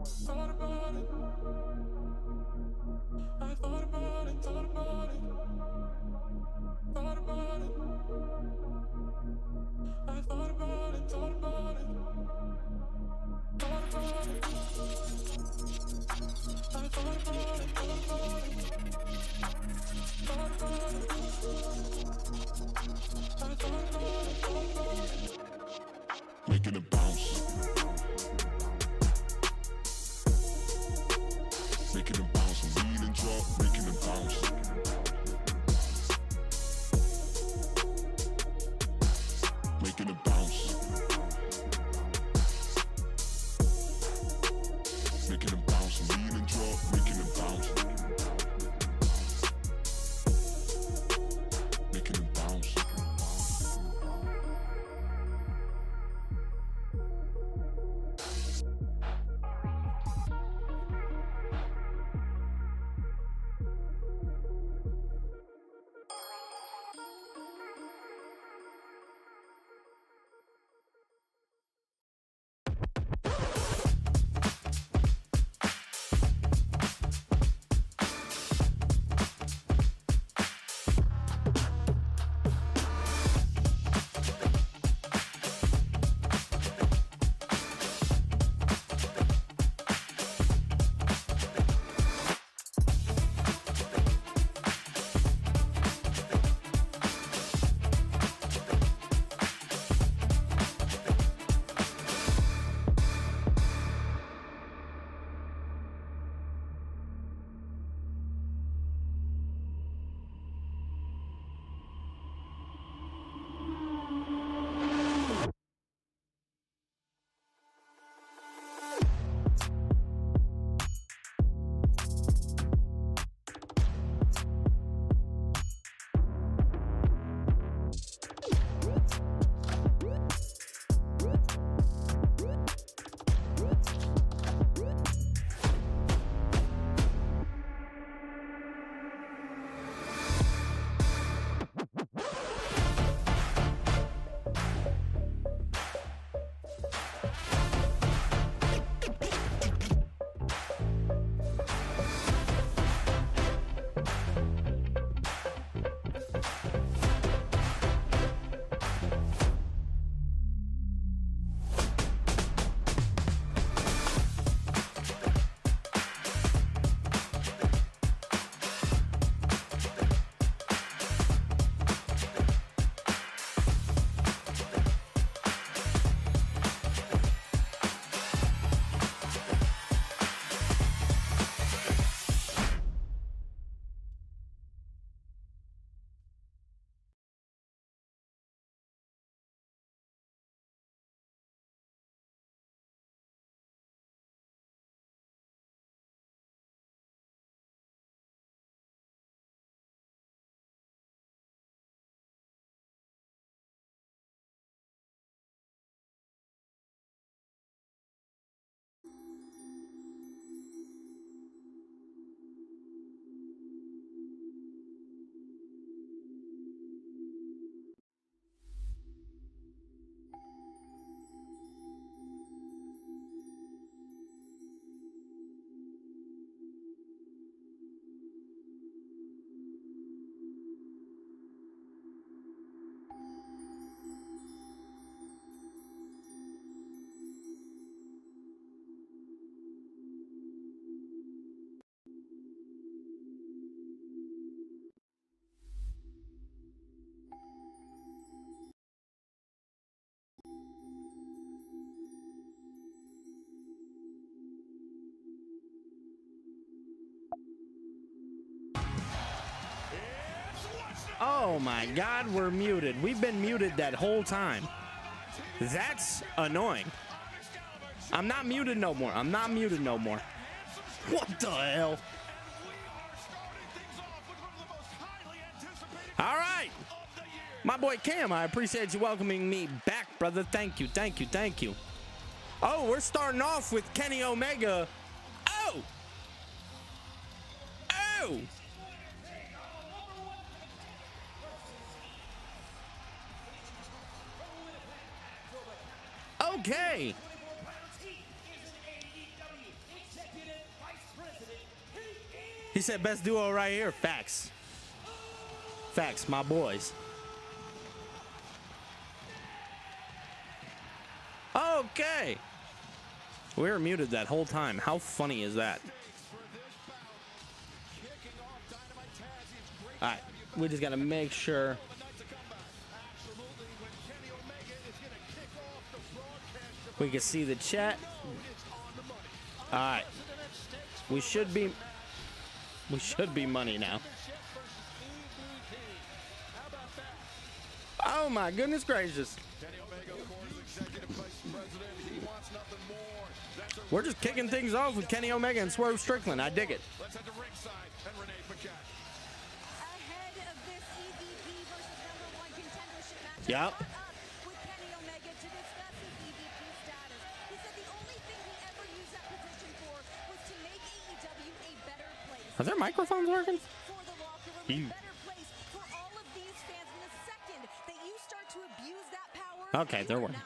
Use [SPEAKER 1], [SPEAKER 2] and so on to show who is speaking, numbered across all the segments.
[SPEAKER 1] Thought about it. I thought about it, thought about it. Thought about it. I thought about it, thought about it. Thought about it. I thought about it, thought about it. Thought about it. I thought about it, thought about it. Making it bounce. Making it bounce, lead and drop, making it bounce. Making it bounce. Making it bounce, lead and drop, making it bounce. Making it bounce.
[SPEAKER 2] Oh my God, we're muted. We've been muted that whole time. That's annoying. I'm not muted no more. I'm not muted no more. What the hell? All right. My boy Cam, I appreciate you welcoming me back, brother. Thank you, thank you, thank you. Oh, we're starting off with Kenny Omega. Oh! Oh! Okay. He said best duo right here. Facts. Facts, my boys. Okay. We were muted that whole time. How funny is that? All right. We just got to make sure. We can see the chat. All right. We should be money now. Oh my goodness gracious. We're just kicking things off with Kenny Omega and Swerve Strickland. I dig it. Yep. Are their microphones working? Okay, they're working.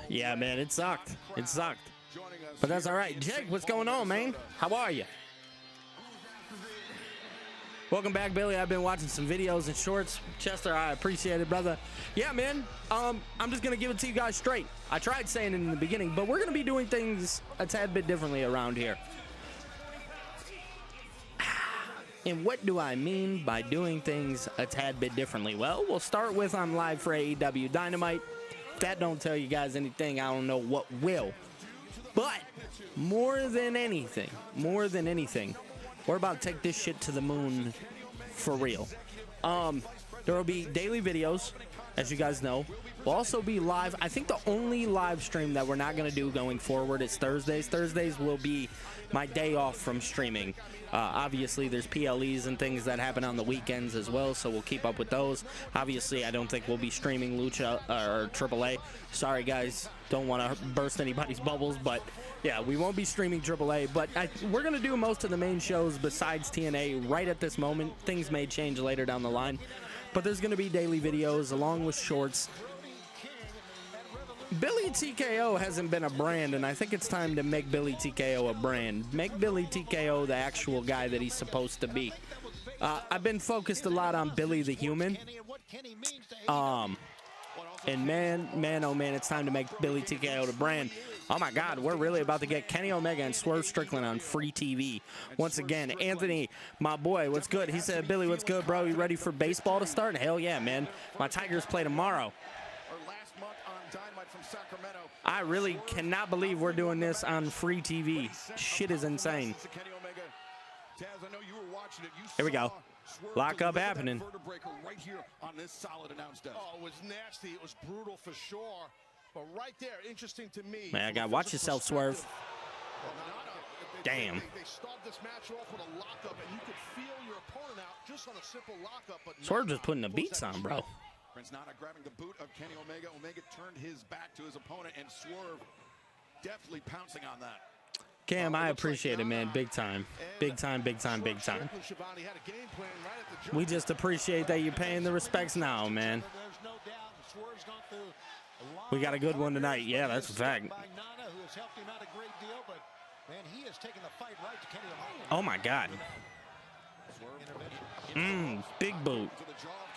[SPEAKER 2] Yeah, man, it sucked. It sucked. But that's all right. Jake, what's going on, man? How are you? Welcome back, Billy. I've been watching some videos and shorts. Chester, I appreciate it, brother. Yeah, man. I'm just going to give it to you guys straight. I tried saying it in the beginning, but we're going to be doing things a tad bit differently around here. And what do I mean by doing things a tad bit differently? Well, we'll start with I'm live for AEW Dynamite. If that don't tell you guys anything, I don't know what will. But more than anything, we're about to take this shit to the moon for real. There will be daily videos, as you guys know. We'll also be live. I think the only live stream that we're not going to do going forward is Thursdays. Thursdays will be my day off from streaming. Obviously, there's PLEs and things that happen on the weekends as well, so we'll keep up with those. Obviously, I don't think we'll be streaming Lucha or AAA. Sorry, guys. Don't want to burst anybody's bubbles, but yeah, we won't be streaming AAA. But we're going to do most of the main shows besides TNA right at this moment. Things may change later down the line, but there's going to be daily videos along with shorts. Billy TKO hasn't been a brand, and I think it's time to make Billy TKO a brand. Make Billy TKO the actual guy that he's supposed to be. I've been focused a lot on Billy the Human. And man, oh man, it's time to make Billy TKO the brand. Oh my God, we're really about to get Kenny Omega and Swerve Strickland on free TV. Once again, Anthony, my boy, what's good? He said, Billy, what's good, bro? You ready for baseball to start? Hell yeah, man. My Tigers play tomorrow. I really cannot believe we're doing this on free TV. Shit is insane. Here we go. Lockup happening.
[SPEAKER 3] Right here on this solid announce desk. Oh, it was nasty. It was brutal for sure. But right there, interesting to me.
[SPEAKER 2] Man, I gotta watch yourself, Swerve. Damn.
[SPEAKER 3] They start this match off with a lockup, and you could feel your opponent out just on a simple lockup. But
[SPEAKER 2] Swerve just putting the beats on, bro.
[SPEAKER 3] Prince Nana grabbing the boot of Kenny Omega. Omega turned his back to his opponent, and Swerve definitely pouncing on that.
[SPEAKER 2] Cam, I appreciate it, man. Big time. Big time, big time, big time. We just appreciate that you're paying the respects now, man. We got a good one tonight. Yeah, that's a fact. Oh, my God. Big boot.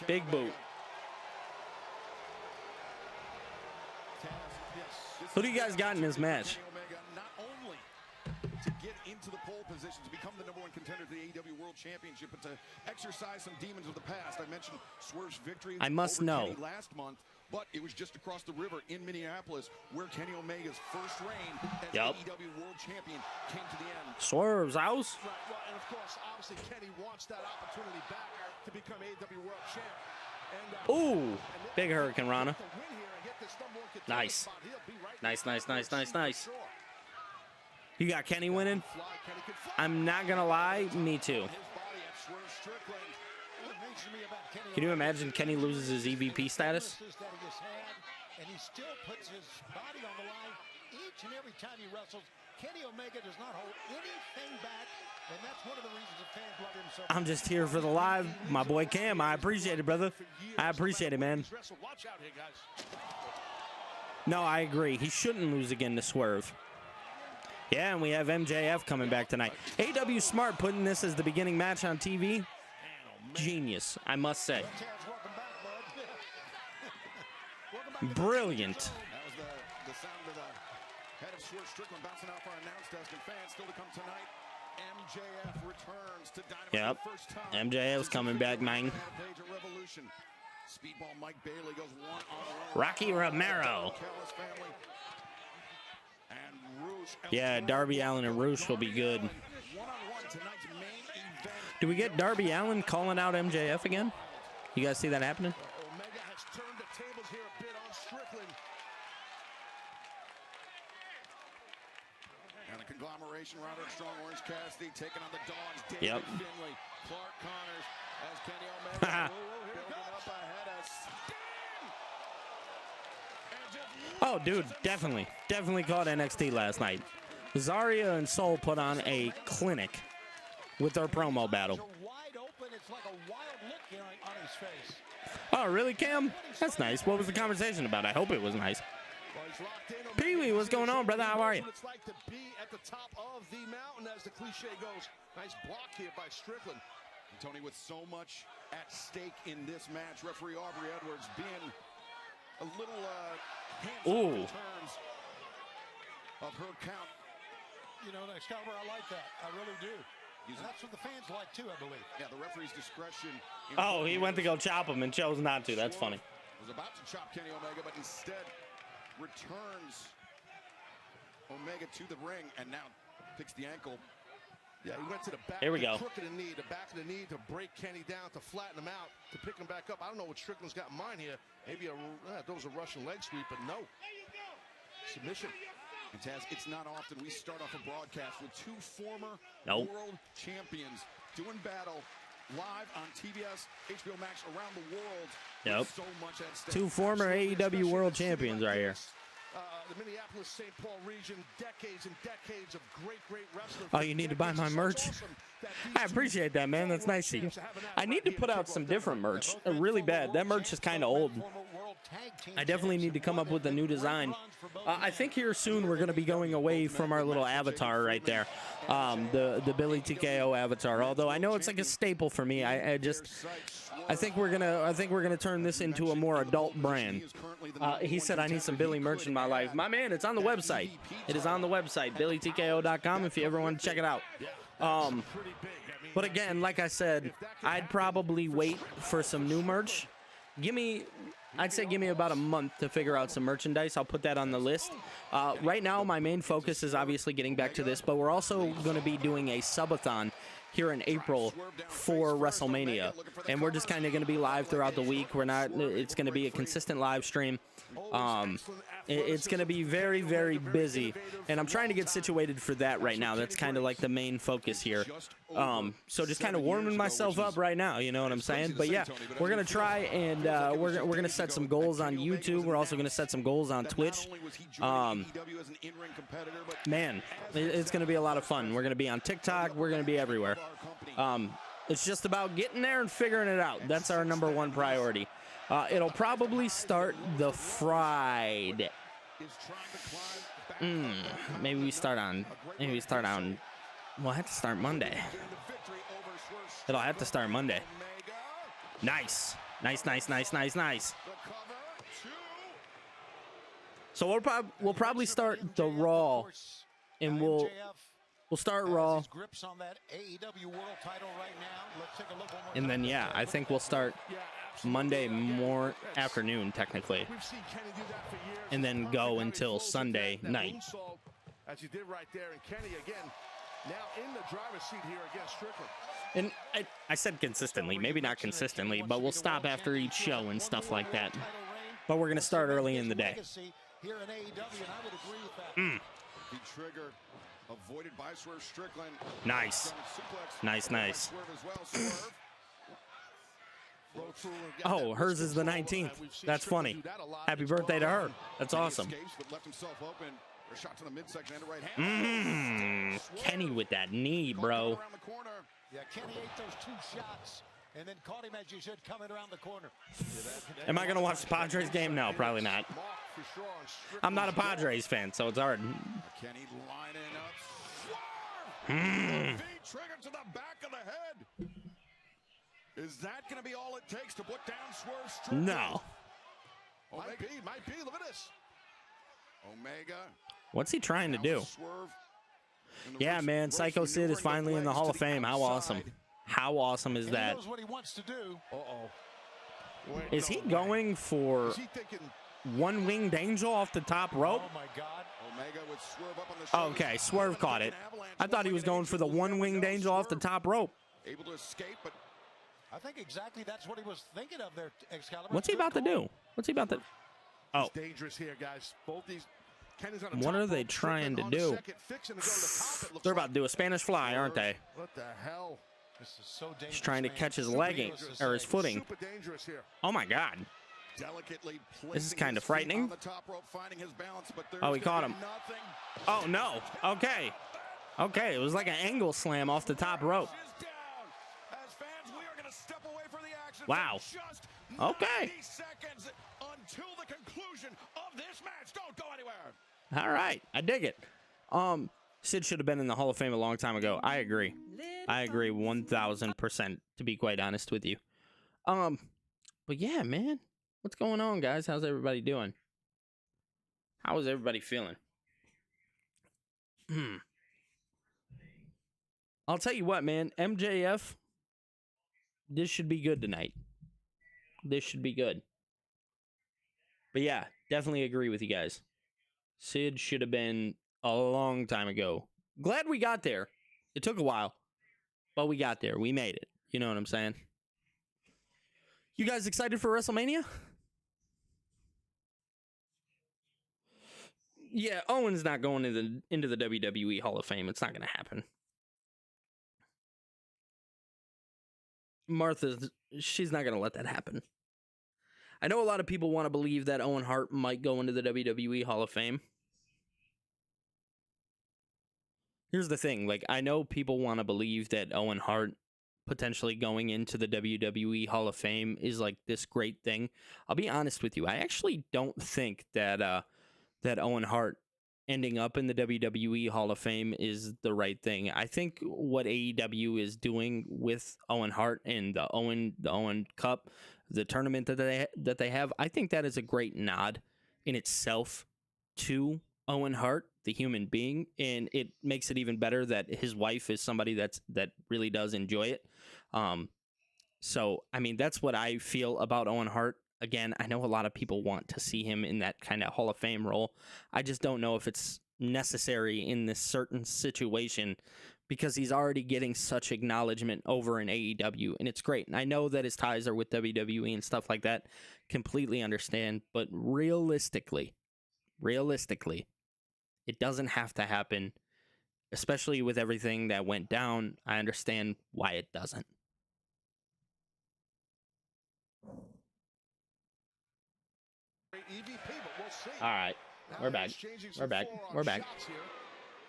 [SPEAKER 2] Big boot. Who do you guys got in this match?
[SPEAKER 3] To get into the pole position, to become the #1 contender to the AEW World Championship, but to exercise some demons of the past. I mentioned Swerve's victory.
[SPEAKER 2] I must know.
[SPEAKER 3] Last month, but it was just across the river in Minneapolis where Kenny Omega's first reign as AEW World Champion came to the end.
[SPEAKER 2] Swerve's house.
[SPEAKER 3] Right, well, and of course, obviously, Kenny wants that opportunity back to become AEW World Champ.
[SPEAKER 2] Ooh, big Hurricane Rana. Nice. Nice, nice, nice, nice, nice. You got Kenny winning? I'm not going to lie, me too. Can you imagine Kenny loses his EVP status?
[SPEAKER 4] And he still puts his body on the line each and every time he wrestles. Kenny Omega does not hold anything back, and that's one of the reasons the fans love him so much.
[SPEAKER 2] I'm just here for the live. My boy Cam, I appreciate it, brother. I appreciate it, man.
[SPEAKER 3] Watch out here, guys.
[SPEAKER 2] No, I agree. He shouldn't lose again to Swerve. Yeah, and we have MJF coming back tonight. AEW smart putting this as the beginning match on TV. Genius, I must say. Brilliant.
[SPEAKER 3] That was the sound of the head of Swerve Strickland bouncing out for our announce desk and fans. Still to come tonight, MJF returns to Dynamite
[SPEAKER 2] Yep,
[SPEAKER 3] for the first time.
[SPEAKER 2] MJF's coming back, man.
[SPEAKER 3] Revolution. Speedball Mike Bailey goes one-on-one.
[SPEAKER 2] Rocky Romero.
[SPEAKER 3] And Rouge.
[SPEAKER 2] Yeah, Darby Allin and Rouge will be good.
[SPEAKER 3] One-on-one tonight's main event.
[SPEAKER 2] Do we get Darby Allin calling out MJF again? You guys see that happening?
[SPEAKER 3] Omega has turned the tables here a bit on Strickland. And the conglomeration, Roderick Strong, Orange Cassidy taking on the Dawgs, David
[SPEAKER 2] Yep.
[SPEAKER 3] Finlay, Clark Connors as Kenny Omega building up ahead as Sting. And just
[SPEAKER 2] Oh, dude, definitely caught NXT last night. Zarya and Soul put on a clinic with their promo battle.
[SPEAKER 4] Wide open, it's like a wild look here on his face.
[SPEAKER 2] Oh, really, Cam? That's nice. What was the conversation about? I hope it was nice.
[SPEAKER 3] Well, he's locked in.
[SPEAKER 2] Pee-wee, what's going on, brother? How are you?
[SPEAKER 5] What it's like to be at the top of the mountain, as the cliche goes. Nice block here by Strickland.
[SPEAKER 3] And Tony, with so much at stake in this match, referee Aubrey Edwards being a little hands-off in terms of her count.
[SPEAKER 4] You know, Excalibur, I like that. I really do. And that's what the fans like, too, I believe.
[SPEAKER 3] Yeah, the referee's discretion.
[SPEAKER 2] Oh, he went to go chop him and chose not to. That's funny.
[SPEAKER 3] Was about to chop Kenny Omega, but instead returns Omega to the ring and now picks the ankle.
[SPEAKER 5] Yeah, he went to the back.
[SPEAKER 2] Here we go.
[SPEAKER 5] The crook of the knee, the back of the knee to break Kenny down, to flatten him out, to pick him back up. I don't know what Strickland's got in mind here. Maybe those are Russian leg sweep, but no. Submission.
[SPEAKER 3] And Taz, it's not often we start off a broadcast with two former
[SPEAKER 2] Nope.
[SPEAKER 3] world champions doing battle live on TBS, HBO Max around the world.
[SPEAKER 2] Yep.
[SPEAKER 3] With so much at stake.
[SPEAKER 2] Two former AEW world champions right here.
[SPEAKER 5] The Minneapolis, St. Paul region, decades and decades of great wrestling.
[SPEAKER 2] Oh, you need to buy my merch? I appreciate that, man. That's nice of you. I need to put out some different merch. Really bad. That merch is kind of old. I definitely need to come up with a new design. I think here soon we're going to be going away from our little avatar right there, the Billy TKO avatar. Although I know it's like a staple for me. I think we're gonna turn this into a more adult brand. He said I need some Billy merch in my life. My man, it's on the website. It is on the website, BillyTKO.com, if you ever want to check it out. But again, like I said, I'd probably wait for some new merch. I'd say give me about a month to figure out some merchandise. I'll put that on the list. Right now, my main focus is obviously getting back to this, but we're also going to be doing a subathon here in April for WrestleMania, and we're just kind of going to be live throughout the week. It's going to be a consistent live stream. It's going to be very, very busy, and I'm trying to get situated for that right now. That's kind of like the main focus here. So just kind of warming myself up right now, you know what I'm saying? But yeah, we're going to try, and we're going to set some goals on YouTube. We're also going to set some goals on Twitch. Man, it's going to be a lot of fun. We're going to be on TikTok. We're going to be everywhere. It's just about getting there and figuring it out. That's our number one priority. It'll probably start the Friday. Maybe we start on. We'll have to start Monday. It'll have to start Monday. Nice. So we'll probably start the Raw, and we'll start Raw. And then yeah, I think we'll start Monday afternoon technically, and then go until Sunday night.
[SPEAKER 5] As you did right there, and Kenny again now in the driver's seat here against Strickland.
[SPEAKER 2] And I said consistently, maybe not consistently, but we'll stop after each show and stuff like that. But we're gonna start early in the day.
[SPEAKER 3] The trigger avoided by Swerve Strickland.
[SPEAKER 2] Nice. Nice. Oh, hers is the 19th. That's funny. Happy birthday to her. That's awesome.
[SPEAKER 3] Kenny
[SPEAKER 2] Kenny with that knee, bro.
[SPEAKER 4] Yeah, Kenny ate those two shots and then caught him as you should coming around the corner.
[SPEAKER 2] Am I going to watch the Padres game? No, probably not. I'm not a Padres fan, so it's hard.
[SPEAKER 3] Kenny lining up. Swerve! Trigger to the back of the head. Is that going to be all it takes to put down Swerve Strickland?
[SPEAKER 2] No.
[SPEAKER 5] Might be. Look at this.
[SPEAKER 3] Omega.
[SPEAKER 2] What's he trying to do?
[SPEAKER 3] Swerve.
[SPEAKER 2] Yeah, man, Psycho Sid is finally in the Hall of Fame. How awesome. How awesome is that?
[SPEAKER 4] He knows what he wants to do.
[SPEAKER 2] Is he going for
[SPEAKER 5] Is he thinking
[SPEAKER 2] one-winged angel off the top rope?
[SPEAKER 4] Oh, my God.
[SPEAKER 3] Omega with Swerve up on the shoulders.
[SPEAKER 2] Okay, Swerve caught it. I thought he was going for the one-winged angel off the top rope.
[SPEAKER 3] Able to escape, but
[SPEAKER 4] I think exactly that's what he was thinking of there, Excalibur.
[SPEAKER 2] What's he about to do? What's he about to... Oh,
[SPEAKER 5] dangerous here, guys? Both these. Kenny's on the
[SPEAKER 2] what
[SPEAKER 5] top
[SPEAKER 2] are they
[SPEAKER 5] rope,
[SPEAKER 2] trying to
[SPEAKER 5] Strickland on the
[SPEAKER 2] do?
[SPEAKER 5] second, fixing to go to the top, it looks
[SPEAKER 2] They're about
[SPEAKER 5] like.
[SPEAKER 2] to do a Spanish fly, aren't they?
[SPEAKER 5] What the hell?
[SPEAKER 4] This is so dangerous.
[SPEAKER 2] He's trying to
[SPEAKER 4] man.
[SPEAKER 2] catch his
[SPEAKER 4] Super
[SPEAKER 2] leg
[SPEAKER 4] dangerous.
[SPEAKER 2] or his footing.
[SPEAKER 5] Super dangerous here.
[SPEAKER 2] Oh, my God.
[SPEAKER 3] delicately
[SPEAKER 2] This is
[SPEAKER 3] placing
[SPEAKER 2] kind
[SPEAKER 3] his
[SPEAKER 2] of
[SPEAKER 3] feet
[SPEAKER 2] frightening.
[SPEAKER 3] on the top rope, finding his balance, but there's
[SPEAKER 2] Oh, he
[SPEAKER 3] gonna
[SPEAKER 2] caught
[SPEAKER 3] be
[SPEAKER 2] him.
[SPEAKER 3] nothing.
[SPEAKER 2] Oh, no. Okay. Okay, it was like an angle slam off the top rope.
[SPEAKER 3] Is down. As fans, we are going to step away from the action.
[SPEAKER 2] Wow.
[SPEAKER 3] For just
[SPEAKER 2] Okay.
[SPEAKER 3] 90 seconds until the conclusion of this match. Don't go anywhere.
[SPEAKER 2] All right, I dig it. Sid should have been in the Hall of Fame a long time ago. I agree. I agree 1,000%, to be quite honest with you. But yeah, man, what's going on, guys? How's everybody doing? How is everybody feeling? I'll tell you what, man. MJF, this should be good tonight. This should be good. But yeah, definitely agree with you guys. Sid should have been a long time ago. Glad we got there. It took a while, but we got there. We made it. You know what I'm saying? You guys excited for WrestleMania? Yeah, Owen's not going into the WWE Hall of Fame. It's not going to happen. Martha, she's not going to let that happen. I know a lot of people want to believe that Owen Hart might go into the WWE Hall of Fame. Here's the thing, like, I know people want to believe that Owen Hart potentially going into the WWE Hall of Fame is like this great thing. I'll be honest with you, I actually don't think that that Owen Hart ending up in the WWE Hall of Fame is the right thing. I think what AEW is doing with Owen Hart and the Owen Cup, the tournament that they have, I think that is a great nod in itself to Owen Hart, the human being, and it makes it even better that his wife is somebody that really does enjoy it. So I mean, that's what I feel about Owen Hart. Again, I know a lot of people want to see him in that kind of Hall of Fame role. I just don't know if it's necessary in this certain situation because he's already getting such acknowledgement over in AEW, and it's great. And I know that his ties are with WWE and stuff like that. Completely understand, but realistically, it doesn't have to happen, especially with everything that went down. I understand why it doesn't.
[SPEAKER 5] EVP, but we'll see.
[SPEAKER 2] All right, we're back. We're back. We're back.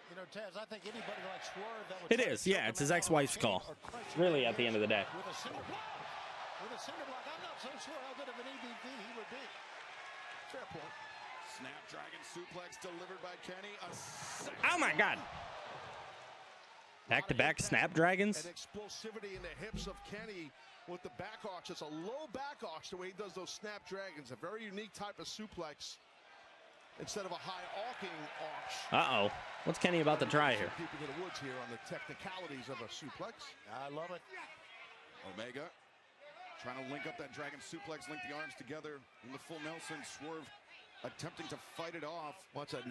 [SPEAKER 4] You know, Taz, I think anybody like Swerve that would
[SPEAKER 2] It is, yeah. It's his ex-wife's call. Really, at the end of the day.
[SPEAKER 4] With a cinder block. I'm not so sure how good of an EVP he would be.
[SPEAKER 5] Fair point.
[SPEAKER 3] Snapdragon suplex delivered by Kenny.
[SPEAKER 2] Oh my God! Back-to-back Snapdragons.
[SPEAKER 5] And explosivity in the hips of Kenny with the back arch. It's a low back arch the way he does those Snapdragons. A very unique type of suplex instead of a high arcing arch.
[SPEAKER 2] Uh-oh. What's Kenny about to try here?
[SPEAKER 5] People to the woods here on the technicalities of a suplex.
[SPEAKER 4] I love it.
[SPEAKER 3] Omega trying to link up that dragon suplex, link the arms together in the full Nelson. Swerve attempting to fight it off.
[SPEAKER 5] Wants to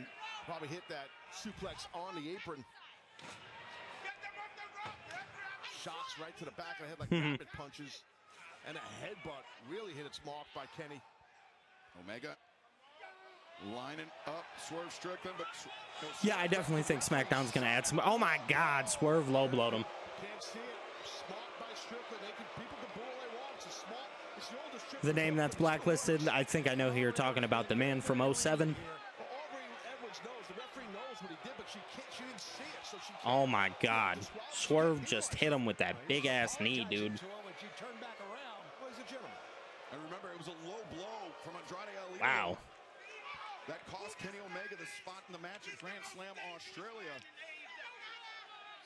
[SPEAKER 5] probably hit that suplex on the apron. Shots right to the back of the head like rapid punches. And a headbutt really hit its mark by Kenny.
[SPEAKER 3] Omega lining up Swerve Strickland, but
[SPEAKER 2] Yeah, I definitely think SmackDown's going to add some... Oh my God, Swerve low-blowed him.
[SPEAKER 5] Can't see it. Smart by Strickland. People can boo all they want. It's a smart. It's the oldest Strickland.
[SPEAKER 2] The name that's blacklisted, I think I know who you're talking about, the man from 07.
[SPEAKER 5] Aubrey Edwards knows. The referee knows what he did, but she didn't see it, so she can't.
[SPEAKER 2] Oh my God. Swerve just hit him with that big-ass knee, dude.
[SPEAKER 4] Too early but you turn back around.
[SPEAKER 5] Well, he's a gentleman.
[SPEAKER 3] And remember, it was a low blow from Andrade El Idolo.
[SPEAKER 2] Wow.
[SPEAKER 3] That cost Kenny Omega the spot in the match at Grand Slam Australia.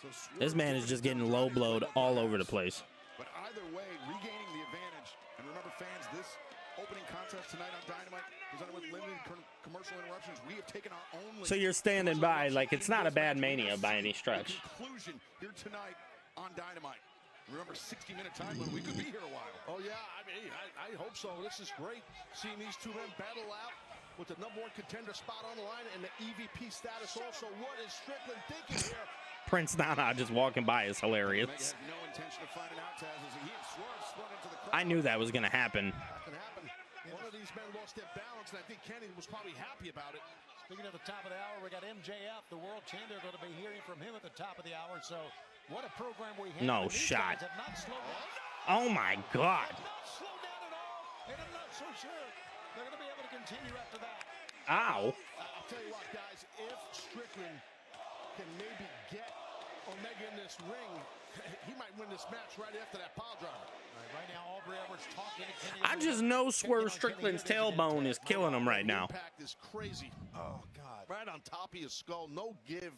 [SPEAKER 3] So
[SPEAKER 2] This man is just getting low blowed all over the place.
[SPEAKER 3] But either way, regaining the advantage. And remember, fans, this opening contest tonight on Dynamite, presented with limited commercial interruptions. We have taken our own.
[SPEAKER 2] So you're standing by like it's not a bad Mania by any stretch.
[SPEAKER 3] Conclusion here tonight on Dynamite. Remember, 60-minute time limit. We could be here a while.
[SPEAKER 5] Oh, yeah, I mean, I hope so. This is great, seeing these two men battle out with the #1 contender spot on the line and the EVP status also. What is Strickland thinking here?
[SPEAKER 2] Prince Nana just walking by is hilarious.
[SPEAKER 3] Omega had no intention of finding out Taz as he and Swerve split into the crowd.
[SPEAKER 2] I knew that was going to happen.
[SPEAKER 5] That can happen. One of these men lost their balance, and I think Kenny was probably happy about it.
[SPEAKER 4] Speaking of the top of the hour, we got MJF, the world champion. We're going to be hearing from him at the top of the hour. So what a program we have.
[SPEAKER 2] No
[SPEAKER 4] And these
[SPEAKER 2] shot.
[SPEAKER 4] guys have not slowed down.
[SPEAKER 2] Oh my God.
[SPEAKER 4] Have not slowed down at all. And I'm not so sure they're going to be able to continue after that.
[SPEAKER 2] Ow.
[SPEAKER 5] I'll tell you what, guys, if Strickland can maybe get Omega in this ring, he might win this match right after that pile driver.
[SPEAKER 4] Right now, Aubrey Edwards talking to Kenny.
[SPEAKER 2] I just know Swerve Strickland's tailbone is killing him right now.
[SPEAKER 5] Impact is crazy.
[SPEAKER 4] Oh, God.
[SPEAKER 5] Right on top of his skull. No give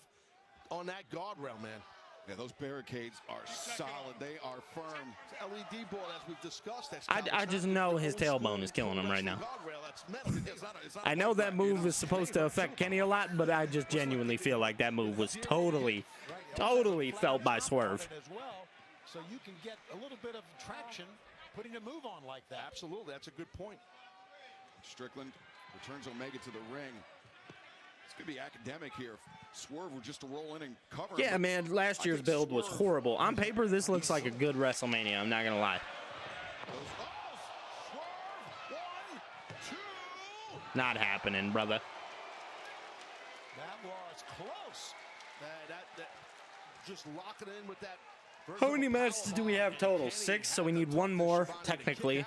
[SPEAKER 5] on that guardrail, man.
[SPEAKER 3] Yeah, those barricades are solid. They are firm.
[SPEAKER 5] It's LED board, as we've discussed. That's
[SPEAKER 2] I just know his tailbone is killing him right now.
[SPEAKER 5] guardrail. That's metal.
[SPEAKER 3] It's not
[SPEAKER 2] I know that move is supposed to affect Kenny a lot, but I just genuinely feel like that move was totally felt by Swerve.
[SPEAKER 4] As well, so you can get a little bit of traction putting a move on like that.
[SPEAKER 5] Absolutely. That's a good point.
[SPEAKER 3] Strickland returns Omega to the ring. It's going to be academic here. Swerve were just to roll in and cover.
[SPEAKER 2] Yeah, man, last year's build was horrible. On paper, this looks like a good WrestleMania. I'm not going to lie. Not happening, brother.
[SPEAKER 4] That was close.
[SPEAKER 5] That just locking in with that.
[SPEAKER 2] How many matches do we have total? 6, so we need one more, technically,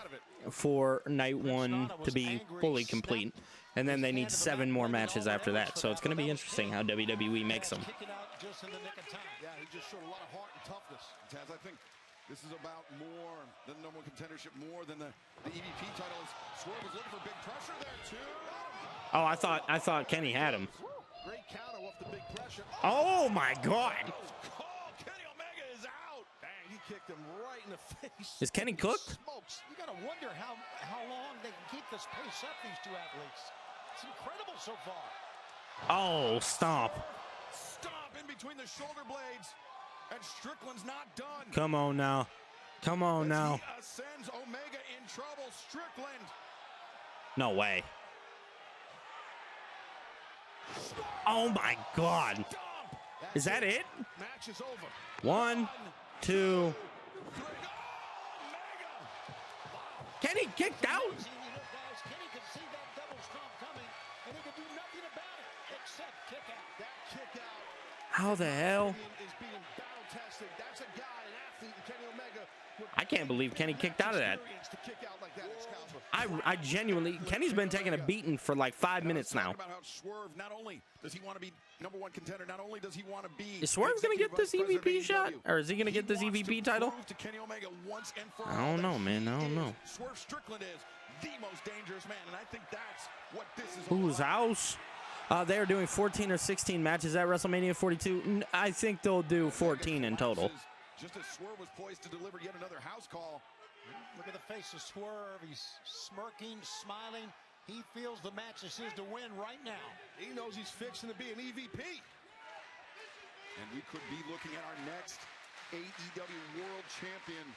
[SPEAKER 2] for night 1 to be fully complete. And then they need 7 more matches after that. So it's going to be interesting how WWE makes them.
[SPEAKER 4] Kick it out just in the nick of time.
[SPEAKER 5] Yeah, he just showed a lot of heart and toughness.
[SPEAKER 3] Taz, I think this is about more than the #1 contendership, more than the EVP titles. Swerve was looking for big pressure there, too.
[SPEAKER 2] Oh, I thought Kenny had him.
[SPEAKER 5] Great counter off the big pressure.
[SPEAKER 2] Oh, my God.
[SPEAKER 3] Kenny Omega is out.
[SPEAKER 5] Dang, he kicked him right in the face.
[SPEAKER 2] Is Kenny cooked?
[SPEAKER 5] Smokes.
[SPEAKER 4] You got to wonder how long they can keep this pace up, these two athletes. It's incredible so far.
[SPEAKER 2] Oh, stomp.
[SPEAKER 3] Stomp in between the shoulder blades. And Strickland's not done.
[SPEAKER 2] Come on now. Come on now.
[SPEAKER 3] He sends Omega in trouble. Strickland.
[SPEAKER 2] No way. Oh, my God.
[SPEAKER 3] Stomp.
[SPEAKER 2] Is that it?
[SPEAKER 5] Match is over.
[SPEAKER 2] 1, 2. Kenny kicked out.
[SPEAKER 4] See, you know, guys, Kenny could see that double stomp coming, and he could do nothing about it except kick out.
[SPEAKER 5] That kick out
[SPEAKER 2] How the hell?
[SPEAKER 5] is being battle tested. That's a guy, an athlete, and Kenny Omega.
[SPEAKER 2] I can't believe Kenny kicked out of that.
[SPEAKER 5] To kick out like that, Excalibur.
[SPEAKER 2] I genuinely, Kenny's been taking a beating for like 5 minutes now.
[SPEAKER 3] About how Swerve, not only does he want to be #1 contender, not only does he want to be.
[SPEAKER 2] Is Swerve going to get this EVP shot? Or is he going to get this EVP title?
[SPEAKER 3] To Kenny Omega once and for
[SPEAKER 2] I
[SPEAKER 3] all
[SPEAKER 2] don't know,
[SPEAKER 3] that
[SPEAKER 2] man. I
[SPEAKER 3] he
[SPEAKER 2] don't
[SPEAKER 3] is.
[SPEAKER 2] know.
[SPEAKER 3] Swerve Strickland is the most dangerous man, and I think that's what this is.
[SPEAKER 2] Whose
[SPEAKER 3] all about.
[SPEAKER 2] house? They're doing 14 or 16 matches at WrestleMania 42. I think they'll do 14 in total.
[SPEAKER 3] Just as Swerve was poised to deliver yet another house call.
[SPEAKER 4] Look at the face of Swerve. He's smirking, smiling. He feels the match is his to win right now.
[SPEAKER 5] He knows he's fixing to be an EVP.
[SPEAKER 3] And we could be looking at our next AEW World Champion.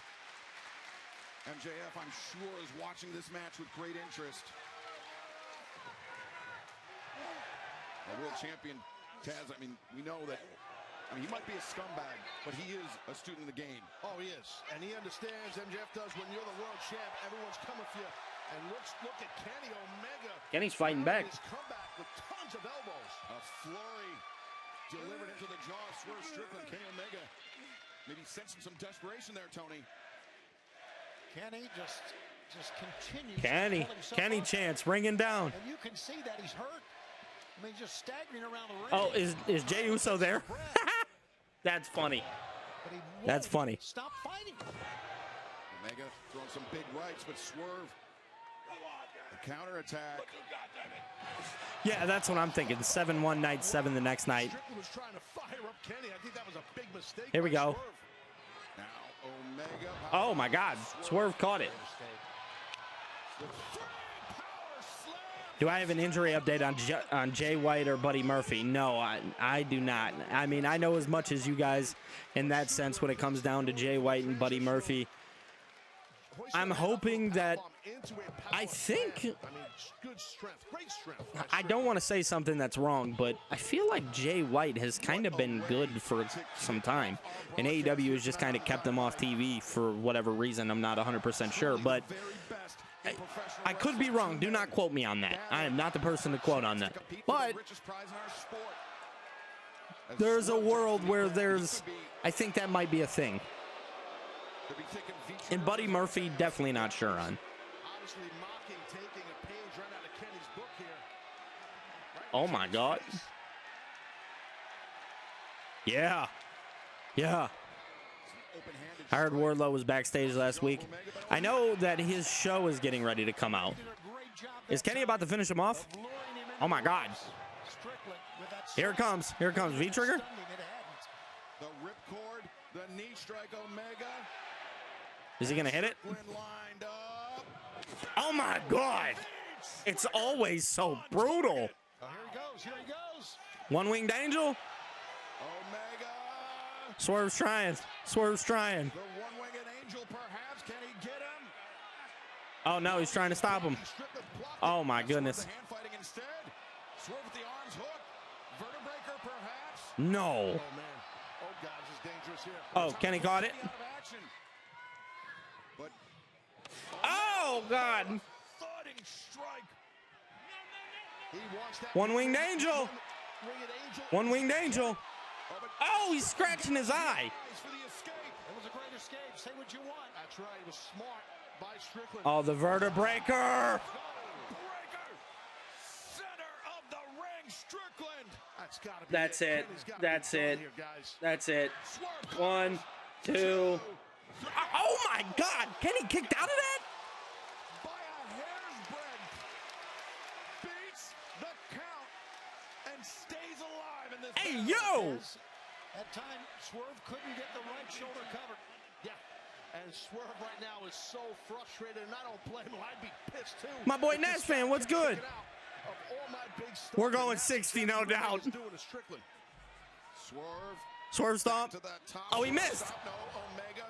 [SPEAKER 3] MJF, I'm sure, is watching this match with great interest. A World Champion, Taz, I mean, we know that, he might be a scumbag, but he is a student of the game.
[SPEAKER 5] Oh, he is. And he understands, MJF does, when you're the world champ, everyone's coming for you. And look at Kenny Omega.
[SPEAKER 2] Kenny's fighting back.
[SPEAKER 5] His comeback with tons of elbows.
[SPEAKER 3] A flurry delivered into the jaw of Swerve Strickland. Kenny Omega maybe sensing some desperation there, Tony.
[SPEAKER 4] Kenny just continues.
[SPEAKER 2] Kenny
[SPEAKER 4] up.
[SPEAKER 2] Chance bringing down.
[SPEAKER 4] And you can see that he's hurt. I mean, just staggering around the ring.
[SPEAKER 2] Oh, is Jey Uso there? That's funny.
[SPEAKER 4] But he
[SPEAKER 2] That's
[SPEAKER 4] won't
[SPEAKER 2] funny.
[SPEAKER 4] Stop fighting.
[SPEAKER 3] And Omega throwing some big rights, but Swerve, the counterattack.
[SPEAKER 2] Yeah, that's what I'm thinking. 7 one night, 7 the next night.
[SPEAKER 5] Strickland was trying to fire up Kenny. I think that was a big mistake.
[SPEAKER 2] Here we
[SPEAKER 5] by
[SPEAKER 2] go.
[SPEAKER 5] Swerve.
[SPEAKER 3] Now Omega.
[SPEAKER 2] Oh my God, Swerve caught it. Do I have an injury update on Jay White or Buddy Murphy? No, I do not. I mean, I know as much as you guys in that sense when it comes down to Jay White and Buddy Murphy. I'm hoping that I think
[SPEAKER 5] I mean, good strength, great strength.
[SPEAKER 2] I don't want to say something that's wrong, but I feel like Jay White has kind of been good for some time, and AEW has just kind of kept him off TV for whatever reason. I'm not 100% sure, but I could be wrong. Do not quote me on that. I am not the person to quote on that. But there's a world where I think that might be a thing. And Buddy Murphy, definitely not sure on. Oh my God. Yeah. Yeah. I heard Wardlow was backstage last week. I know that his show is getting ready to come out. Is Kenny about to finish him off? Oh my God. Here it comes. Here it comes. V-trigger?
[SPEAKER 3] The ripcord, the knee strike, Omega.
[SPEAKER 2] Is he going to hit it?
[SPEAKER 3] Lined up.
[SPEAKER 2] Oh my God. It's always so brutal.
[SPEAKER 4] Oh, here he goes. Here he goes.
[SPEAKER 2] One-winged angel.
[SPEAKER 3] Omega.
[SPEAKER 2] Swerve's trying. Swerve's trying.
[SPEAKER 3] The one-winged angel, perhaps. Can he get him?
[SPEAKER 2] Oh no, he's trying to stop him. Oh my goodness.
[SPEAKER 3] Hand fighting instead. Swerve with the arms hook. Vertebreaker, perhaps.
[SPEAKER 2] No.
[SPEAKER 5] Oh man. Oh God, this is dangerous here.
[SPEAKER 2] Oh, Kenny caught it.
[SPEAKER 3] Out of action. But
[SPEAKER 2] Oh God.
[SPEAKER 5] Thudding strike. He wants that
[SPEAKER 2] One-winged angel.
[SPEAKER 5] winged angel.
[SPEAKER 2] One-winged angel.
[SPEAKER 3] oh, but
[SPEAKER 2] Oh, he's scratching his eye.
[SPEAKER 3] eyes for the escape.
[SPEAKER 4] It was a great escape. Say what you want.
[SPEAKER 5] That's right. He was smart by Strickland.
[SPEAKER 2] Oh, the vertebreaker.
[SPEAKER 3] Breaker. Center of the ring, Strickland.
[SPEAKER 5] That's got to be
[SPEAKER 2] That's it.
[SPEAKER 5] Kenny's gotta
[SPEAKER 2] That's
[SPEAKER 5] be done
[SPEAKER 2] it.
[SPEAKER 5] here, guys.
[SPEAKER 2] That's it.
[SPEAKER 3] Swerve.
[SPEAKER 2] 1, 2. Oh my God. Kenny kicked out of that?
[SPEAKER 3] By a hair's breadth. Beats the count and stays alive in this.
[SPEAKER 2] Hey,
[SPEAKER 3] battle.
[SPEAKER 2] yo.
[SPEAKER 4] At time, Swerve couldn't get the right shoulder covered.
[SPEAKER 5] Yeah. And Swerve right now is so frustrated, and I don't blame him. I'd be pissed too.
[SPEAKER 2] My boy
[SPEAKER 5] If
[SPEAKER 2] Nash
[SPEAKER 5] this
[SPEAKER 2] fan,
[SPEAKER 5] guy
[SPEAKER 2] what's
[SPEAKER 5] kept
[SPEAKER 2] good?
[SPEAKER 5] kicking out of all my big stuff,
[SPEAKER 2] We're going
[SPEAKER 5] and that's
[SPEAKER 2] 60, no
[SPEAKER 5] exactly what
[SPEAKER 2] doubt.
[SPEAKER 5] he's doing to Strickland.
[SPEAKER 3] Swerve.
[SPEAKER 2] Swerve stomp.
[SPEAKER 3] To that top.
[SPEAKER 2] Oh, he missed.
[SPEAKER 3] Stop, no, Omega.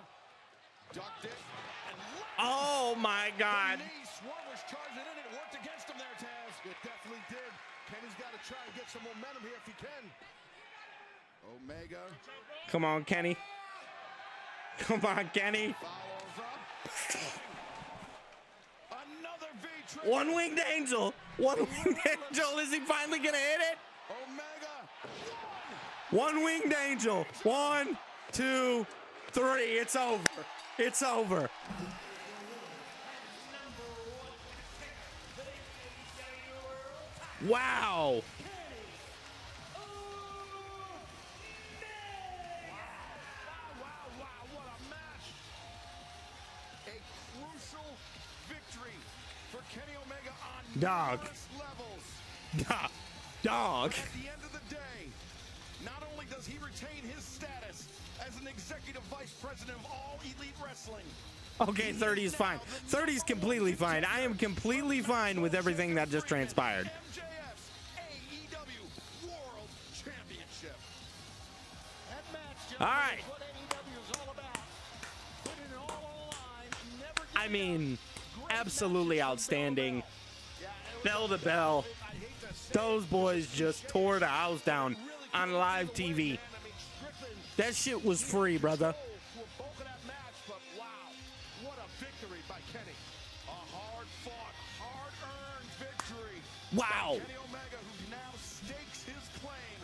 [SPEAKER 3] Ducked it. And
[SPEAKER 2] Oh my God.
[SPEAKER 3] the knee. Swerve was charging in. It worked against him there, Taz.
[SPEAKER 5] It definitely did. Kenny's got to try and get some momentum here if he can.
[SPEAKER 3] Omega
[SPEAKER 2] Come on, Kenny. Come on, Kenny.
[SPEAKER 3] follows up. Another V-trigger.
[SPEAKER 2] One-winged angel. One-winged angel. Is he finally going to hit it?
[SPEAKER 3] Omega.
[SPEAKER 2] One-winged angel. 1, 2, 3. It's over. It's over. Wow.
[SPEAKER 3] Wow, what a match. A crucial victory for Kenny Omega on
[SPEAKER 2] Dog.
[SPEAKER 3] numerous levels.
[SPEAKER 2] Dog.
[SPEAKER 3] At the end of the day, not only does he retain his status as an executive vice president of All Elite Wrestling,
[SPEAKER 2] Okay, 30 is fine. 30 is completely fine. I am completely fine with everything that just transpired.
[SPEAKER 3] MJF's AEW World Championship.
[SPEAKER 4] That match,
[SPEAKER 2] All right.
[SPEAKER 4] is what AEW is all about. Putting it all on the line, never
[SPEAKER 2] I mean, absolutely outstanding. Bell to bell. Those boys just tore the house down on live TV. That shit was free, brother.
[SPEAKER 3] To a bulk of that match, but wow, what a victory by Kenny. A hard-fought, hard-earned victory.
[SPEAKER 2] Wow.
[SPEAKER 3] Kenny Omega, who now stakes his claim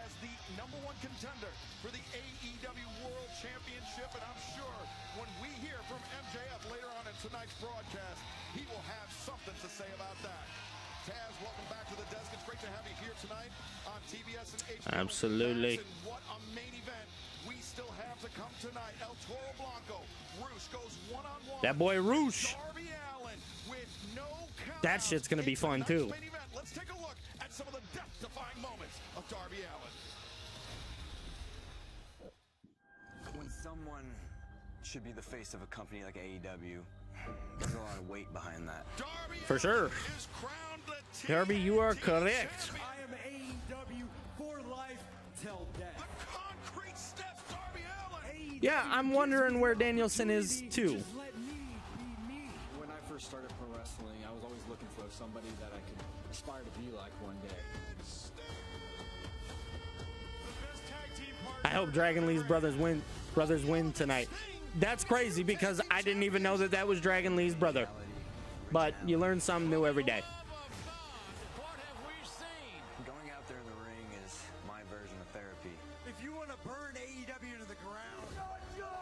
[SPEAKER 3] as the #1 contender for the AEW World Championship. And I'm sure when we hear from MJF later on in tonight's broadcast, he will have something to say about that. Taz, welcome back to the desk. It's great to have you here tonight on TBS and HBO.
[SPEAKER 2] Absolutely.
[SPEAKER 3] And what a main event we still have to come tonight. El Toro Blanco. Roosh goes one-on-one.
[SPEAKER 2] That boy Roosh.
[SPEAKER 3] Darby Allin with no count.
[SPEAKER 2] That shit's gonna be fun too.
[SPEAKER 3] Main event. Let's take a look at some of the death-defying moments of Darby Allin.
[SPEAKER 6] When someone should be the face of a company like AEW, there's a lot of weight behind that.
[SPEAKER 3] Darby
[SPEAKER 2] For sure.
[SPEAKER 3] Allin is crowned the
[SPEAKER 2] Darby, you are
[SPEAKER 3] TNT
[SPEAKER 2] correct.
[SPEAKER 3] champion.
[SPEAKER 7] I am AEW for life till death.
[SPEAKER 3] The concrete steps, Darby Allin.
[SPEAKER 2] Yeah, I'm wondering where Danielson is too.
[SPEAKER 7] Just let me be me.
[SPEAKER 8] When I first started pro wrestling, I was always looking for somebody that I could aspire to be like one day.
[SPEAKER 2] I hope Dragon Lee's brothers win tonight. That's crazy because I didn't even know that was Dragon Lee's brother. But you learn something new every day.
[SPEAKER 6] Going out there in the ring is my version of therapy.
[SPEAKER 7] If you want to burn AEW to the ground,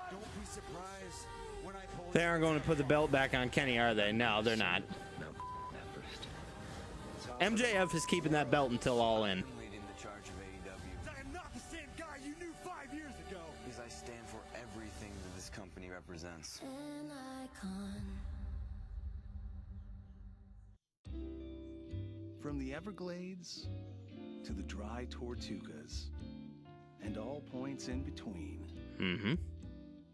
[SPEAKER 7] don't be surprised when I pull.
[SPEAKER 2] They aren't going to put the belt back on Kenny, are they? No, they're not.
[SPEAKER 6] No, not first.
[SPEAKER 2] MJF is keeping that belt until All In.
[SPEAKER 6] Leading the charge of AEW
[SPEAKER 7] I am not the same guy you knew 5 years ago.
[SPEAKER 6] because I stand for everything that this company represents.
[SPEAKER 1] An icon.
[SPEAKER 9] From the Everglades to the dry Tortugas and all points in between,
[SPEAKER 2] Mm-hmm.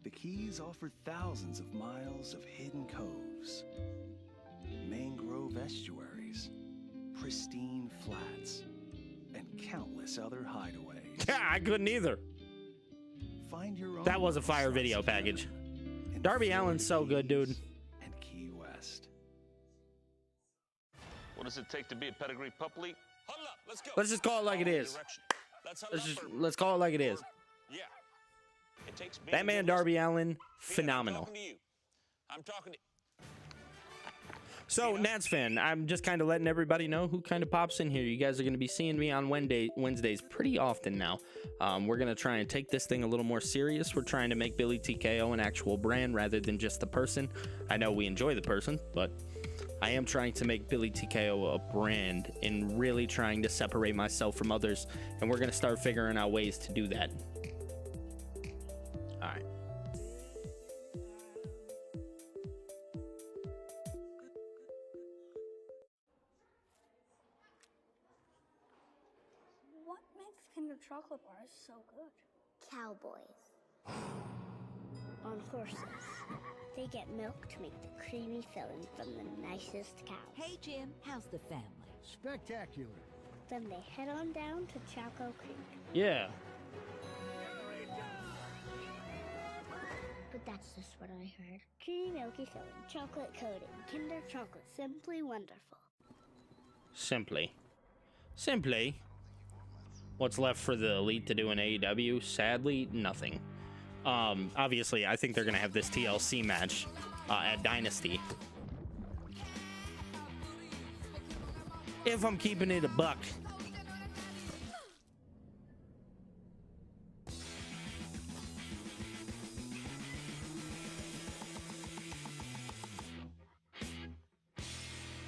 [SPEAKER 9] the Keys offer thousands of miles of hidden coves, mangrove estuaries, pristine flats, and countless other hideaways.
[SPEAKER 2] Yeah, I couldn't either.
[SPEAKER 9] Find your own
[SPEAKER 2] That was a fire
[SPEAKER 9] South
[SPEAKER 2] video
[SPEAKER 9] Savannah
[SPEAKER 2] package.
[SPEAKER 9] in
[SPEAKER 2] Darby
[SPEAKER 9] Florida
[SPEAKER 2] Allin's so good, dude.
[SPEAKER 9] Keys and Key West.
[SPEAKER 10] What does it take to be a pedigree pup league? Huddle up, let's go.
[SPEAKER 2] Let's just call it like it
[SPEAKER 10] Follow
[SPEAKER 2] is.
[SPEAKER 10] direction.
[SPEAKER 2] Let's call it like it is.
[SPEAKER 10] Yeah. It takes being
[SPEAKER 2] That man
[SPEAKER 10] good
[SPEAKER 2] Darby
[SPEAKER 10] listener.
[SPEAKER 2] Allin,
[SPEAKER 10] Me,
[SPEAKER 2] phenomenal.
[SPEAKER 10] I'm talking to you. I'm talking to
[SPEAKER 2] So, Nats fan, I'm just kind of letting everybody know who kind of pops in here. You guys are going to be seeing me on Wednesdays pretty often now. We're going to try and take this thing a little more serious. We're trying to make Billy TKO an actual brand rather than just the person. I know we enjoy the person, but I am trying to make Billy TKO a brand and really trying to separate myself from others. And we're going to start figuring out ways to do that. All right.
[SPEAKER 11] What makes Kinder chocolate bars so good?
[SPEAKER 12] Cowboys. On horses. They get milk to make the creamy filling from the nicest cows.
[SPEAKER 13] Hey, Jim, how's the family?
[SPEAKER 4] Spectacular.
[SPEAKER 12] Then they head on down to Chaco Creek.
[SPEAKER 2] Yeah.
[SPEAKER 12] But that's just what I heard. Creamy, milky filling, chocolate coating, Kinder chocolate, simply wonderful.
[SPEAKER 2] Simply. What's left for the Elite to do in AEW? Sadly, nothing. Obviously, I think they're going to have this TLC match at Dynasty. If I'm keeping it a buck.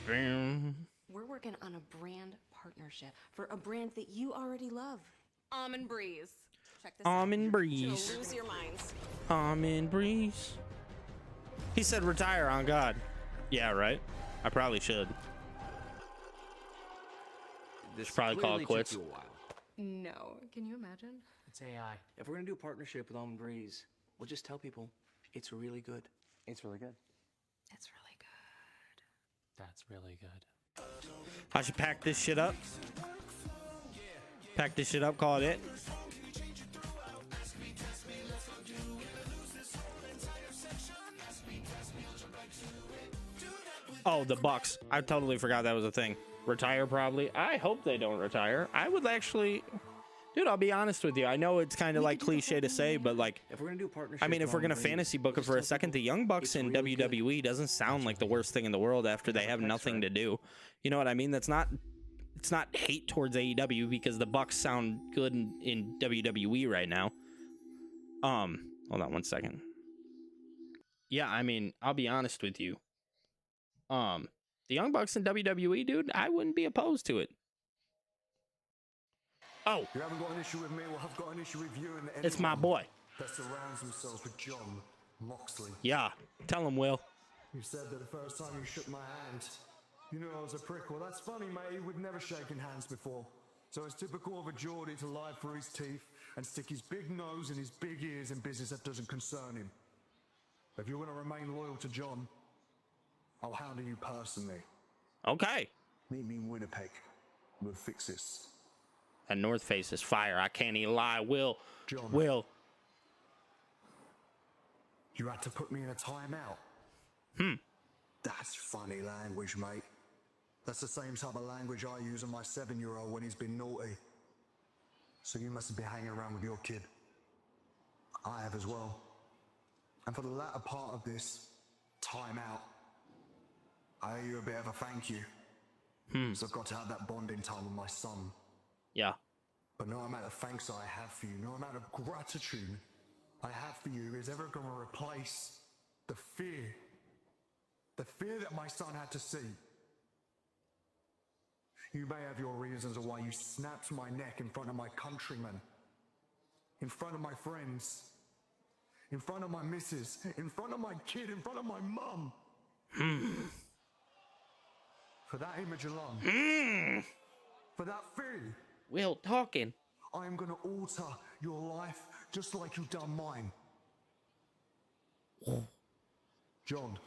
[SPEAKER 13] We're working on a brand partnership for a brand that you already love. Almond Breeze. Check this
[SPEAKER 2] Almond
[SPEAKER 13] out.
[SPEAKER 2] Breeze.
[SPEAKER 13] You'll lose your minds.
[SPEAKER 2] Almond Breeze. He said retire on God. Yeah, right. I probably should.
[SPEAKER 8] This
[SPEAKER 2] Should probably call it
[SPEAKER 8] clearly
[SPEAKER 2] quits.
[SPEAKER 8] took you a while.
[SPEAKER 13] No. Can you imagine?
[SPEAKER 8] It's AI. If we're gonna do a partnership with Almond Breeze, we'll just tell people it's really good. It's really good.
[SPEAKER 13] It's really good.
[SPEAKER 8] That's really good.
[SPEAKER 2] I should pack this shit up. Pack this shit up, call it it. Oh, the Bucks. I totally forgot that was a thing. Retire, probably. I hope they don't retire. I would actually... Dude, I'll be honest with you. I know it's kind of like cliche to say, but like...
[SPEAKER 8] If we're gonna do a partnership,
[SPEAKER 2] I mean, if
[SPEAKER 8] with
[SPEAKER 2] we're going to
[SPEAKER 8] Almond Breeze,
[SPEAKER 2] fantasy book it
[SPEAKER 8] just
[SPEAKER 2] for a
[SPEAKER 8] tell
[SPEAKER 2] second, the
[SPEAKER 8] people
[SPEAKER 2] Young Bucks
[SPEAKER 8] it's
[SPEAKER 2] in
[SPEAKER 8] really good.
[SPEAKER 2] WWE doesn't sound like the worst thing in the world after they have nothing to do. You know what I mean? That's not... It's not hate towards AEW because the Bucks sound good in WWE right now. Hold on one second. Yeah, I mean, I'll be honest with you. The Young Bucks in WWE, dude, I wouldn't be opposed to it. Oh,
[SPEAKER 3] You haven't got an issue with me, well, I've got an issue with you. And
[SPEAKER 2] it's my boy.
[SPEAKER 14] that surrounds himself with John Moxley.
[SPEAKER 2] Yeah, tell him, Will.
[SPEAKER 14] You said that the first time you shook my hand, you knew I was a prick. Well, that's funny, mate. We've never shaken hands before. So it's typical of a Geordie to lie through his teeth and stick his big nose and his big ears in business that doesn't concern him. If you're going to remain loyal to John, I'll handle you personally.
[SPEAKER 2] Okay.
[SPEAKER 14] Meet me in Winnipeg. We'll fix this.
[SPEAKER 2] That North Face is fire. I can't even lie. Will.
[SPEAKER 14] John.
[SPEAKER 2] Will.
[SPEAKER 14] You had to put me in a timeout. That's funny language, mate. That's the same type of language I use on my 7-year-old when he's been naughty. So you mustn't be hanging around with your kid. I have as well. And for the latter part of this timeout, I owe you a bit of a thank you. So I've got to have that bonding time with my son.
[SPEAKER 2] Yeah.
[SPEAKER 14] But no amount of thanks I have for you, no amount of gratitude I have for you is ever going to replace the fear that my son had to see. You may have your reasons of why you snapped my neck in front of my countrymen, in front of my friends, in front of my missus, in front of my kid, in front of my mum. For that image alone, for that fear,
[SPEAKER 2] Will talking.
[SPEAKER 14] I am going to alter your life just like you've done mine. John,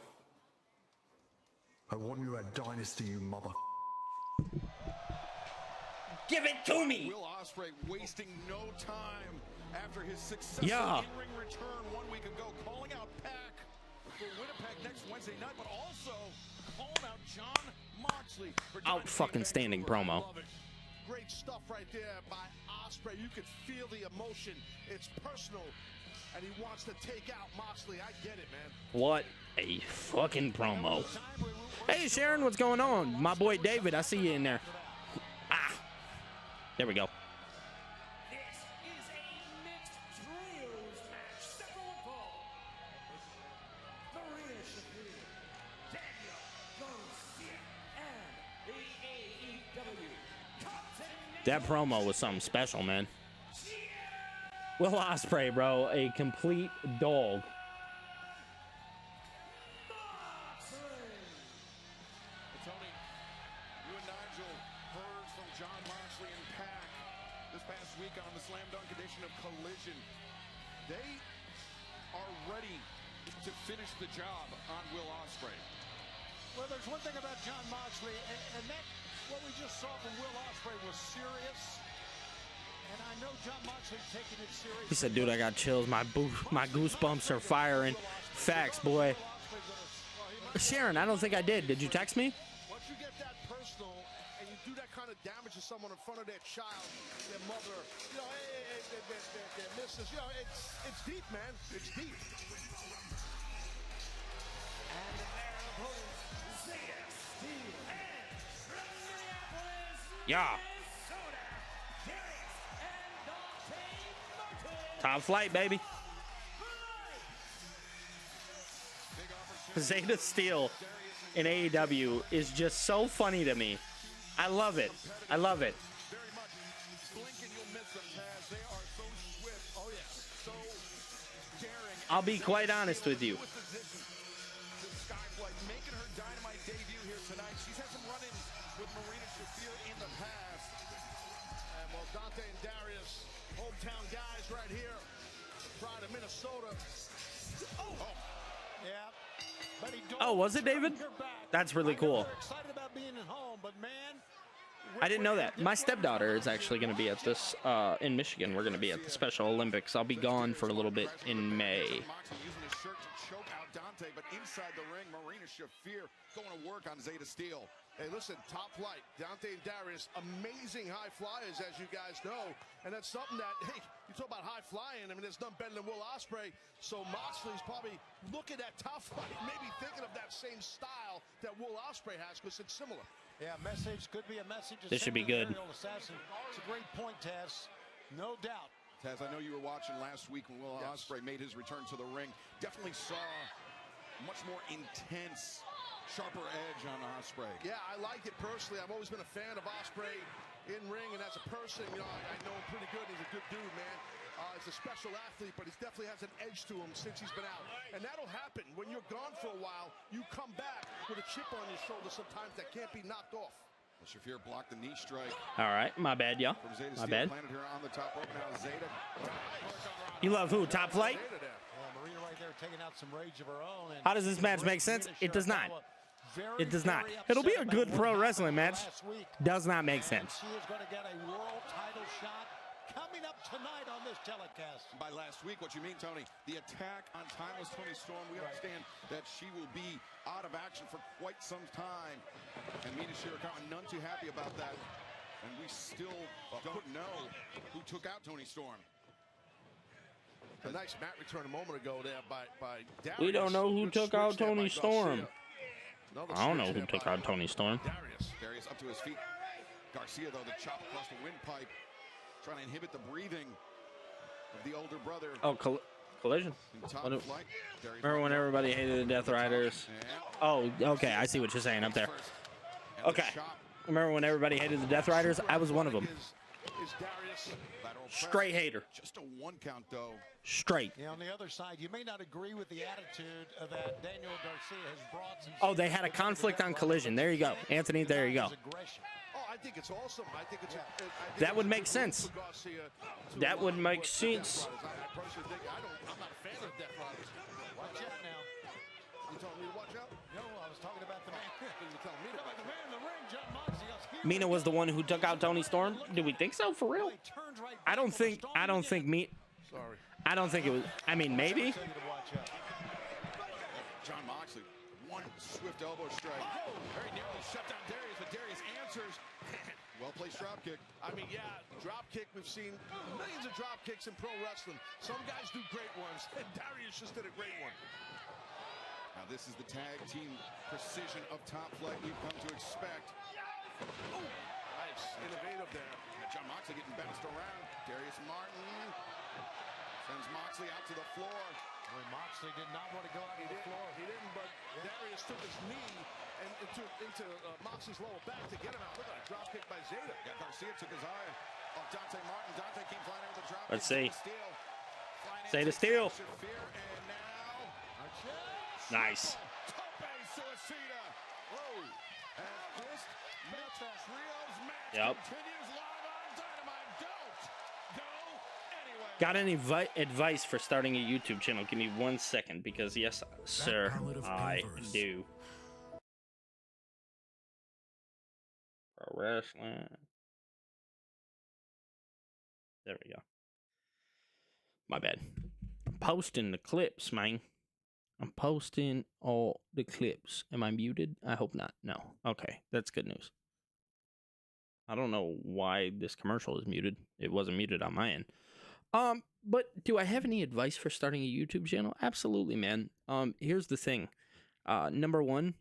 [SPEAKER 14] I want you at Dynasty, you mother.
[SPEAKER 2] Give it to me.
[SPEAKER 3] Will Ospreay wasting no time after his successful in-ring return 1 week ago, calling out Pac for Winnipeg next Wednesday night, but also calling out John Moxley for
[SPEAKER 2] Out-fucking-standing promo.
[SPEAKER 5] Great stuff right there by Ospreay. You could feel the emotion. It's personal, and he wants to take out Moxley. I get it, man.
[SPEAKER 2] What a fucking promo. Hey, Sharon, what's going on? My boy David, I see you in there. There we go.
[SPEAKER 1] This is a mixed trios match. Step forward, Paul. Maria Shafir, Daniel Garcia, and the AEW Continental.
[SPEAKER 2] That promo was something special, man. Will Ospreay, bro, a complete dog.
[SPEAKER 3] Tony, you and Nigel heard from John Moxley and Pac this past week on the Slam Dunk edition of Collision. They are ready to finish the job on Will Ospreay.
[SPEAKER 4] Well, there's one thing about John Moxley, and that what we just saw from Will Ospreay was serious. And I know John Moxley taking it serious.
[SPEAKER 2] He said, dude, I got chills. My goosebumps are firing. Facts, boy. Sharon, I don't think I did. Did you text me?
[SPEAKER 5] Once you get that personal and you do that kind of damage to someone in front of their child, their mother, you know, their missus, you know, it's deep, man. It's deep.
[SPEAKER 1] And their opponents, Zeta Steel and from Minneapolis,
[SPEAKER 2] Yeah.
[SPEAKER 1] Minnesota, Darius and Dante Martin.
[SPEAKER 2] Top flight, baby. Zeta Steel in AEW is just so funny to me. I love it. I love it. I'll be quite honest with you.
[SPEAKER 3] Making her Dynamite debut here tonight. She's had some run-ins with Marina Shafir in the past.
[SPEAKER 5] And well, Dante and Darius, hometown guys right here. Pride of Minnesota.
[SPEAKER 4] Yeah. But he don't
[SPEAKER 2] Oh, was it, David? That's really cool.
[SPEAKER 4] They're excited about being at home, but man,
[SPEAKER 2] I didn't know that. My stepdaughter is actually going to be at this, in Michigan. We're going to be at the Special Olympics. I'll be gone for a little bit in May.
[SPEAKER 3] Using his shirt to choke out Dante, but inside the ring, Marina Shafir going to work on Zeta Steel.
[SPEAKER 5] Hey, listen, top flight. Dante and Darius, amazing high flyers, as you guys know. And that's something that, hey, you talk about high flying. I mean, there's none better than Will Ospreay. So Moxley's probably looking at top flight, maybe thinking of that same style that Will Ospreay has, because it's similar.
[SPEAKER 4] Yeah, message could be a message.
[SPEAKER 2] This should be good.
[SPEAKER 4] Assassin. It's a great point, Taz. No doubt.
[SPEAKER 3] Taz, I know you were watching last week when Will Ospreay made his return to the ring. Definitely saw much more intense, sharper edge on Ospreay.
[SPEAKER 5] Yeah, I like it personally. I've always been a fan of Ospreay in ring, and as a person, you know, I know him pretty good. He's a good dude, man. is a special athlete, but he definitely has an edge to him since he's been out. And that'll happen. When you're gone for a while, you come back with a chip on your shoulder sometimes that can't be knocked off.
[SPEAKER 3] Shafir blocked the knee strike.
[SPEAKER 2] All right, my bad, y'all. My bad.
[SPEAKER 3] Here on the top rope now, Zeta.
[SPEAKER 2] You love who? Top Flight?
[SPEAKER 4] Marina right there taking out some rage of her own.
[SPEAKER 2] How does this match make sense? It does not. It does not. It'll be a good pro wrestling match. Does not make sense.
[SPEAKER 4] She is going to get a world title shot coming up tonight on this telecast.
[SPEAKER 3] By last week, what you mean, Tony? The attack on Timeless Tony Storm. We understand that she will be out of action for quite some time. And Mina Shirakawa none too happy about that. And we still don't know who took out Tony Storm.
[SPEAKER 5] A nice mat return a moment ago there by Darius.
[SPEAKER 2] We don't know who took out Tony Storm.
[SPEAKER 5] Another
[SPEAKER 2] I don't know who took out Tony Storm.
[SPEAKER 3] Darius up to his feet. Garcia, though, the chop across the windpipe, trying to inhibit the breathing of the older brother.
[SPEAKER 2] Oh, collision. Remember when everybody hated the Death Riders? Oh, okay. I see what you're saying up there. Okay. Remember when everybody hated the Death Riders? I was one of them. Straight hater.
[SPEAKER 3] Just a 1 count, though.
[SPEAKER 2] Straight.
[SPEAKER 4] Yeah, on the other side, you may not agree with the attitude that Daniel Garcia has brought.
[SPEAKER 2] Oh, they had a conflict on Collision. There you go. Anthony, there you go.
[SPEAKER 5] Oh, I think it's awesome. I think it's
[SPEAKER 2] that would make sense. That would make sense.
[SPEAKER 5] I personally think I'm not a fan of Death Riders.
[SPEAKER 4] Watch out now.
[SPEAKER 5] You telling me to watch out?
[SPEAKER 4] No, I was talking about the man.
[SPEAKER 5] You're telling me about the man in the ring, John Moxley.
[SPEAKER 2] Mina was the one who took out Tony Storm. Do we think so? For real? I don't think me.
[SPEAKER 5] Sorry.
[SPEAKER 2] I don't think it was. I mean, maybe.
[SPEAKER 3] John Moxley, one swift elbow strike.
[SPEAKER 5] Oh, very nearly shut down Darius, but Darius answers.
[SPEAKER 3] Well-placed drop kick.
[SPEAKER 5] I mean, yeah, drop kick. We've seen millions of drop kicks in pro wrestling. Some guys do great ones, and Darius just did a great one.
[SPEAKER 3] Now this is the tag team precision of Top Flight we've come to expect.
[SPEAKER 5] Oh, nice, innovative there.
[SPEAKER 3] John Moxley getting bounced around. Darius Martin sends Moxley out to the floor.
[SPEAKER 4] Well, Moxley did not want to go out to the floor.
[SPEAKER 5] He didn't, but Darius took his knee and into Moxley's lower back to get him out. Look at that drop kick by Zeta.
[SPEAKER 3] Yeah, Garcia took his eye off Dante Martin. Dante came flying in with a drop kick.
[SPEAKER 2] Let's see.
[SPEAKER 3] Zeta
[SPEAKER 2] steal.
[SPEAKER 3] And now,
[SPEAKER 2] nice.
[SPEAKER 3] Tope Suicida. Whoa. And this Mixed Trios match
[SPEAKER 2] Yep.
[SPEAKER 3] continues live on Dynamite. Don't go anywhere.
[SPEAKER 2] Got any advice for starting a YouTube channel? Give me 1 second, because yes, sir, I do. Pro wrestling. There we go. My bad. I'm posting the clips, man. I'm posting all the clips. Am I muted? I hope not. No. Okay, that's good news. I don't know why this commercial is muted. It wasn't muted on my end. But do I have any advice for starting a YouTube channel? Absolutely, man. Here's the thing. Number one,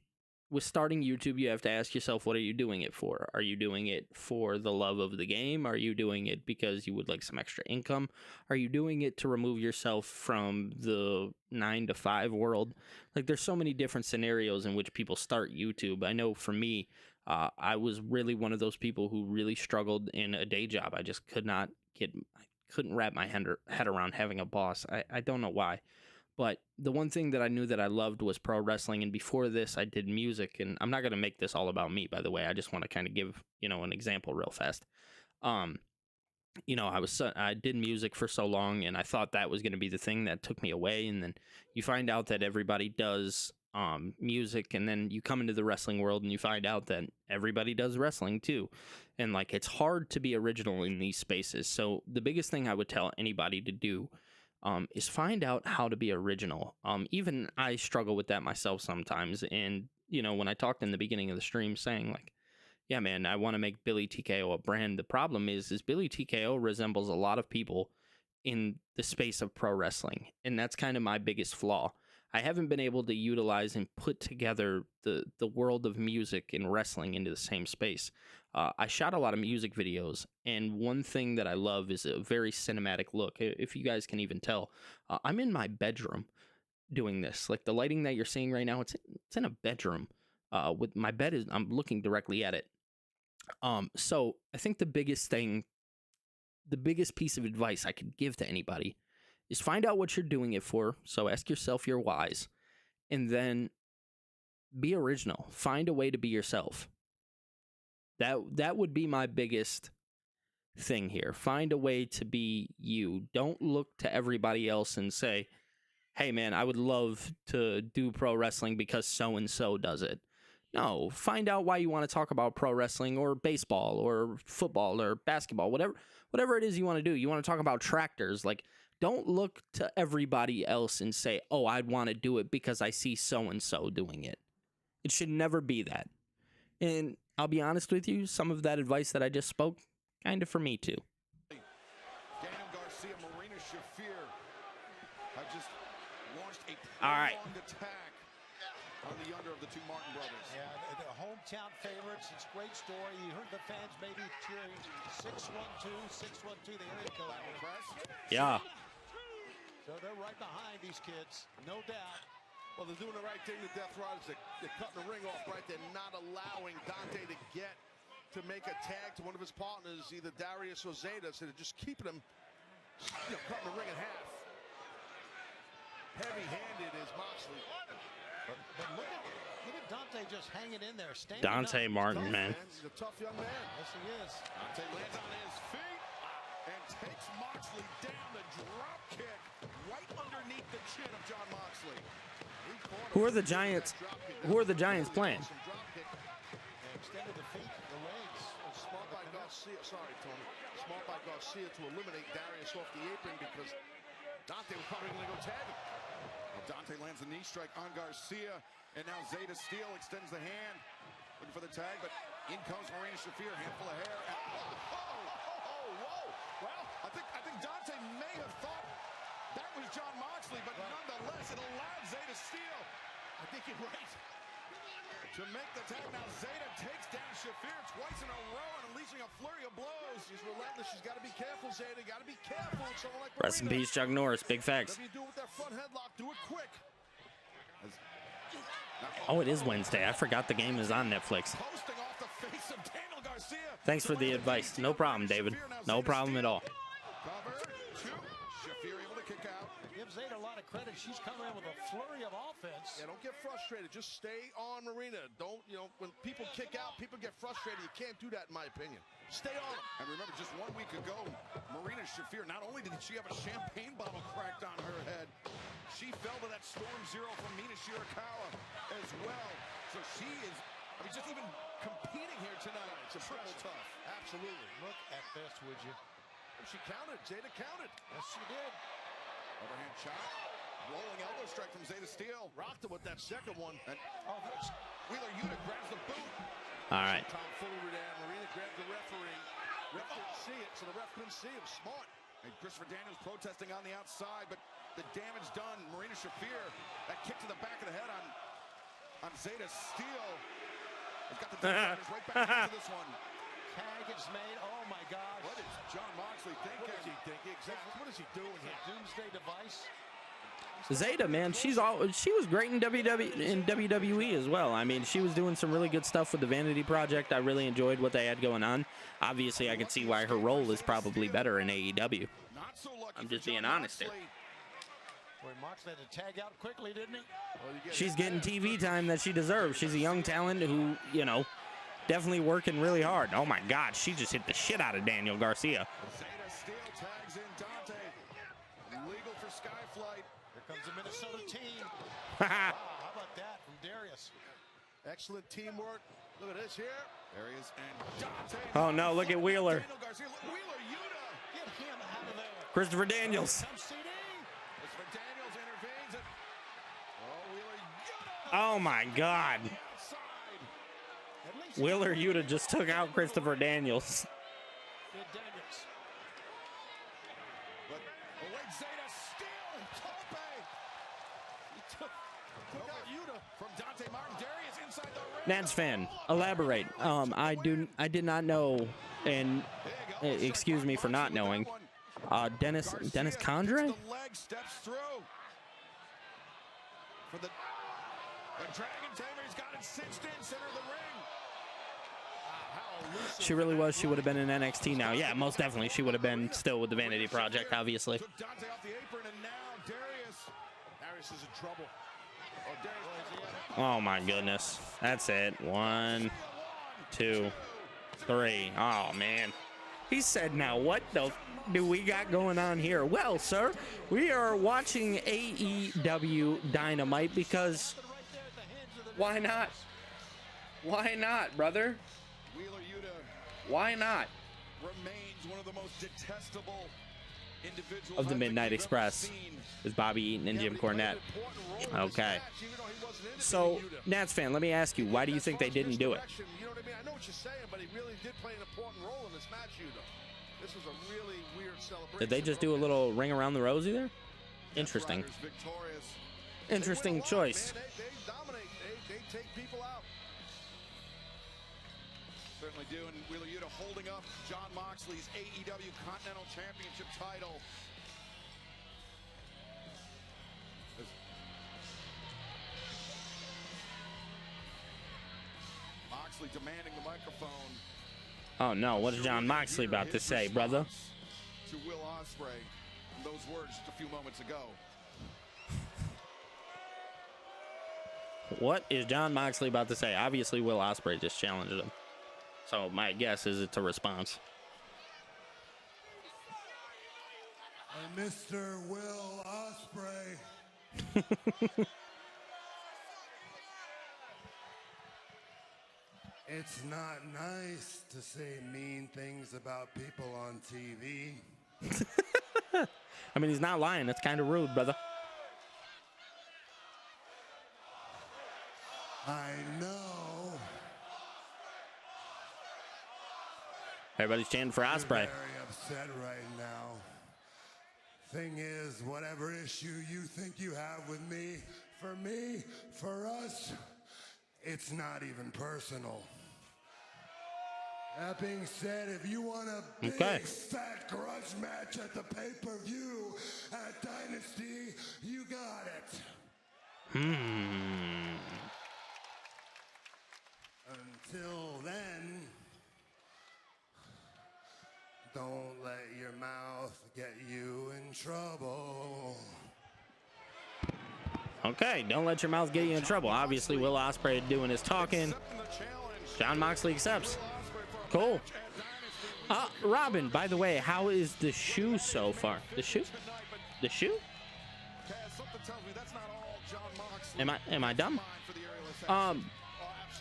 [SPEAKER 2] with starting YouTube, you have to ask yourself, what are you doing it for? Are you doing it for the love of the game? Are you doing it because you would like some extra income? Are you doing it to remove yourself from the 9 to 5 world? Like, there's so many different scenarios in which people start YouTube. I know for me, I was really one of those people who really struggled in a day job. I just couldn't wrap my head around having a boss. I don't know why. But the one thing that I knew that I loved was pro wrestling. And before this, I did music. And I'm not going to make this all about me, by the way. I just want to kind of give, an example real fast. I did music for so long, and I thought that was going to be the thing that took me away. And then you find out that everybody does music, and then you come into the wrestling world and you find out that everybody does wrestling too. And like, it's hard to be original in these spaces. So the biggest thing I would tell anybody to do is find out how to be original. Even I struggle with that myself sometimes. And, when I talked in the beginning of the stream saying like, yeah, man, I want to make Billy TKO a brand. The problem is Billy TKO resembles a lot of people in the space of pro wrestling. And that's kind of my biggest flaw. I haven't been able to utilize and put together the world of music and wrestling into the same space. I shot a lot of music videos, and one thing that I love is a very cinematic look. If you guys can even tell, I'm in my bedroom doing this. Like, the lighting that you're seeing right now, it's in a bedroom. With my bed I'm looking directly at it. So I think the biggest thing the biggest piece of advice I could give to anybody is find out what you're doing it for. So ask yourself your whys, and then be original. Find a way to be yourself. That would be my biggest thing here. Find a way to be you. Don't look to everybody else and say, hey man, I would love to do pro wrestling because so-and-so does it. No, find out why you want to talk about pro wrestling or baseball or football or basketball, whatever it is you want to do. You want to talk about tractors. Like, don't look to everybody else and say, oh, I'd want to do it because I see so-and-so doing it. It should never be that. And I'll be honest with you, some of that advice that I just spoke, kind of for me too.
[SPEAKER 3] Daniel Garcia, Marina Shafir have just launched a
[SPEAKER 2] prolonged
[SPEAKER 3] attack on the younger of the two Martin brothers.
[SPEAKER 4] Yeah, the hometown favorites. It's a great story. You heard the fans maybe cheering 612, 612, the area code.
[SPEAKER 2] Yeah.
[SPEAKER 4] So they're right behind these kids, no doubt.
[SPEAKER 5] Well, they're doing the right thing, the Death Riders. They're cutting the ring off right. They're not allowing Dante to make a tag to one of his partners, either Darius or Zeta. So they're just keeping him, cutting the ring in half. Heavy-handed is Moxley.
[SPEAKER 4] But look at Dante just hanging in there.
[SPEAKER 2] Dante Martin, man.
[SPEAKER 5] He's a tough young man.
[SPEAKER 4] Yes, he is.
[SPEAKER 3] Dante lands on his feet and takes Moxley down. The drop kick right underneath the chin of John Moxley.
[SPEAKER 2] Who are the Giants? Who are the Giants playing?
[SPEAKER 4] Extended the feet, the legs.
[SPEAKER 5] Smart by Garcia. Sorry, Tony. Smart by Garcia to eliminate Darius off the apron because Dante was probably going to go tag him.
[SPEAKER 3] Well, Dante lands a knee strike on Garcia, and now Zeta Steel extends the hand, looking for the tag, but in comes Marina Shafir, handful of hair. Whoa! Well, I think Dante may have thought that was John Moxley, but nonetheless, it allowed Zeta Steel.
[SPEAKER 5] I think you're right.
[SPEAKER 3] To make the tag, now Zeta takes down Shafir twice in a row and unleashing a flurry of blows.
[SPEAKER 5] She's relentless. She's got to be careful, Zeta. Got to be careful. Someone like
[SPEAKER 2] Rest in peace, Chuck Norris. Big facts.
[SPEAKER 5] Whatever you do with that front headlock, do it quick.
[SPEAKER 2] Oh, it is Wednesday. I forgot the game is on Netflix.
[SPEAKER 3] Posting off the face of Daniel Garcia.
[SPEAKER 2] Thanks for the advice. No problem, David. No problem at all.
[SPEAKER 3] Cover, two. Shafir able to kick out.
[SPEAKER 4] Give Zeta a lot of credit. She's coming in with a flurry of offense.
[SPEAKER 5] Yeah, don't get frustrated. Just stay on Marina. Don't, when people kick out, people get frustrated. You can't do that, in my opinion. Stay on them.
[SPEAKER 3] And remember, just 1 week ago, Marina Shafir, not only did she have a champagne bottle cracked on her head, she fell to that Storm Zero from Mina Shirakawa as well. So she is, just even competing here tonight. It's a triple tough.
[SPEAKER 5] Absolutely.
[SPEAKER 4] Look at this, would you?
[SPEAKER 5] She counted. Zeta counted.
[SPEAKER 4] Yes, she did.
[SPEAKER 3] Overhand chop. Rolling elbow strike from Zeta Steel.
[SPEAKER 5] Rocked her with that second one.
[SPEAKER 3] And Wheeler Yuta grabs the boot.
[SPEAKER 2] All right.
[SPEAKER 5] Tom Fuller there. Marina grabbed the referee. Ref didn't see it, so the ref couldn't see him. Smart.
[SPEAKER 3] And Christopher Daniels protesting on the outside, but the damage done. Marina Shafir, that kick to the back of the head on Zeta Steel. He's got the right back into this one.
[SPEAKER 4] Tag is made. Oh my gosh.
[SPEAKER 3] What is John Moxley thinking?
[SPEAKER 5] What is he thinking? Exactly. What is he doing here?
[SPEAKER 4] Doomsday device.
[SPEAKER 2] Zeta, man, she was great in WWE as well. I mean, she was doing some really good stuff with the Vanity Project. I really enjoyed what they had going on. Obviously, I can see why her role is probably better in AEW. I'm just being honest here.
[SPEAKER 4] Boy, Moxley had to tag out quickly, didn't he?
[SPEAKER 2] She's getting TV time that she deserves. She's a young talent who, definitely working really hard. Oh my God, she just hit the shit out of Daniel Garcia.
[SPEAKER 3] Zeta Steel tags in Dante. Legal for Skyflight.
[SPEAKER 4] Here comes the Minnesota team. Wow, how about that from Darius?
[SPEAKER 5] Excellent teamwork. Look at this here.
[SPEAKER 3] There he is, and Dante.
[SPEAKER 2] Oh no, look at Wheeler.
[SPEAKER 3] Daniel Garcia, Wheeler Yuta.
[SPEAKER 4] Get him out of there.
[SPEAKER 2] Christopher Daniels.
[SPEAKER 3] Christopher Daniels intervenes. And, Wheeler Yuta.
[SPEAKER 2] Oh my God. Wheeler Yuta just took out Christopher Daniels.
[SPEAKER 3] But away Zeta Steel. Tope. He took out Yuta from Dante Martin. Darius inside the ring.
[SPEAKER 2] Nance fan, elaborate. I did not know, and excuse me for not knowing. Dennis Condrey?
[SPEAKER 3] The leg steps through. For the Dragon Tamer, he's got it cinched in center of the ring.
[SPEAKER 2] She really was. She would have been in NXT now. Yeah, most definitely. She would have been still with the Vanity Project, obviously.
[SPEAKER 3] Took Dante off the apron, and now Darius is in trouble.
[SPEAKER 2] Oh, my goodness. That's it. 1, 2, 3. Oh, man. He said, now what the do we got going on here? Well, sir, we are watching AEW Dynamite because why not? Why not, brother? Why not?
[SPEAKER 3] Remains one of the most detestable individuals
[SPEAKER 2] Of the Midnight Express is Bobby Eaton and Jim Cornette. Okay. So, Nats fan, let me ask you, why do you think they didn't do it?
[SPEAKER 5] You know what I mean? I know what you're saying, but he really did play an important role in this match, This was a really weird celebration.
[SPEAKER 2] Did they just do a little ring around the rosy there? Interesting. Interesting choice.
[SPEAKER 3] They dominate. They take people out. Certainly do. And Wheeler Yuta holding up Jon Moxley's AEW Continental Championship title. Moxley demanding the microphone.
[SPEAKER 2] Oh no, what is Jon Moxley about to say, brother?
[SPEAKER 3] To Will Ospreay. Those words just a few moments ago.
[SPEAKER 2] What is Jon Moxley about to say? Obviously, Will Ospreay just challenged him. So my guess is it's a response.
[SPEAKER 15] Mr. Will Ospreay. It's not nice to say mean things about people on TV.
[SPEAKER 2] I mean, he's not lying. That's kind of rude, brother.
[SPEAKER 15] I know.
[SPEAKER 2] Everybody's chanting for Ospreay.
[SPEAKER 15] Very upset right now. Thing is, whatever issue you think you have with me, for us, it's not even personal. That being said, if you want a big fat grudge match at the pay-per-view at Dynasty, you got it. Until then, don't let your mouth get you in trouble.
[SPEAKER 2] Okay, don't let your mouth get you in trouble. Obviously, Will Ospreay doing his talking. Jon Moxley accepts. Cool. Robin, by the way, how is the shoe so far? The shoe? The shoe? Am I dumb?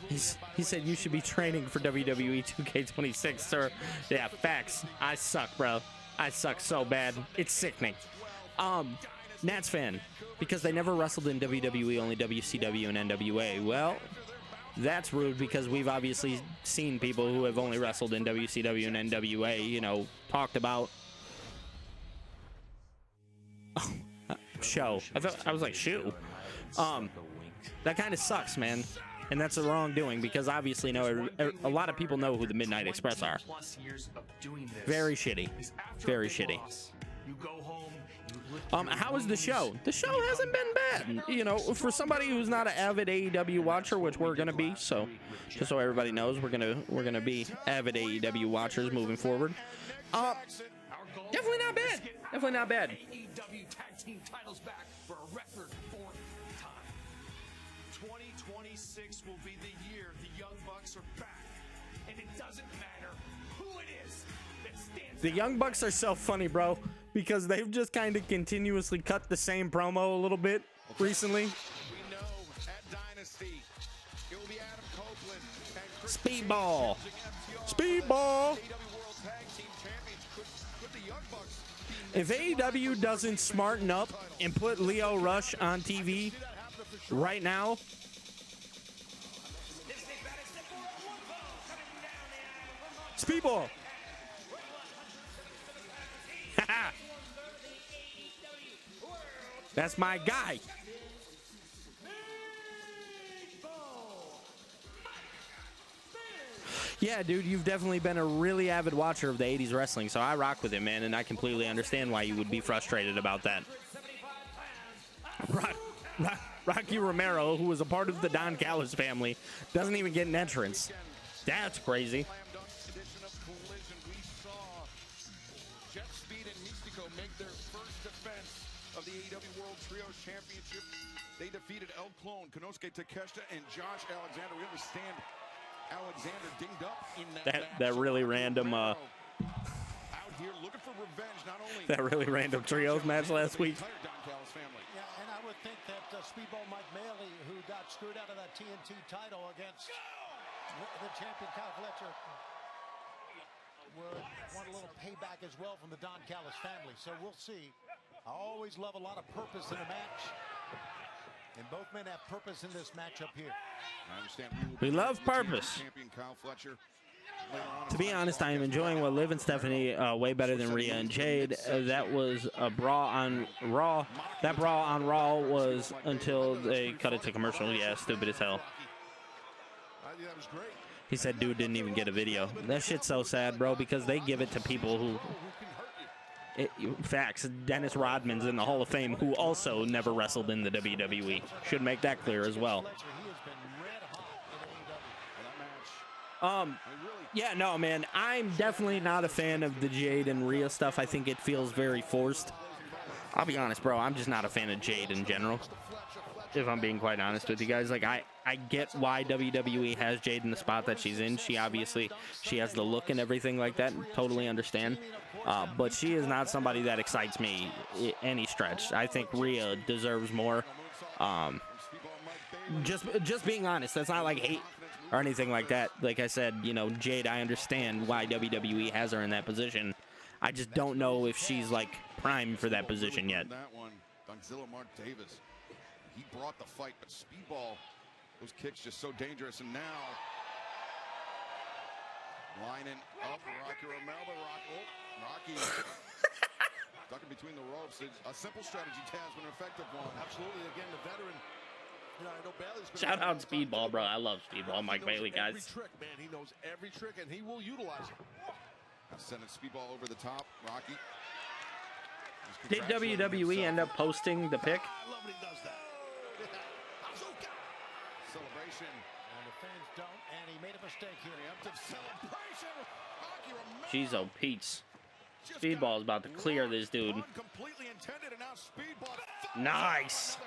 [SPEAKER 2] He said you should be training for WWE 2K26, sir. Yeah, facts. I suck, bro. I suck so bad. It's sickening. Nats fan, because they never wrestled in WWE, only WCW and NWA. Well, that's rude because we've obviously seen people who have only wrestled in WCW and NWA, you know, talked about. Show. I was like, shoe. That kind of sucks, man. And that's the wrongdoing because obviously a lot of people know who the Midnight Express are. Very shitty. Very shitty. How was the show? The show hasn't been bad. You know, for somebody who's not an avid AEW watcher, which we're gonna be, so just so everybody knows, we're gonna be avid AEW watchers moving forward. Definitely not bad. Definitely not bad.
[SPEAKER 1] AEW Tag Team titles back for a record 4th time. 2026 will be the year the Young Bucks are back, and it doesn't matter who it is that stands.
[SPEAKER 2] The Young Bucks are so funny, bro, because they've just kind of continuously cut the same promo a little bit recently.
[SPEAKER 3] We know at Dynasty, it will be Adam Copeland and Chris
[SPEAKER 2] Speedball. Speedball. If AEW doesn't smarten up and put Lio Rush on TV right now, Speedball. That's my guy. Yeah, dude, you've definitely been a really avid watcher of the 80s wrestling, so I rock with it, man, and I completely understand why you would be frustrated about that. Rocky Romero, who was a part of the Don Callis family, doesn't even get an entrance. That's crazy.
[SPEAKER 3] the AEW World Trios Championship. They defeated El Clone, Konosuke Takeshita, and Josh Alexander. We understand Alexander dinged up in
[SPEAKER 2] that really random
[SPEAKER 3] out here looking for revenge, not only
[SPEAKER 2] that really random trios match last week.
[SPEAKER 4] Yeah, and I would think that Speedball Mike Bailey, who got screwed out of that TNT title against the champion Kyle Fletcher, would want a little payback as well from the Don Callis family. So we'll see. I always love a lot of purpose in a match. And both men have purpose in this matchup here.
[SPEAKER 3] I understand
[SPEAKER 2] We love purpose.
[SPEAKER 3] Champion Kyle Fletcher.
[SPEAKER 2] To be honest, I am enjoying what Liv and Stephanie way better than Rhea and Jade. That was a brawl on Raw. That brawl on Raw was until they cut it to commercial. Yeah, stupid as hell.
[SPEAKER 3] That was great.
[SPEAKER 2] He said dude didn't even get a video. That shit's so sad, bro, because they give it to people who... facts. Dennis Rodman's in the Hall of Fame, who also never wrestled in the WWE. Should make that clear as well. Yeah, no, man. I'm definitely not a fan of the Jade and Rhea stuff. I think it feels very forced. I'll be honest, bro. I'm just not a fan of Jade in general. If I'm being quite honest with you guys, like I get why WWE has Jade in the spot that she's in. She has the look and everything like that. Totally understand. But she is not somebody that excites me any stretch. I think Rhea deserves more. Just being honest, that's not like hate or anything like that. Like I said, you know, Jade, I understand why WWE has her in that position. I just don't know if she's like primed for that position yet.
[SPEAKER 3] That one, Godzilla Mark Davis. He brought the fight, but Speedball, those kicks just so dangerous. And now, lining up Rocky Romero, but Rocky ducking between the ropes. A simple strategy, Taz, but an effective one.
[SPEAKER 5] Absolutely. Again, the veteran. You know, I know Bailey's been
[SPEAKER 2] Shout out Speedball, bro. I love Speedball, Mike Bailey, guys.
[SPEAKER 5] Every trick, man. He knows every trick, and he will utilize it.
[SPEAKER 3] Sending Speedball over the top. Rocky.
[SPEAKER 2] Did WWE end up posting the pic?
[SPEAKER 5] I love when he does that.
[SPEAKER 3] Celebration.
[SPEAKER 4] And the fans don't, and he made a mistake here.
[SPEAKER 3] Preemptive celebration. Rocky Romero.
[SPEAKER 2] Jeez, oh, Pete's. Speedball's about to clear this dude.
[SPEAKER 3] Completely intended, and now Speedball.
[SPEAKER 2] Nice.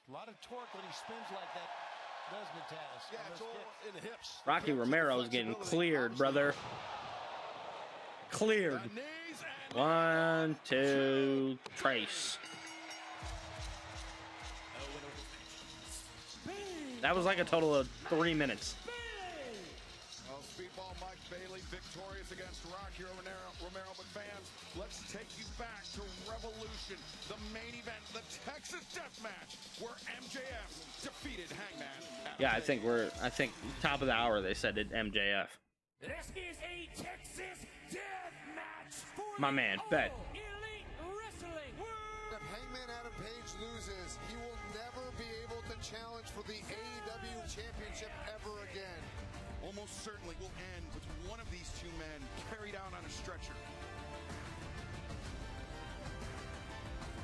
[SPEAKER 4] A lot of torque when he spins like that, doesn't it, Taz?
[SPEAKER 5] Yeah, it's all in the hips.
[SPEAKER 2] Rocky Romero's getting cleared, brother. Cleared. 1, 2, trace. That was like a total of 3 minutes.
[SPEAKER 3] Well, Speedball Mike Bailey victorious against Rocky Romero. But fans, let's take you back to Revolution, the main event, the Texas Death Match, where MJF defeated Hangman.
[SPEAKER 2] Yeah, I think top of the hour they said it MJF.
[SPEAKER 1] This is a Texas Death Match for
[SPEAKER 2] My man, bet.
[SPEAKER 1] Elite Wrestling.
[SPEAKER 16] If Hangman Adam Page loses, he will never be able to challenge for the AEW Championship ever again.
[SPEAKER 3] Almost certainly will end with one of these two men carried out on a stretcher.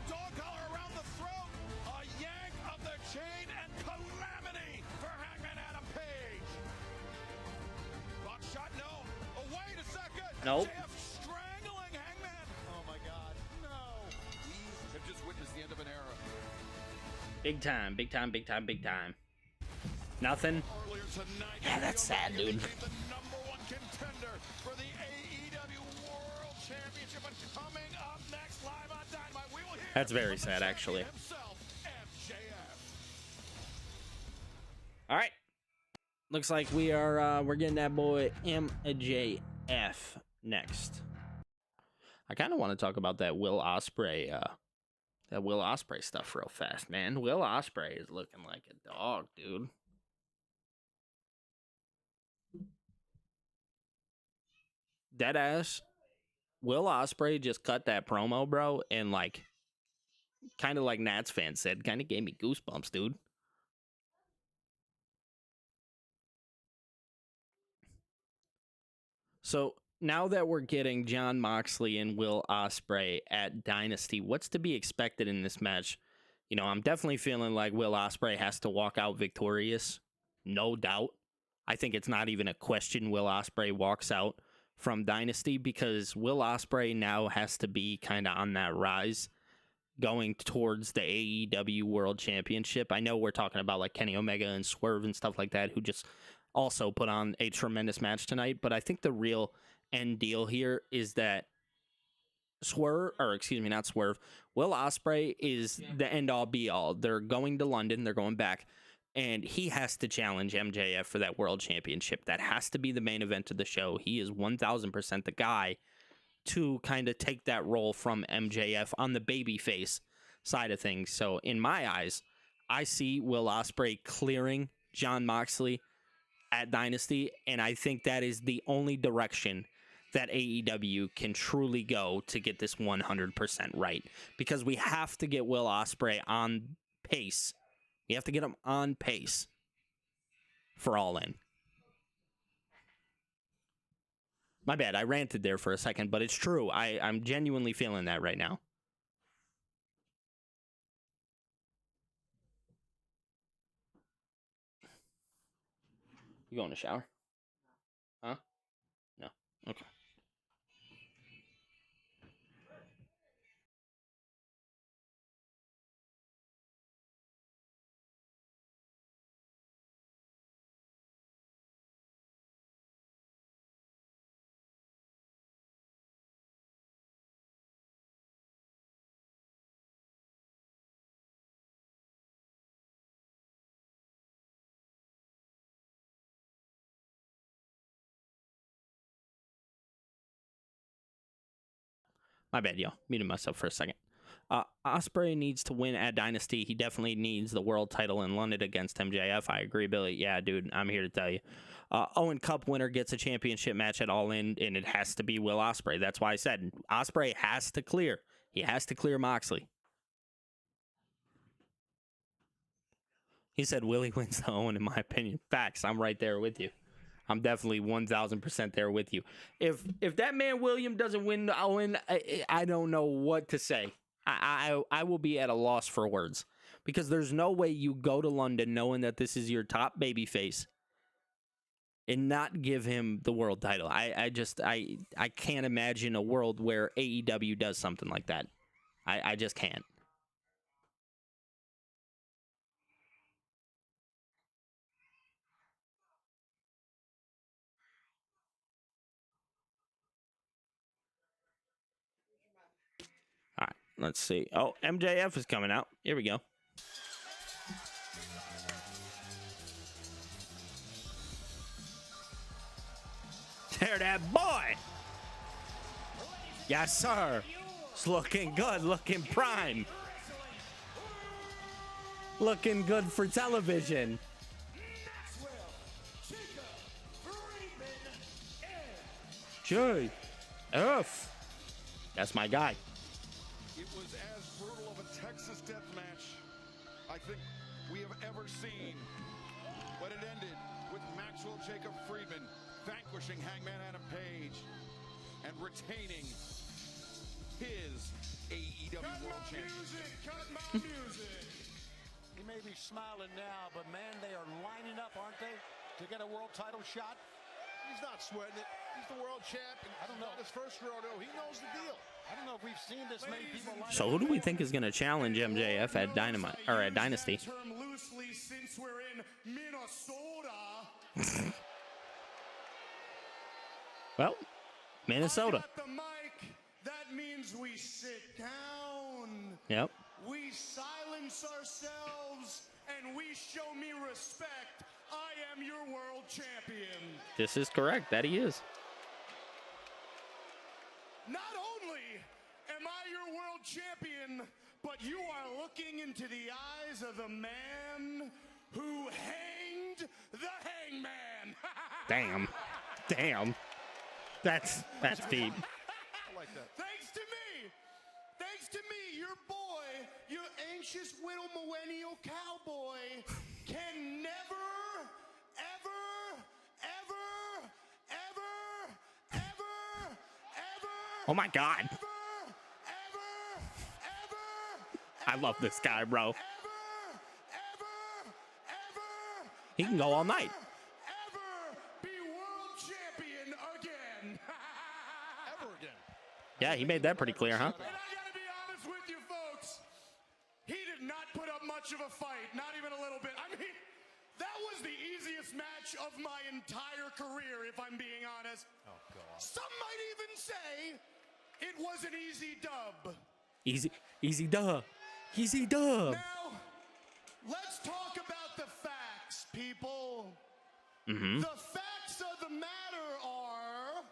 [SPEAKER 3] Dog collar around the throat, a yank of the chain, and calamity for Hangman Adam Page. Buckshot, no. Oh, wait a second.
[SPEAKER 2] Nope.
[SPEAKER 3] MJF strangling Hangman. Oh, my God. No. We have just witnessed the end of an era.
[SPEAKER 2] Big time, big time, big time, big time. Nothing. Yeah, that's sad, dude.
[SPEAKER 3] The #1 contender for the AEW World Championship, and coming up next live on Dynamite, we will hear
[SPEAKER 2] That's very sad, actually.
[SPEAKER 3] himself, MJF.
[SPEAKER 2] All right. Looks like we're getting that boy MJF next. I kind of want to talk about that Will Ospreay stuff real fast, man. Will Ospreay is looking like a dog, dude. Deadass. Will Ospreay just cut that promo, bro, and like, kind of like Nats fans said, kind of gave me goosebumps, dude. So now that we're getting Jon Moxley and Will Ospreay at Dynasty, what's to be expected in this match? You know, I'm definitely feeling like Will Ospreay has to walk out victorious, no doubt. I think it's not even a question. Will Ospreay walks out from Dynasty, because Will Ospreay now has to be kind of on that rise going towards the AEW World Championship. I know we're talking about like Kenny Omega and Swerve and stuff like that, who just also put on a tremendous match tonight. But I think the real end deal here is that Will Ospreay is the end all be all. They're going to London, they're going back, and he has to challenge MJF for that World Championship. That has to be the main event of the show. He is 1000% the guy to kind of take that role from MJF on the babyface side of things. So in my eyes, I see Will Ospreay clearing Jon Moxley at Dynasty, and I think that is the only direction that AEW can truly go to get this 100% right, because we have to get Will Ospreay on pace. We have to get him on pace for All In. My bad, I ranted there for a second, but it's true. I'm genuinely feeling that right now. You going to shower? Huh? No. Okay. My bad, y'all. Muted myself for a second. Ospreay needs to win at Dynasty. He definitely needs the world title in London against MJF. I agree, Billy. Yeah, dude, I'm here to tell you. Owen Cup winner gets a championship match at All In, and it has to be Will Ospreay. That's why I said Ospreay has to clear. He has to clear Moxley. He said Willie wins the Owen, in my opinion. Facts. I'm right there with you. I'm definitely 1000% there with you. If that man William doesn't win the Owen, I don't know what to say. I will be at a loss for words, because there's no way you go to London knowing that this is your top babyface and not give him the world title. I can't imagine a world where AEW does something like that. I just can't. All right, let's see. Oh, MJF is coming out. Here we go. There, that boy. Yes, sir. It's looking good, looking prime. Looking good for television. JF. That's my guy.
[SPEAKER 3] It was as brutal of a Texas death match I think we have ever seen. But it ended with Maxwell Jacob Friedman vanquishing Hangman Adam Page and retaining his AEW World Championship.
[SPEAKER 4] Cut my music. He may be smiling now, but man, they are lining up, aren't they, to get a world title shot?
[SPEAKER 5] He's not sweating it. He's the world champion. I don't know. His first rodeo. He knows the deal.
[SPEAKER 4] I don't know if we've seen this many people line
[SPEAKER 2] So who do we think is going to challenge MJF at Dynamite or at Dynasty?
[SPEAKER 15] Term loosely since we're in Minnesota.
[SPEAKER 2] Well, Minnesota.
[SPEAKER 15] I got the mic. That means we sit down.
[SPEAKER 2] Yep.
[SPEAKER 15] We silence ourselves and we show me respect. I am your world champion.
[SPEAKER 2] This is correct. That he is.
[SPEAKER 15] Not only am I your world champion, but you are looking into the eyes of the man who hanged the hangman.
[SPEAKER 2] Damn. Damn. That's deep.
[SPEAKER 3] I like that.
[SPEAKER 15] Thanks to me, your boy, your anxious little millennial cowboy, can never, ever.
[SPEAKER 2] Oh my God. I love this guy, bro. He can go all night.
[SPEAKER 15] Be world champion again.
[SPEAKER 2] Yeah, he made that pretty clear, huh?
[SPEAKER 1] And I gotta be honest with you folks, he did not put up much of a fight, not even a little bit. I mean, that was the easiest match of my entire career, if I'm being honest.
[SPEAKER 4] Oh, God.
[SPEAKER 1] Some might even say it was an easy dub.
[SPEAKER 2] Easy dub. Easy dub.
[SPEAKER 1] Now, let's talk about the facts, people.
[SPEAKER 2] Mm-hmm.
[SPEAKER 1] The facts of the matter are,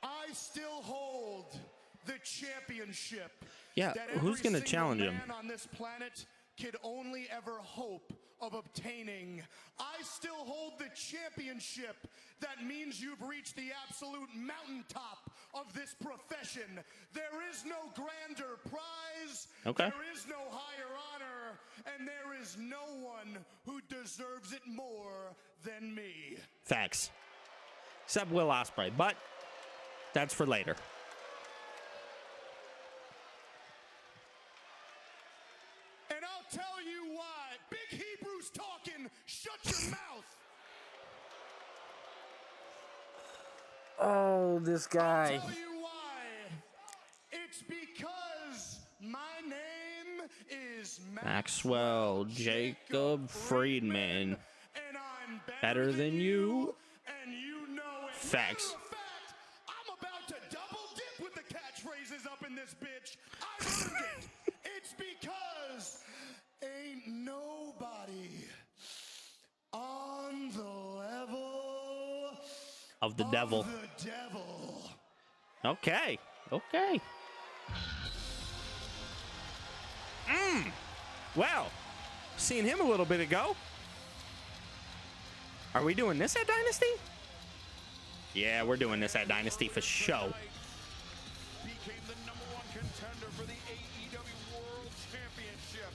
[SPEAKER 1] I still hold the championship.
[SPEAKER 2] Yeah,
[SPEAKER 1] that
[SPEAKER 2] who's
[SPEAKER 1] every
[SPEAKER 2] going to
[SPEAKER 1] single
[SPEAKER 2] challenge him?
[SPEAKER 1] man on this planet could only ever hope of obtaining. I still hold the championship. That means you've reached the absolute mountaintop of this profession. There is no grander prize.
[SPEAKER 2] Okay.
[SPEAKER 1] There is no higher honor. And there is no one who deserves it more than me.
[SPEAKER 2] Facts. Except Will Ospreay, but that's for later.
[SPEAKER 1] And I'll tell you why. Big Hebrew's talking. Shut your mouth.
[SPEAKER 2] Oh, this guy.
[SPEAKER 1] I'll tell you why. It's because my name is
[SPEAKER 2] Maxwell Jacob Friedman.
[SPEAKER 1] and I'm
[SPEAKER 2] Better than you.
[SPEAKER 1] and you know it.
[SPEAKER 2] Facts.
[SPEAKER 1] Matter of fact, I'm about to double dip with the catchphrases up in this bitch. I earned it. It's because ain't nobody on the level
[SPEAKER 2] Of the devil.
[SPEAKER 1] the devil.
[SPEAKER 2] Okay. Okay. Well, seen him a little bit ago. Are we doing this at Dynasty? Yeah, we're doing this at Dynasty for show.
[SPEAKER 3] Became the #1 contender for the AEW World Championship.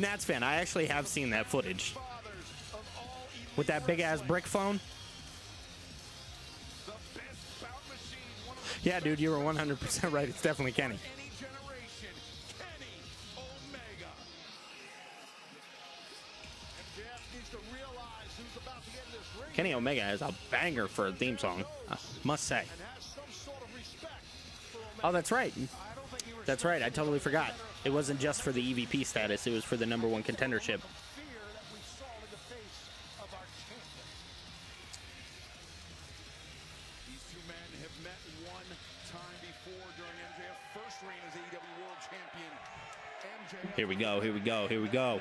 [SPEAKER 2] Nats fan, I actually have seen that footage. With that big ass brick phone. Yeah, dude, you were 100% right. It's definitely Kenny.
[SPEAKER 3] Any generation, Kenny Omega. MJF needs to realize who's about to get in this ring.
[SPEAKER 2] Kenny Omega is a banger for a theme song, I must say.
[SPEAKER 3] And has some sort of respect for Omega.
[SPEAKER 2] Oh, that's right. That's right. I totally forgot. It wasn't just for the EVP status. It was for the #1 contendership.
[SPEAKER 4] Fear that we saw in the face of our champion.
[SPEAKER 3] These two men have met one time before during MJF's first reign as AEW World Champion. MJF
[SPEAKER 2] Here we go. Here we go. Here we go.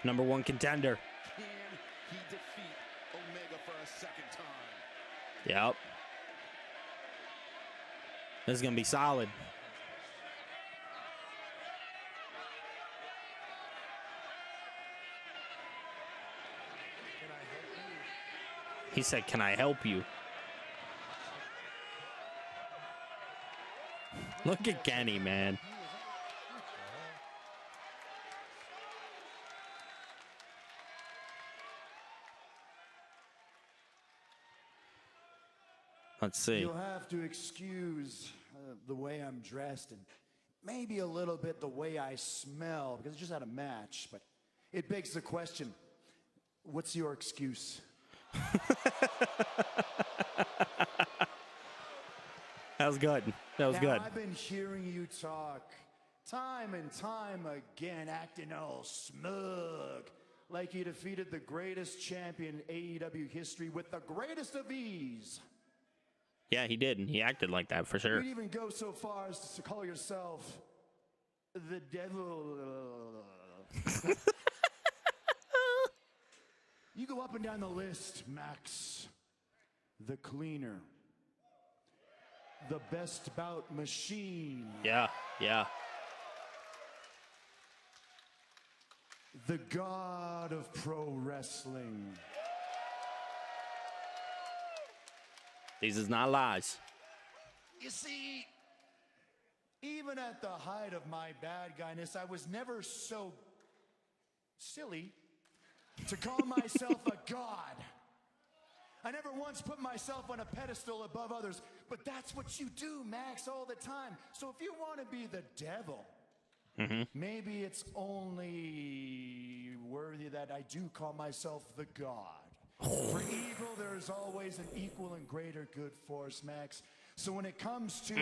[SPEAKER 2] #1 contender.
[SPEAKER 3] Can he defeat Omega for a second time?
[SPEAKER 2] Yep. This is going to be solid. He said, "Can I help you?" Look at Kenny, man. Let's see.
[SPEAKER 7] You'll have to excuse the way I'm dressed and maybe a little bit the way I smell because I just had a match. But it begs the question, what's your excuse?
[SPEAKER 2] That was good. That was
[SPEAKER 7] Now,
[SPEAKER 2] good.
[SPEAKER 7] I've been hearing you talk time and time again, acting all smug, like you defeated the greatest champion in AEW history with the greatest of ease.
[SPEAKER 2] Yeah, he did. He acted like that for sure.
[SPEAKER 7] You'd even go so far as to call yourself the devil. You go up and down the list, Max. The cleaner. The best bout machine.
[SPEAKER 2] Yeah, yeah.
[SPEAKER 7] The god of pro wrestling.
[SPEAKER 2] These is not lies.
[SPEAKER 7] You see, even at the height of my bad guyness, I was never so silly to call myself a god. I never once put myself on a pedestal above others, but that's what you do, Max, all the time. So if you want to be the devil, maybe it's only worthy that I do call myself the god. For evil, there's always an equal and greater good force, Max. So when it comes to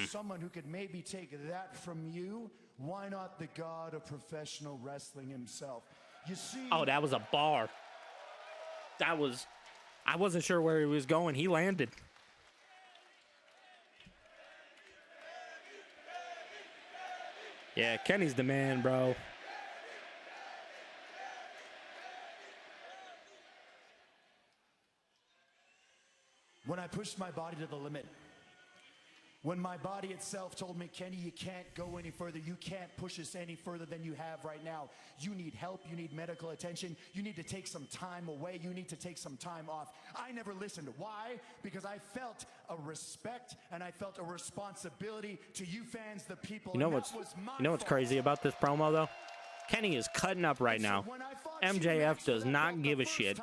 [SPEAKER 7] someone who could maybe take that from you, why not the god of professional wrestling himself? You see...
[SPEAKER 2] Oh, that was a bar. I wasn't sure where he was going. He landed. Yeah, Kenny's the man, bro.
[SPEAKER 7] When I pushed my body to the limit, when my body itself told me, Kenny, you can't go any further. You can't push us any further than you have right now. You need help. You need medical attention. You need to take some time away. You need to take some time off. I never listened. Why? Because I felt a respect and I felt a responsibility to you fans, the people.
[SPEAKER 2] You know what's crazy about this promo, though? Kenny is cutting up right now. MJF does not give a shit.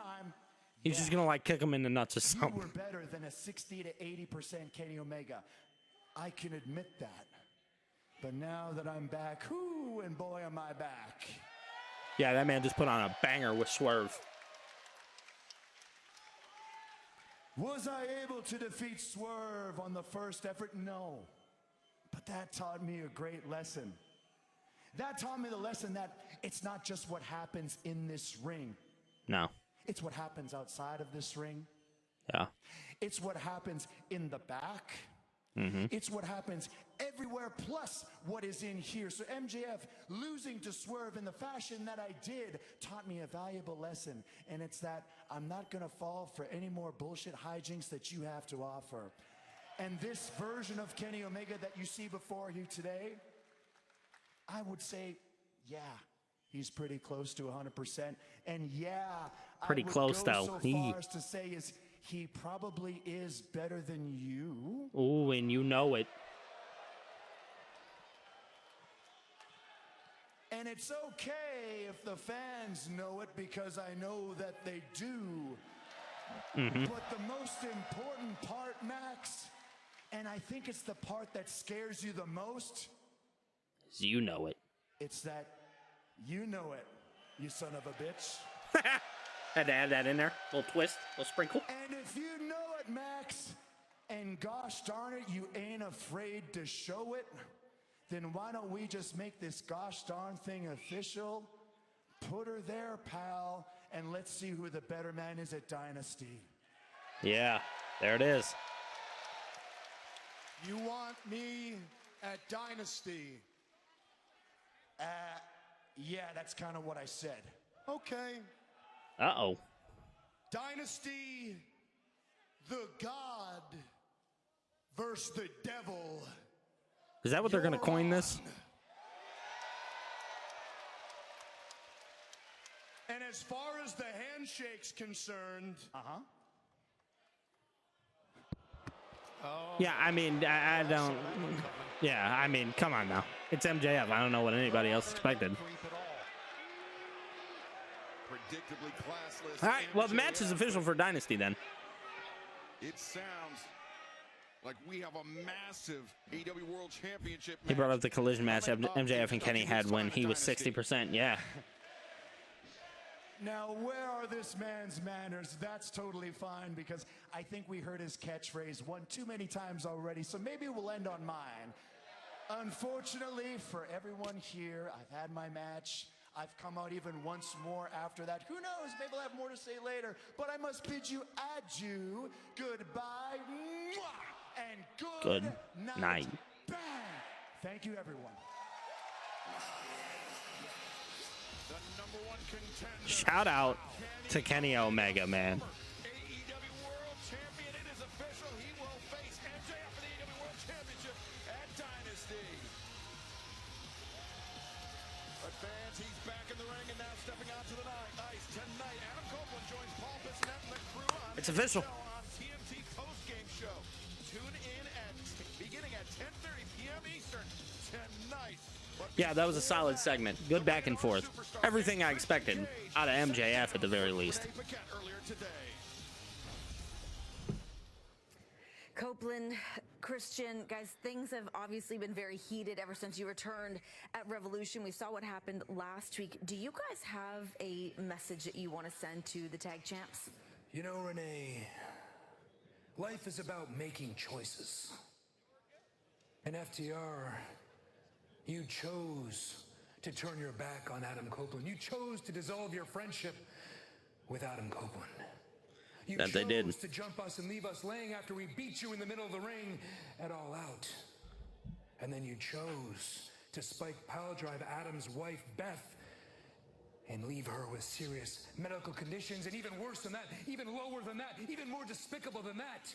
[SPEAKER 2] He's just going to, like, kick him in the nuts or something.
[SPEAKER 7] You were better than a 60 to 80% Kenny Omega. I can admit that. But now that I'm back, whoo, and boy, am I back.
[SPEAKER 2] Yeah, that man just put on a banger with Swerve.
[SPEAKER 7] Was I able to defeat Swerve on the first effort? No. But that taught me a great lesson. That taught me the lesson that it's not just what happens in this ring.
[SPEAKER 2] No.
[SPEAKER 7] It's what happens outside of this ring.
[SPEAKER 2] Yeah.
[SPEAKER 7] It's what happens in the back. It's what happens everywhere, plus what is in here. So MJF losing to Swerve in the fashion that I did taught me a valuable lesson. And it's that I'm not going to fall for any more bullshit hijinks that you have to offer. And this version of Kenny Omega that you see before you today, I would say, yeah, he's pretty close to 100%. And yeah,
[SPEAKER 2] pretty close, though.
[SPEAKER 7] So far as to say is he probably is better than you.
[SPEAKER 2] Ooh, and you know it.
[SPEAKER 7] And it's okay if the fans know it, because I know that they do. But the most important part, Max, and I think it's the part that scares you the most,
[SPEAKER 2] is you know it.
[SPEAKER 7] It's that you know it, you son of a bitch.
[SPEAKER 2] Had to add that in there. Little twist, little sprinkle.
[SPEAKER 7] And if you know it, Max, and gosh darn it, you ain't afraid to show it, then why don't we just make this gosh darn thing official? Put her there, pal, and let's see who the better man is at Dynasty.
[SPEAKER 2] Yeah, there it is.
[SPEAKER 1] You want me at Dynasty?
[SPEAKER 7] Yeah, that's kind of what I said.
[SPEAKER 1] Okay.
[SPEAKER 2] Uh-oh.
[SPEAKER 1] Dynasty, the God versus the devil.
[SPEAKER 2] Is that what they're going to coin this?
[SPEAKER 1] And as far as the handshake's concerned...
[SPEAKER 2] Yeah, I mean, I don't... Yeah, I mean, come on now. It's MJF. I don't know what anybody else expected.
[SPEAKER 3] Predictably classless.
[SPEAKER 2] All right, well, the match is official for Dynasty then.
[SPEAKER 3] It sounds like we have a massive AEW World Championship match.
[SPEAKER 2] He brought up the collision match MJF and Kenny had when he was 60%. Yeah.
[SPEAKER 7] Now, where are this man's manners? That's totally fine, because I think we heard his catchphrase one too many times already, so maybe we'll end on mine. Unfortunately for everyone here, I've had my match. I've come out even once more after that. Who knows? Maybe I'll have more to say later. But I must bid you adieu. Goodbye. Mwah, and good night. Bang. Thank you, everyone.
[SPEAKER 3] The #1 contender.
[SPEAKER 2] Shout out to Kenny Omega, man.
[SPEAKER 3] AEW World Champion. It is official. He will face MJF for the AEW World Championship at Dynasty. But fans, he's back in the ring and now stepping onto the ice tonight. Adam Copeland joins Paul Bissonnette and the crew on
[SPEAKER 2] It's official.
[SPEAKER 3] on TNT postgame show. Tune in beginning at 10:30 p.m. Eastern tonight.
[SPEAKER 2] Yeah, that was a solid segment. Good back and forth. Everything I expected out of MJF at the very least.
[SPEAKER 17] Copeland, Christian, guys, things have obviously been very heated ever since you returned at Revolution. We saw what happened last week. Do you guys have a message that you want to send to the tag champs?
[SPEAKER 18] You know, Renee, life is about making choices. And FTR, you chose to turn your back on Adam Copeland. You chose to dissolve your friendship with Adam Copeland. You
[SPEAKER 2] That they did.
[SPEAKER 18] chose to jump us and leave us laying after we beat you in the middle of the ring at All Out. And then you chose to spike piledrive Adam's wife, Beth, and leave her with serious medical conditions, and even worse than that, even lower than that, even more despicable than that.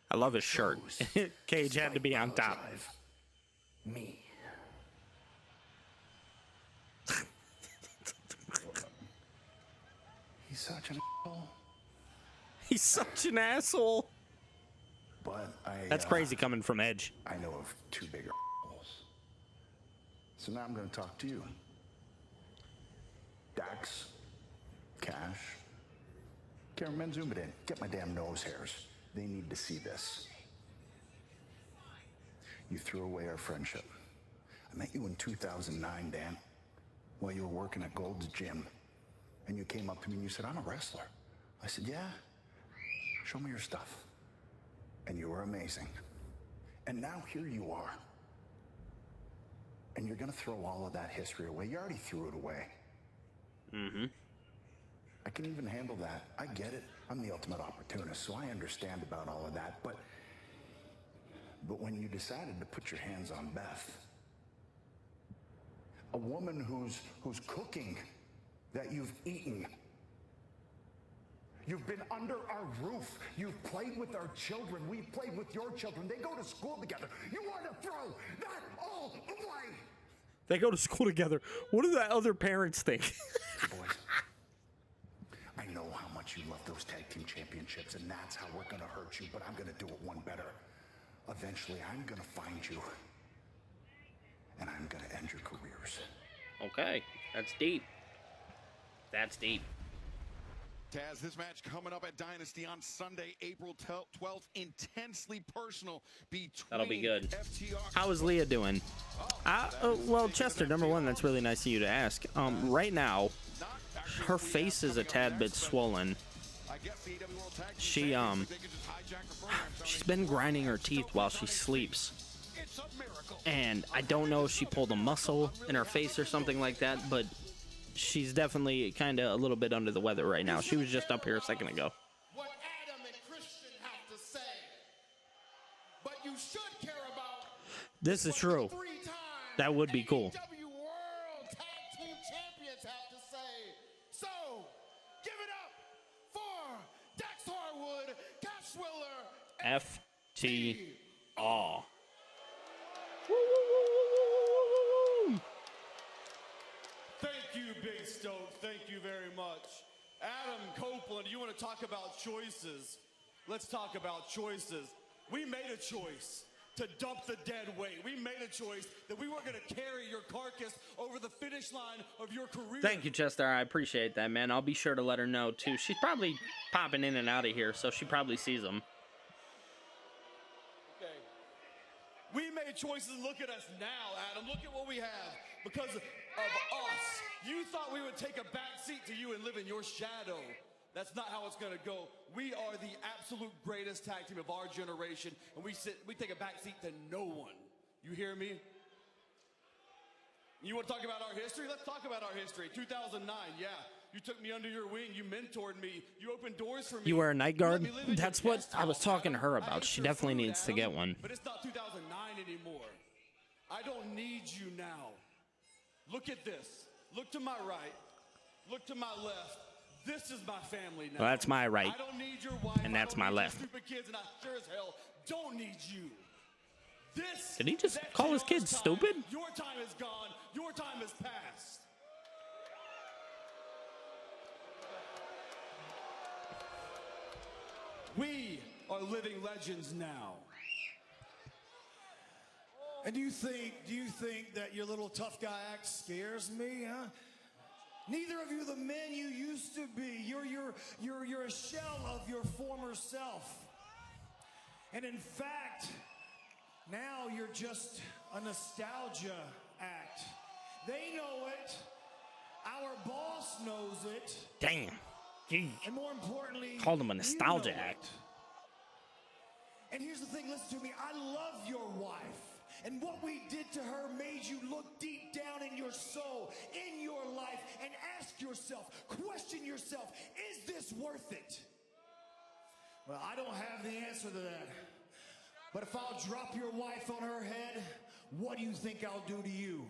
[SPEAKER 2] I love his shirt. Cage had to be on top.
[SPEAKER 18] Me.
[SPEAKER 9] He's such an asshole.
[SPEAKER 2] He's such an asshole.
[SPEAKER 9] But
[SPEAKER 2] That's crazy coming from Edge.
[SPEAKER 9] I know of two bigger assholes. So now I'm going to talk to you. Dax, Cash, Cameron, zoom it in. Get my damn nose hairs. They need to see this. You threw away our friendship. I met you in 2009, Dan, while you were working at Gold's Gym. And you came up to me and you said, I'm a wrestler. I said, yeah? Show me your stuff. And you were amazing. And now here you are. And you're gonna throw all of that history away. You already threw it away.
[SPEAKER 2] Mm-hmm.
[SPEAKER 9] I can even handle that. I get it. I'm the ultimate opportunist, so I understand about all of that. But when you decided to put your hands on Beth, a woman who's cooking that you've eaten, you've been under our roof, you've played with our children, we've played with your children, they go to school together. You want to throw that all away?
[SPEAKER 2] They go to school together. What do the other parents think?
[SPEAKER 9] Boys, I know how much you love those tag team championships, and that's how we're gonna hurt you, but I'm gonna do it one better. Eventually, I'm gonna find you, and I'm gonna end your careers.
[SPEAKER 2] Okay, that's deep. That's deep.
[SPEAKER 3] Taz, this match coming up at Dynasty on Sunday, April 12th. Intensely personal between
[SPEAKER 2] That'll be good.
[SPEAKER 3] FTR.
[SPEAKER 2] How is Leah doing? Well, Chester, number one, that's really nice of you to ask. Right now, her face is a tad bit swollen. She's been grinding her teeth while she sleeps. And I don't know if she pulled a muscle in her face or something like that, but she's definitely kind of a little bit under the weather right now. She was just up here a second ago.
[SPEAKER 1] What Adam and Christian have to say, but you should care about.
[SPEAKER 2] This is true. That would be cool.
[SPEAKER 1] AEW World Tag Team Champions have to say. So, give it up for Dax Harwood, Cash Wheeler,
[SPEAKER 2] FTR.
[SPEAKER 19] Thank you, Big Stoke. Thank you very much. Adam Copeland, you want to talk about choices? Let's talk about choices. We made a choice to dump the dead weight. We made a choice that we weren't going to carry your carcass over the finish line of your career.
[SPEAKER 2] Thank you, Chester. I appreciate that, man. I'll be sure to let her know, too. She's probably popping in and out of here, so she probably sees them.
[SPEAKER 19] Okay. We made choices. Look at us now, Adam. Look at what we have. Because of us, you thought we would take a back seat to you and live in your shadow. That's not how it's going to go. We are the absolute greatest tag team of our generation, and we take a back seat to no one. You hear me? You want to talk about our history? Let's talk about our history. 2009, yeah. You took me under your wing. You mentored me. You opened doors for me.
[SPEAKER 2] You wear a night guard? That's what I was talking to her about. She definitely needs to get one.
[SPEAKER 19] But it's not 2009 anymore. I don't need you now. Look at this. Look to my right. Look to my left. This is my family now.
[SPEAKER 2] Well, that's my right.
[SPEAKER 19] I don't need your wife.
[SPEAKER 2] And that's my left.
[SPEAKER 19] Stupid kids, and I sure as hell don't need you. This.
[SPEAKER 2] Did he just call his kids stupid?
[SPEAKER 19] Your time is gone. Your time has passed. We are living legends now.
[SPEAKER 20] And do you think that your little tough guy act scares me, huh? Neither of you are the men you used to be. You're a shell of your former self. And in fact, now you're just a nostalgia act. They know it. Our boss knows it.
[SPEAKER 2] Damn. Jeez.
[SPEAKER 20] And more importantly,
[SPEAKER 2] Called him a
[SPEAKER 20] you
[SPEAKER 2] nostalgia
[SPEAKER 20] know it.
[SPEAKER 2] act.
[SPEAKER 20] And here's the thing, listen to me. I love your wife. And what we did to her made you look deep down in your soul, in your life, and ask yourself, question yourself, is this worth it? Well, I don't have the answer to that. But if I'll drop your wife on her head, what do you think I'll do to you?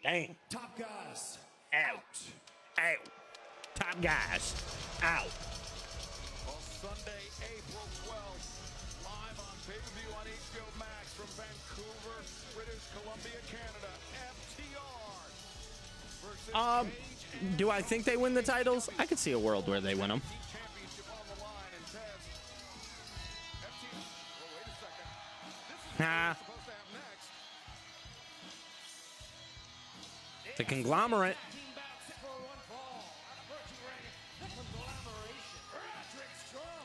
[SPEAKER 2] Dang.
[SPEAKER 20] Top guys,
[SPEAKER 2] out. Out. Top guys, out.
[SPEAKER 3] On Sunday, April 12th, live on pay-per-view on HBO Max from Vancouver, British Columbia, Canada, FTR versus Cage
[SPEAKER 2] Do I think they win the titles? I could see a world where they win them.
[SPEAKER 3] Championship on the line, and Taz. FTR. Oh, wait a second. This is
[SPEAKER 2] Nah.
[SPEAKER 3] what we're supposed to have next.
[SPEAKER 2] The conglomerate.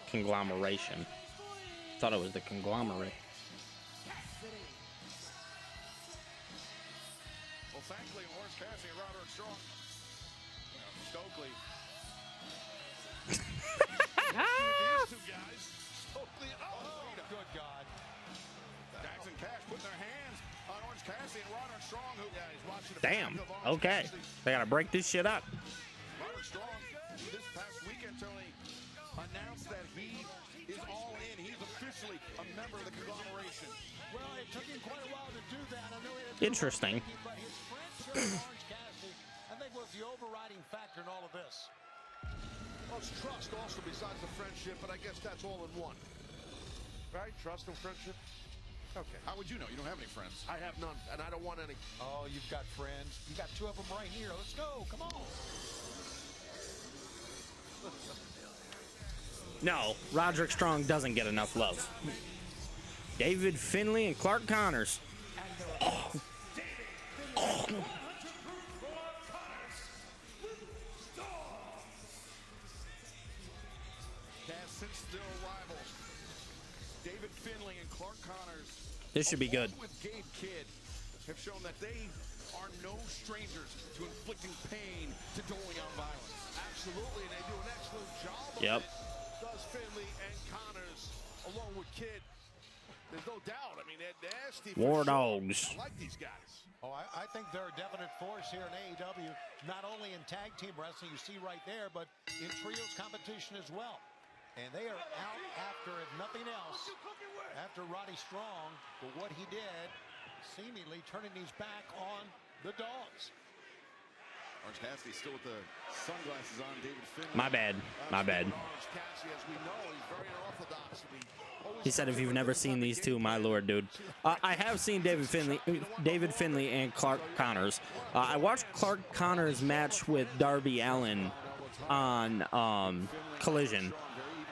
[SPEAKER 2] Conglomeration. Thought it was the conglomerate.
[SPEAKER 3] Well, thankfully, Orange Cassidy and Roderick Strong. Stokely. These two guys. Stokely. Oh, good God. Dax and Cash putting their hands on Orange Cassidy and Roderick Strong, who is watching the
[SPEAKER 2] Damn.
[SPEAKER 3] back of Orange
[SPEAKER 2] Okay.
[SPEAKER 3] Cassidy.
[SPEAKER 2] They gotta break this shit up.
[SPEAKER 3] Roderick Strong, this past weekend, Tony, announced that he is all in. He's officially a member of the conglomeration.
[SPEAKER 4] Well, it took him quite a while to do that. I know it
[SPEAKER 2] Interesting.
[SPEAKER 4] but his friendship with Orange Cassidy, I think, was the overriding factor in all of this.
[SPEAKER 5] Well, it's trust also besides the friendship, but I guess that's all in one. Right? Trust and friendship? Okay.
[SPEAKER 3] How would you know? You don't have any friends.
[SPEAKER 5] I have none, and I don't want any.
[SPEAKER 4] Oh, you've got friends. You got two of them right here. Let's go. Come on.
[SPEAKER 2] No, Roderick Strong doesn't get enough love. David Finlay and Clark Connors. Oh. Oh.
[SPEAKER 3] Since still rivals, David Finlay and Clark Connors,
[SPEAKER 2] This should be good.
[SPEAKER 3] along with Gabe Kidd, have shown that they are no strangers to inflicting pain, to doling out violence.
[SPEAKER 5] Absolutely, and they do an excellent job of
[SPEAKER 2] Yep.
[SPEAKER 5] it. Does Finley and Connors, along with Kidd. There's no doubt. I mean, they're nasty.
[SPEAKER 2] War
[SPEAKER 5] for sure.
[SPEAKER 2] dogs.
[SPEAKER 5] I like these guys.
[SPEAKER 4] Oh, I think they're a definite force here in AEW, not only in tag team wrestling, you see right there, but in trios competition as well. And they are out after, if nothing else, after Roddy Strong, for what he did, seemingly turning his back on the dogs.
[SPEAKER 3] Orange Cassidy still with the sunglasses on. David Finlay.
[SPEAKER 2] My bad. My bad.
[SPEAKER 5] Orange Cassidy, as we know, he's very unorthodox.
[SPEAKER 2] He said, if you've never seen these two, my lord, dude. I have seen David Finlay and Clark Connors. I watched Clark Connors' match with Darby Allin on Collision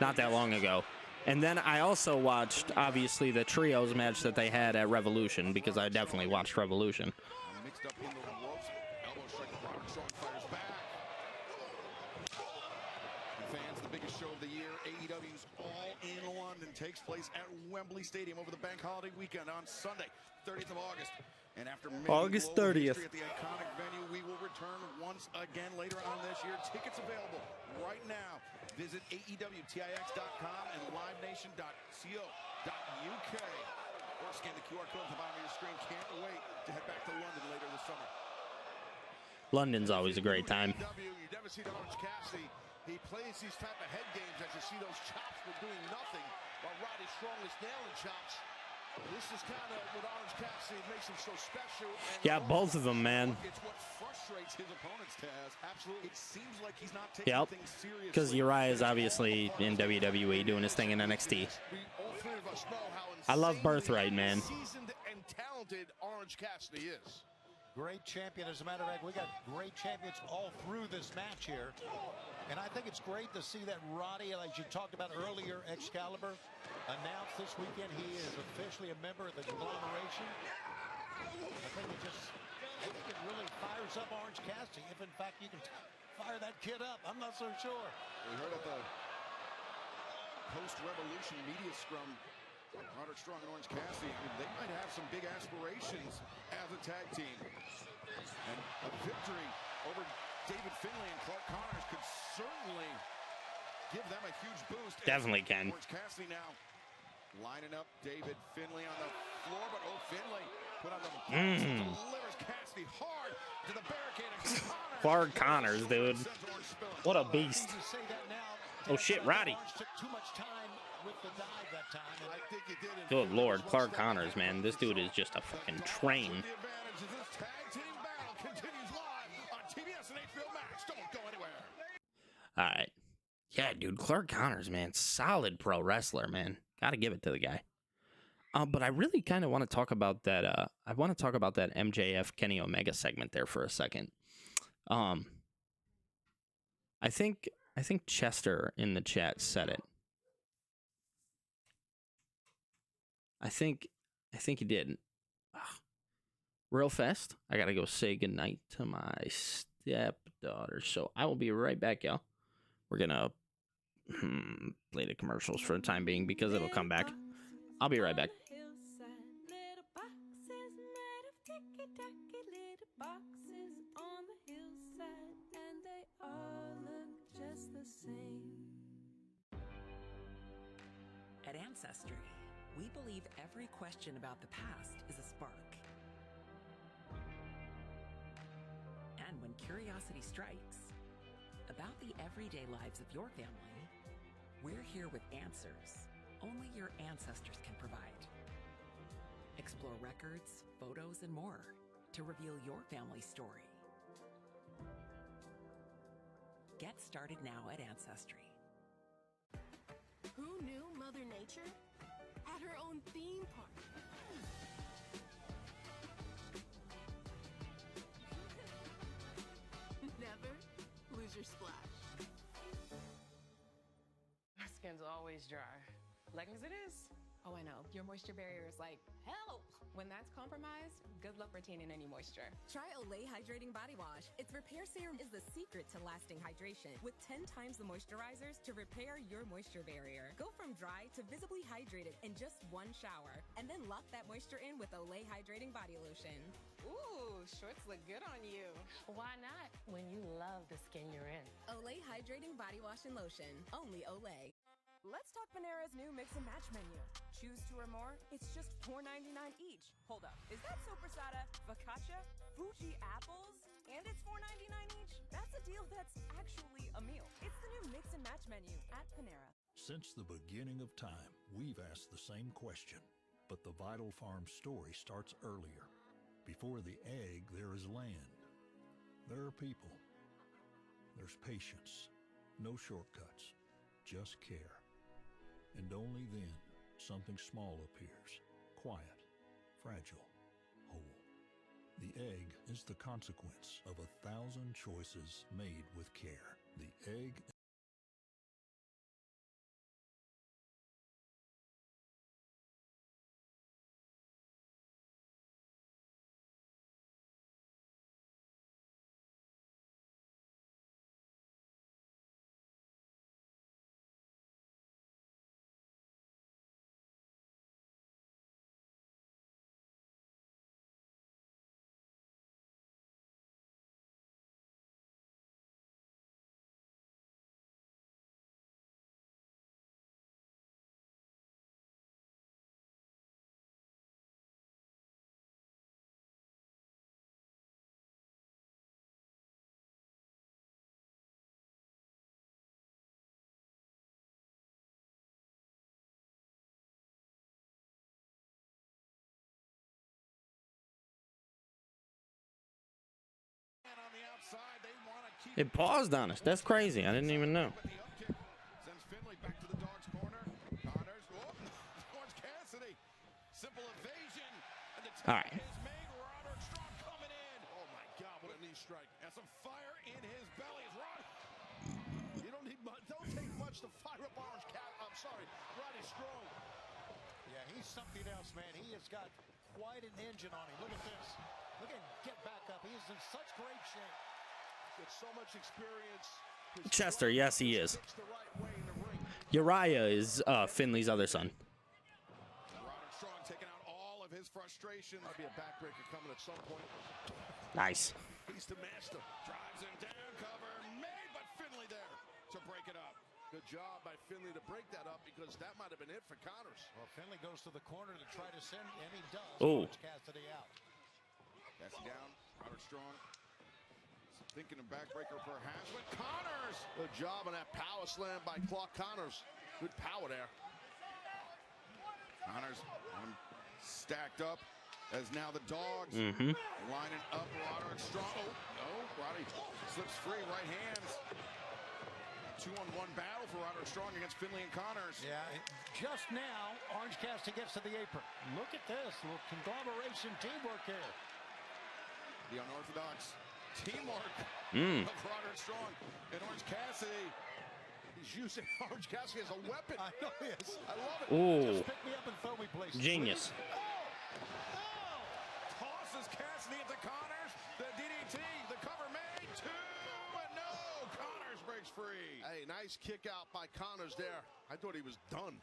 [SPEAKER 2] not that long ago. And then I also watched, obviously, the trios match that they had at Revolution, because I definitely watched Revolution.
[SPEAKER 3] Mixed up in the ropes. Elbow strike. Roderick Strong fires back. And fans, the biggest show of the year, AEW's All in London, takes place at Wembley Stadium over the bank holiday weekend on Sunday, 30th of August. And after
[SPEAKER 2] August 30th.
[SPEAKER 3] At the iconic venue, we will return once again later on this year. Tickets available right now. Visit AEWTIX.com and LiveNation.co.uk. Or scan the QR code at the bottom of your screen. Can't wait to head back to London later this summer.
[SPEAKER 2] London's always a great time.
[SPEAKER 5] You never see Orange Cassidy. He plays these type of head games as you see those chops were doing nothing while Roddy Strong is nailing chops. This is kind of what Orange Cassidy makes him so special. And
[SPEAKER 2] Yeah, both of them, man.
[SPEAKER 3] It's what frustrates his opponents, Taz. Absolutely. It seems like he's not taking
[SPEAKER 2] Yep.
[SPEAKER 3] things seriously.
[SPEAKER 2] Because Uriah is obviously in WWE doing his thing in NXT.
[SPEAKER 5] all three of us know how
[SPEAKER 2] I love Birthright, man.
[SPEAKER 5] seasoned and talented Orange Cassidy is.
[SPEAKER 4] Great champion. As a matter of fact, we got great champions all through this match here. And I think it's great to see that Roddy, like you talked about earlier, Excalibur, announced this weekend he is officially a member of the conglomeration. I think it really fires up Orange Cassidy, if in fact you can fire that kid up. I'm not so sure.
[SPEAKER 3] We heard at the post-Revolution media scrum, Roderick Strong and Orange Cassidy, they might have some big aspirations as a tag team. And a victory over David Finlay and Clark Connors could certainly give them a huge boost.
[SPEAKER 2] Definitely can.
[SPEAKER 3] Orange Cassidy now lining up David Finlay on the floor, but Finlay put on the delivers Cassidy hard to the barricade.
[SPEAKER 2] Clark Connors, dude. What a beast. Oh shit, Roddy. Good Lord, Clark Connors, man. This dude is just a fucking train. All right. Yeah, dude, Clark Connors, man. Solid pro wrestler, man. Got to give it to the guy. But I really kind of want to talk about that. I want to talk about that MJF Kenny Omega segment there for a second. I think Chester in the chat said it. I think he did. Ugh. Real fast, I gotta go say goodnight to my stepdaughter. So I will be right back, y'all. We're gonna play the commercials for the time being because it'll come back. I'll be right back.
[SPEAKER 21] At Ancestry, we believe every question about the past is a spark. And when curiosity strikes about the everyday lives of your family, we're here with answers only your ancestors can provide. Explore records, photos, and more to reveal your family's story. Get started now at Ancestry.
[SPEAKER 22] Who knew Mother Nature had her own theme park? Never lose your splash.
[SPEAKER 23] My skin's always dry. Leggings it is.
[SPEAKER 24] Oh, I know. Your moisture barrier is like, help! When that's compromised, good luck retaining any moisture.
[SPEAKER 25] Try Olay Hydrating Body Wash. Its repair serum is the secret to lasting hydration, with 10 times the moisturizers to repair your moisture barrier. Go from dry to visibly hydrated in just one shower, and then lock that moisture in with Olay Hydrating Body Lotion.
[SPEAKER 23] Ooh, shorts look good on you. Why not when you love the skin you're in?
[SPEAKER 25] Olay Hydrating Body Wash and Lotion. Only Olay.
[SPEAKER 26] Let's talk Panera's new mix and match menu. Choose 2 or more, it's just $4.99 each. Hold up, is that sopressata, focaccia, Fuji apples, and it's $4.99 each? That's a deal that's actually a meal. It's the new mix and match menu at Panera.
[SPEAKER 27] Since the beginning of time, we've asked the same question, but the Vital Farm story starts earlier. Before the egg, there is land. There are people. There's patience. No shortcuts. Just care. And only then, something small appears. Quiet, fragile, whole. The egg is the consequence of 1,000 choices made with care. The egg...
[SPEAKER 2] It paused on us. That's crazy. I didn't even know.
[SPEAKER 3] Sends Finlay back to the Dog's corner. Connors, Orange Cassidy. Simple evasion. And the
[SPEAKER 2] All right.
[SPEAKER 3] is made. Roderick Strong coming in. Oh my God, what a knee strike. And some fire in his belly. Is Rod. You don't need much. Don't take much to fire up Orange Cat. I'm sorry, Roddy Strong.
[SPEAKER 4] Yeah, he's something else, man. He has got quite an engine on him. Look at this. Look at him get back up. He is in such great shape.
[SPEAKER 3] With so much experience.
[SPEAKER 2] Chester, yes, he is. Uriah is Finley's other son.
[SPEAKER 3] Roderick Strong taking out all of his frustration. That'll be a backbreaker coming at some point.
[SPEAKER 2] Nice.
[SPEAKER 3] He's the master. Drives him down. Cover made, but Finlay there to break it up.
[SPEAKER 5] Good job by Finley to break that up because that might have been it for Connors.
[SPEAKER 4] Well, Finley goes to the corner to try to send, and he does.
[SPEAKER 2] Oh.
[SPEAKER 4] Orange Cassidy out.
[SPEAKER 3] Passing down, Roderick Strong. Thinking of backbreaker perhaps, but Connors!
[SPEAKER 5] Good job on that power slam by Clark Connors. Good power there.
[SPEAKER 3] Connors stacked up as now the Dogs lining up Roderick Strong. Oh, Roddy slips free, right hands. 2-on-1 battle for Roderick Strong against Finley and Connors.
[SPEAKER 4] Yeah, just now, Orange Cassidy gets to the apron. Look at this, little conglomeration teamwork here.
[SPEAKER 3] The unorthodox teamwork of Roderick Strong and Orange Cassidy. He's using Orange Cassidy as a weapon.
[SPEAKER 4] I know he is.
[SPEAKER 3] I love it.
[SPEAKER 2] Ooh.
[SPEAKER 4] Just pick me up and throw me places.
[SPEAKER 2] Genius.
[SPEAKER 3] Tosses Cassidy into Connors. The DDT, the cover made. 2, and no. Connors breaks free.
[SPEAKER 5] Hey, nice kick out by Connors there. I thought he was done.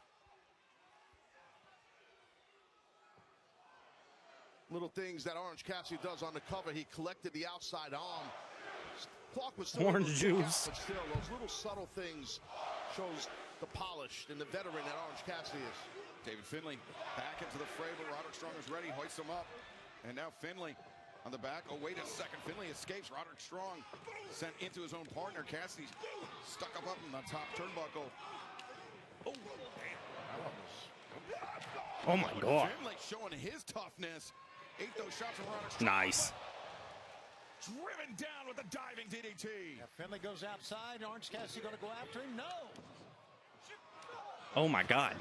[SPEAKER 5] Little things that Orange Cassidy does on the cover. He collected the outside arm. Clark was still
[SPEAKER 2] Orange juice.
[SPEAKER 5] But still, those little subtle things shows the polish and the veteran that Orange Cassidy is.
[SPEAKER 3] David Finley back into the fray, but Roderick Strong is ready, hoists him up. And now Finley on the back. Oh, wait a second. Finley escapes. Roderick Strong sent into his own partner. Cassidy's stuck up in the top turnbuckle. Oh, damn.
[SPEAKER 2] Oh, my God.
[SPEAKER 3] Finley showing his toughness. Ate those shots from Roderick Strong.
[SPEAKER 2] Nice.
[SPEAKER 3] Driven down with a diving DDT.
[SPEAKER 4] Yeah, Finley goes outside. Orange Cassidy going to go after him? No.
[SPEAKER 2] Oh, my God.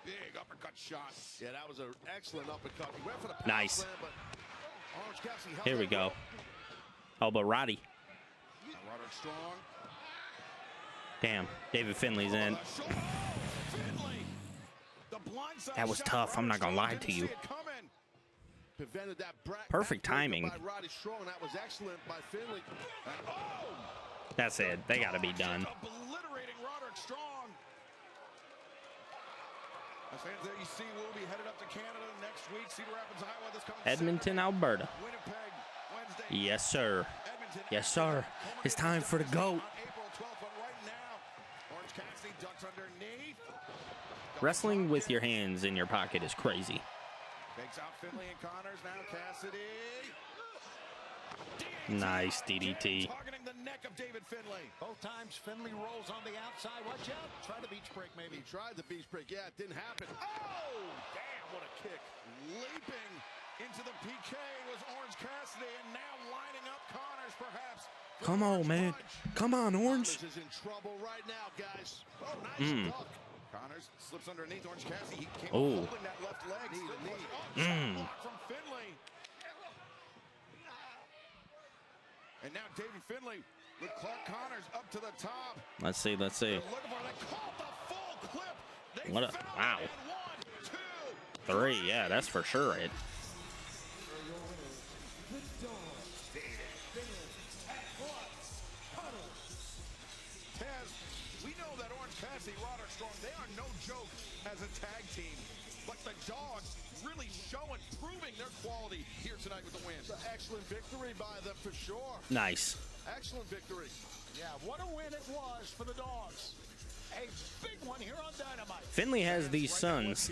[SPEAKER 3] Big uppercut shot.
[SPEAKER 5] Yeah, that was an excellent uppercut. He went for the power
[SPEAKER 2] Nice.
[SPEAKER 5] slam, but Orange Cassidy held
[SPEAKER 2] Here we
[SPEAKER 5] that
[SPEAKER 2] go.
[SPEAKER 5] rope.
[SPEAKER 2] Oh, but Roddy.
[SPEAKER 3] Now Roderick Strong.
[SPEAKER 2] Damn. David Finley's in.
[SPEAKER 3] Finley. The blindside
[SPEAKER 2] That was
[SPEAKER 3] shot.
[SPEAKER 2] tough. I'm not
[SPEAKER 3] Roderick
[SPEAKER 2] going to lie
[SPEAKER 3] Strong
[SPEAKER 2] to
[SPEAKER 3] didn't
[SPEAKER 2] you.
[SPEAKER 3] see it coming.
[SPEAKER 5] Prevented that
[SPEAKER 2] Perfect
[SPEAKER 5] backbreaker
[SPEAKER 2] timing.
[SPEAKER 5] by Roddy Strong. That was excellent by Finley.
[SPEAKER 3] And, oh!
[SPEAKER 2] That's it. They got to be done.
[SPEAKER 3] Obliterating Roderick Strong. As fans that you see will be headed up to Canada next week. Cedar Rapids, Iowa. This coming
[SPEAKER 2] Edmonton, Alberta.
[SPEAKER 3] Winnipeg, Wednesday.
[SPEAKER 2] Yes, sir.
[SPEAKER 3] Edmonton,
[SPEAKER 2] Yes, sir. It's time for the GOAT.
[SPEAKER 3] on April 12th, but right now, Orange Cassidy ducks underneath.
[SPEAKER 2] Wrestling with your hands in your pocket is crazy.
[SPEAKER 3] Takes out Finley and Connors. Now Cassidy.
[SPEAKER 2] Nice DDT.
[SPEAKER 3] Targeting the neck of David Finley.
[SPEAKER 4] Both times Finley rolls on the outside. Watch out. Try the beach break, maybe.
[SPEAKER 5] He tried the beach break. Yeah, it didn't happen. Oh, damn, what a kick.
[SPEAKER 3] Leaping into the PK was Orange Cassidy, and now lining up Connors, perhaps.
[SPEAKER 2] Come on, man. Come on, Orange.
[SPEAKER 5] This is in trouble right now, guys. Oh, nice duck.
[SPEAKER 3] Connors slips underneath Orange Cassidy. He came
[SPEAKER 2] Oh.
[SPEAKER 3] holding that left leg.
[SPEAKER 5] Knee to knee.
[SPEAKER 3] Block from Finley. And now David Finley with Clark Connors up to the top.
[SPEAKER 2] Let's see. Let's see.
[SPEAKER 3] They're looking for it. They called the full clip. They
[SPEAKER 2] What a
[SPEAKER 3] found
[SPEAKER 2] wow.
[SPEAKER 3] it. And 1, 2.
[SPEAKER 2] 3. Yeah, that's for sure it.
[SPEAKER 3] Taz, we know that Orange Cassidy, Roderick Strong, they are no joke as a tag team. But the Dogs really showing, proving their quality here tonight with the win.
[SPEAKER 5] It's an excellent victory by them for sure.
[SPEAKER 2] Nice.
[SPEAKER 5] Excellent victory.
[SPEAKER 4] Yeah, what a win it was for the Dogs. A big one here on Dynamite.
[SPEAKER 2] Finley has these sons.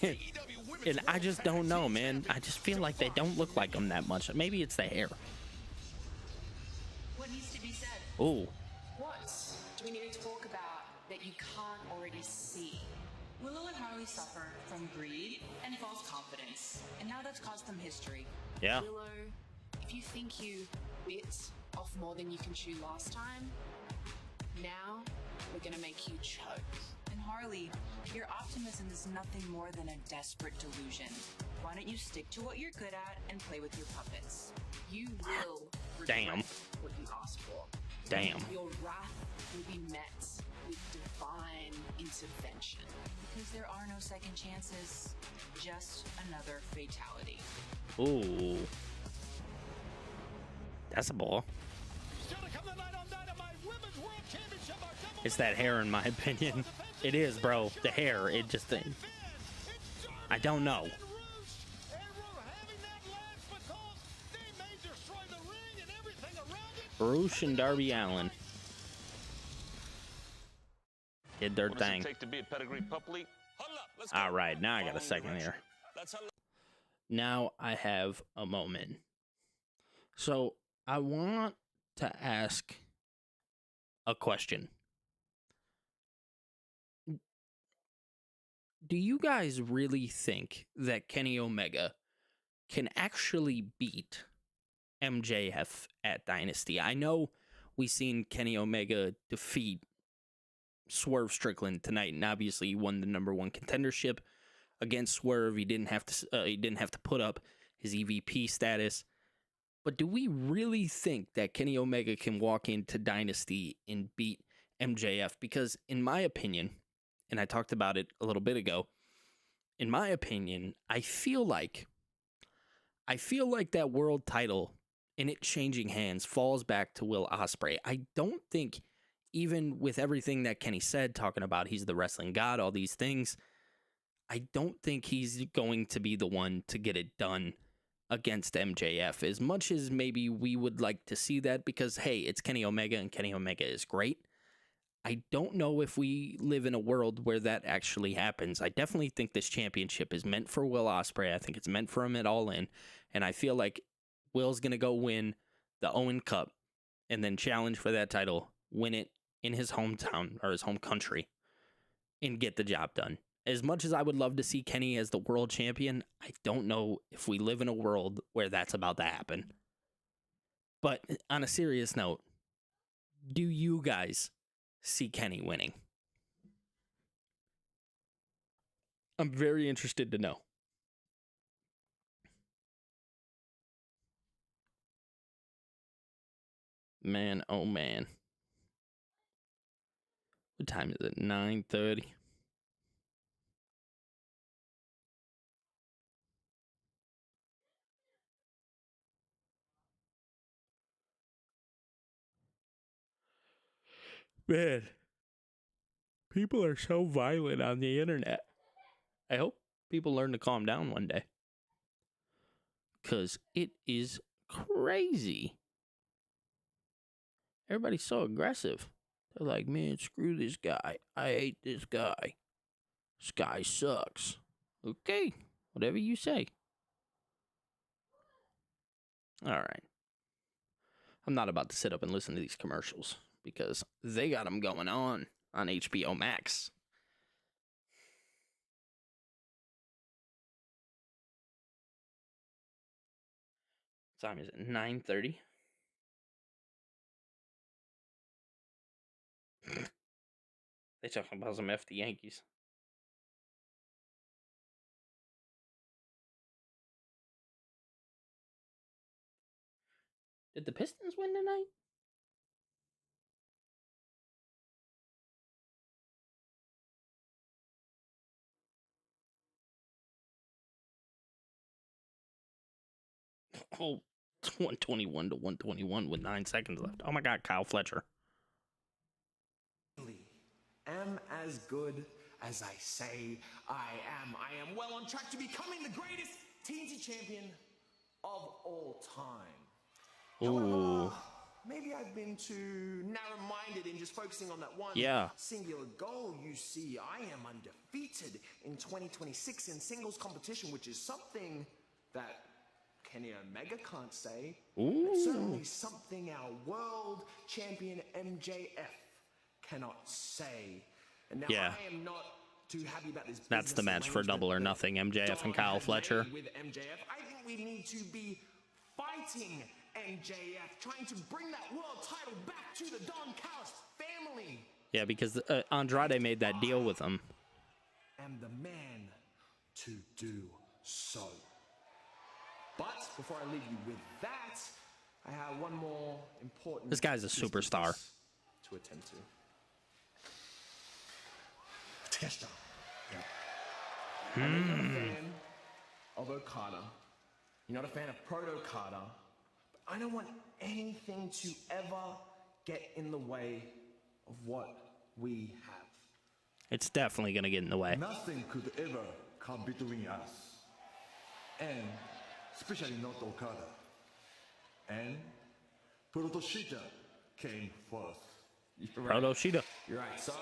[SPEAKER 2] And I just don't know, man. I just feel like they don't look like him that much. Maybe it's the hair.
[SPEAKER 6] What needs to be said?
[SPEAKER 2] Ooh.
[SPEAKER 6] What do we need to talk about that you can't already see? Willow and Harley suffer from greed and false confidence, and now that's caused them history.
[SPEAKER 2] Yeah.
[SPEAKER 6] Willow, if you think you bit off more than you can chew last time, now we're gonna make you choke. And Harley, your optimism is nothing more than a desperate delusion. Why don't you stick to what you're good at and play with your puppets? You will regret
[SPEAKER 2] Damn.
[SPEAKER 6] what you asked for.
[SPEAKER 2] Damn.
[SPEAKER 6] Your wrath will be met with divine intervention. Because there are no second chances, just another fatality.
[SPEAKER 2] Ooh. That's a ball. It's that hair, in my opinion. It is, bro. The hair. It just. I don't know. Bruce and Darby Allin. did their
[SPEAKER 8] What does
[SPEAKER 2] thing.
[SPEAKER 8] it take to be a pedigree pup league?
[SPEAKER 2] All right, now I got a second here. Now I have a moment. So I want to ask a question. Do you guys really think that Kenny Omega can actually beat MJF at Dynasty? I know we seen Kenny Omega defeat Swerve Strickland tonight, and obviously he won the #1 contendership against Swerve. He didn't have to put up his EVP status. But do we really think that Kenny Omega can walk into Dynasty and beat MJF? Because in my opinion, and I talked about it a little bit ago, in my opinion, I feel like that world title and it changing hands falls back to Will Ospreay. I don't think, even with everything that Kenny said, talking about he's the wrestling god, all these things, I don't think he's going to be the one to get it done against MJF, as much as maybe we would like to see that, because, hey, it's Kenny Omega, and Kenny Omega is great. I don't know if we live in a world where that actually happens. I definitely think this championship is meant for Will Ospreay. I think it's meant for him at All In, and I feel like Will's going to go win the Owen Cup and then challenge for that title, win it in his hometown or his home country, and get the job done. As much as I would love to see Kenny as the world champion, I don't know if we live in a world where that's about to happen. But on a serious note, do you guys see Kenny winning? I'm very interested to know. Man, oh man. What time is it? 9:30. Man, people are so violent on the internet. I hope people learn to calm down one day, because it is crazy. Everybody's so aggressive. They're like, man, screw this guy. I hate this guy. This guy sucks. Okay, whatever you say. All right. I'm not about to sit up and listen to these commercials, because they got them going on HBO Max. What time is it? 9:30. They talking about some F the Yankees. Did the Pistons win tonight? Oh, it's 121 to 121 with 9 seconds left. Oh my God, Kyle Fletcher.
[SPEAKER 10] Am as good as I say I am. I am well on track to becoming the greatest TNT champion of all time.
[SPEAKER 2] Ooh.
[SPEAKER 10] Maybe I've been too narrow-minded in just focusing on that one singular goal. You see, I am undefeated in 2026 in singles competition, which is something that Kenny Omega can't say.
[SPEAKER 2] Ooh.
[SPEAKER 10] It's certainly something our world champion MJF cannot say. And now I am not too happy about this.
[SPEAKER 2] That's the match for Double or Nothing, MJF and Kyle Fletcher.
[SPEAKER 10] With MJF, I think we need to be fighting MJF, trying to bring that world title back to the Don Callis family.
[SPEAKER 2] Yeah, because Andrade made that deal with him.
[SPEAKER 10] Am the man to do so. But before I leave you with that, I have one more important.
[SPEAKER 2] This guy's a superstar.
[SPEAKER 10] To attend to. Testa. I'm not a fan of Okada. You're not a fan of Proto-Okada. But I don't want anything to ever get in the way of what we have.
[SPEAKER 2] It's definitely going to get in the way.
[SPEAKER 11] Nothing could ever come between us. And especially not Okada. And Proto-Shida came first.
[SPEAKER 2] Proto-Shida.
[SPEAKER 10] You're right, son.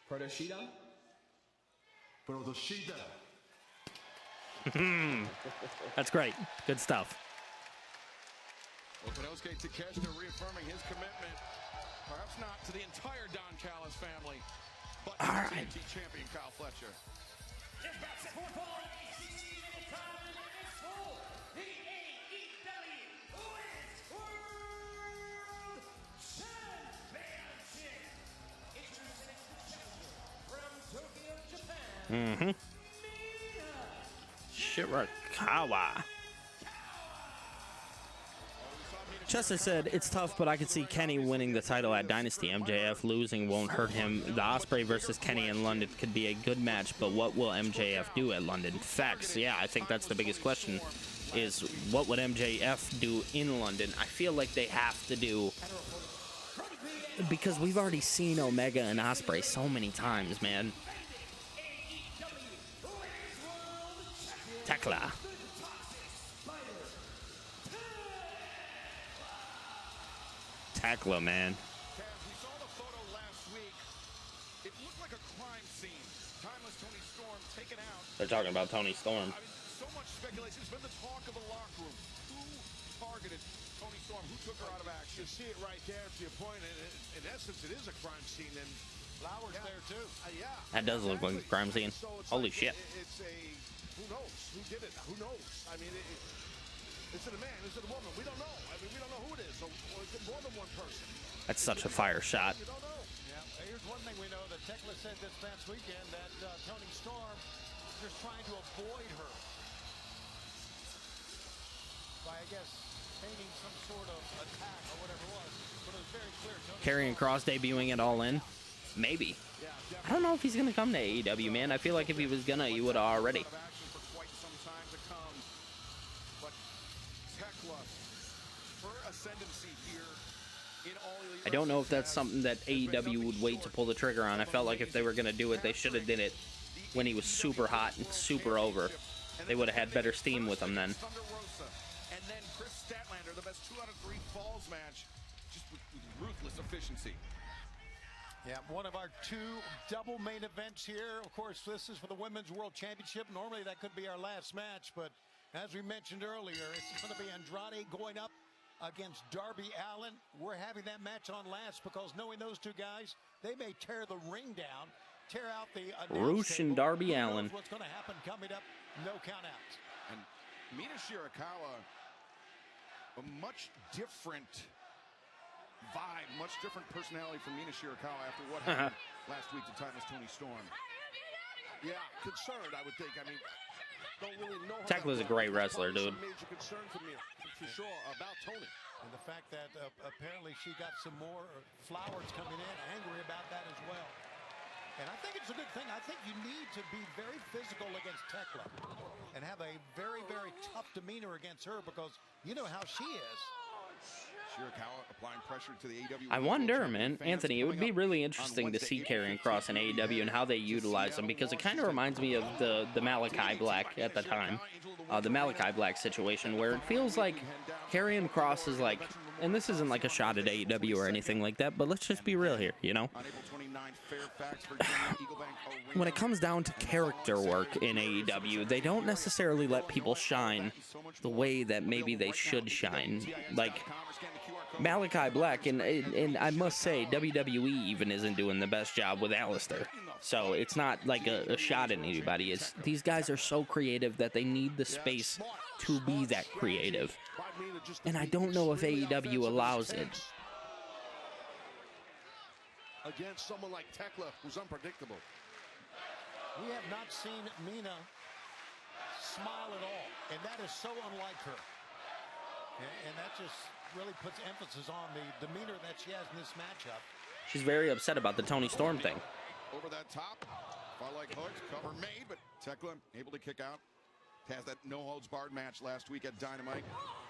[SPEAKER 3] Protoshida.
[SPEAKER 2] That's great. Good stuff.
[SPEAKER 3] Well, Konosuke Takeshita reaffirming his commitment, perhaps not to the entire Don Callis family, but to the TNT champion Kyle Fletcher.
[SPEAKER 2] Mm-hmm. Shirakawa. Chester said, it's tough, but I could see Kenny winning the title at Dynasty. MJF losing won't hurt him. The Ospreay versus Kenny in London could be a good match, but what will MJF do at London? Facts. Yeah, I think that's the biggest question, is what would MJF do in London? I feel like they have to do, because we've already seen Omega and Ospreay so many times, man. Tekla. Tekla, man.
[SPEAKER 3] We saw the photo last week. It looked like a crime scene. Timeless Tony Storm taken out.
[SPEAKER 2] They're talking about Tony Storm.
[SPEAKER 3] I mean, so much speculation. It's been the talk of the locker room. Who targeted Tony Storm? Who took her out of action?
[SPEAKER 5] You see it right there to your point. In essence, it is a crime scene. And
[SPEAKER 4] Flowers there, too.
[SPEAKER 5] Yeah.
[SPEAKER 2] That does look like a crime scene. Holy shit.
[SPEAKER 5] It's a, who knows? Who did it? Who knows? I mean, is it a man? Is it a woman? We don't know. I mean, we don't know who it is. So, or is it more than one person?
[SPEAKER 2] That's such a fire shot.
[SPEAKER 5] You don't know.
[SPEAKER 4] Yeah, here's one thing we know that Tekla said this past weekend, that Tony Storm is just trying to avoid her by, I guess, feigning some sort of attack or whatever it was. But it was very clear.
[SPEAKER 2] Karrion Kross debuting it All In? Maybe. I don't know if he's going to come to AEW, man. I feel like if he was going to, he would have already. I don't know if that's something that AEW would wait to pull the trigger on. I felt like if they were going to do it, they should have did it when he was super hot and super over. They would have had better steam with him then.
[SPEAKER 3] And then Chris Statlander, the best 2 out of 3 falls match, just with ruthless efficiency.
[SPEAKER 4] Yeah, one of our 2 double main events here. Of course, this is for the Women's World Championship. Normally, that could be our last match, but as we mentioned earlier, it's going to be Andrade going up against Darby Allin. We're having that match on last because knowing those 2 guys, they may tear the ring down, tear out the
[SPEAKER 2] Roosh and Darby Allin.
[SPEAKER 4] What's going to happen coming up? No count outs.
[SPEAKER 3] And Mina Shirakawa, a much different vibe, much different personality from Mina Shirakawa after what happened last week to Timeless Tony Storm.
[SPEAKER 5] Yeah, concerned, I would think. I mean, don't really know.
[SPEAKER 2] Tekla's a great wrestler, dude.
[SPEAKER 5] Major concern for me, for sure, about Tony.
[SPEAKER 4] And the fact that apparently she got some more flowers coming in, angry about that as well. And I think it's a good thing. I think you need to be very physical against Tekla and have a very, very tough demeanor against her because you know how she is.
[SPEAKER 3] Shirakawa applying pressure to the AEW.
[SPEAKER 2] I wonder, man, Anthony, it would be really interesting to see Karrion Kross in AEW and how they utilize him, because it kind of reminds me of the Malachi Black at the time, the Malachi Black situation, where it feels like Karrion Kross is like, and this isn't like a shot at AEW or anything like that, but let's just be real here, you know? When it comes down to character work in AEW, they don't necessarily let people shine the way that maybe they should shine. Like Malachi Black, and I must say, WWE even isn't doing the best job with Alistair. So it's not like a shot at anybody. It's, these guys are so creative that they need the space to be that creative. And I don't know if AEW allows it.
[SPEAKER 5] Against someone like Tekla, who's unpredictable.
[SPEAKER 4] We have not seen Mina smile at all, and that is so unlike her. And that just really puts emphasis on the demeanor that she has in this matchup.
[SPEAKER 2] She's very upset about the Tony Storm thing.
[SPEAKER 3] Over that top, far like hooked, cover made, but Tekla able to kick out. Has that no-holds-barred match last week at Dynamite.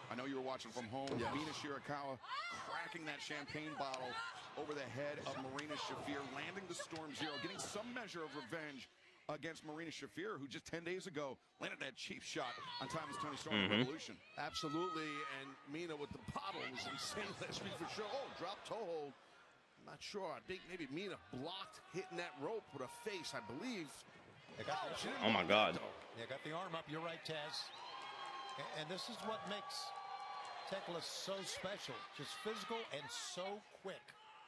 [SPEAKER 3] I know you were watching from home. Yeah. Mina Shirakawa cracking that champagne bottle over the head of Marina Shafir, landing the Storm Zero, getting some measure of revenge against Marina Shafir, who just 10 days ago landed that cheap shot on Timeless Tony Storm Revolution.
[SPEAKER 5] Absolutely, and Mina with the bottle was insane last week for sure. Oh, drop toe hold. I'm not sure. I think maybe Mina blocked hitting that rope with her face, I believe.
[SPEAKER 2] Oh my God.
[SPEAKER 4] They got the arm up. You're right, Taz. And this is what makes Tekla so special. Just physical and so quick.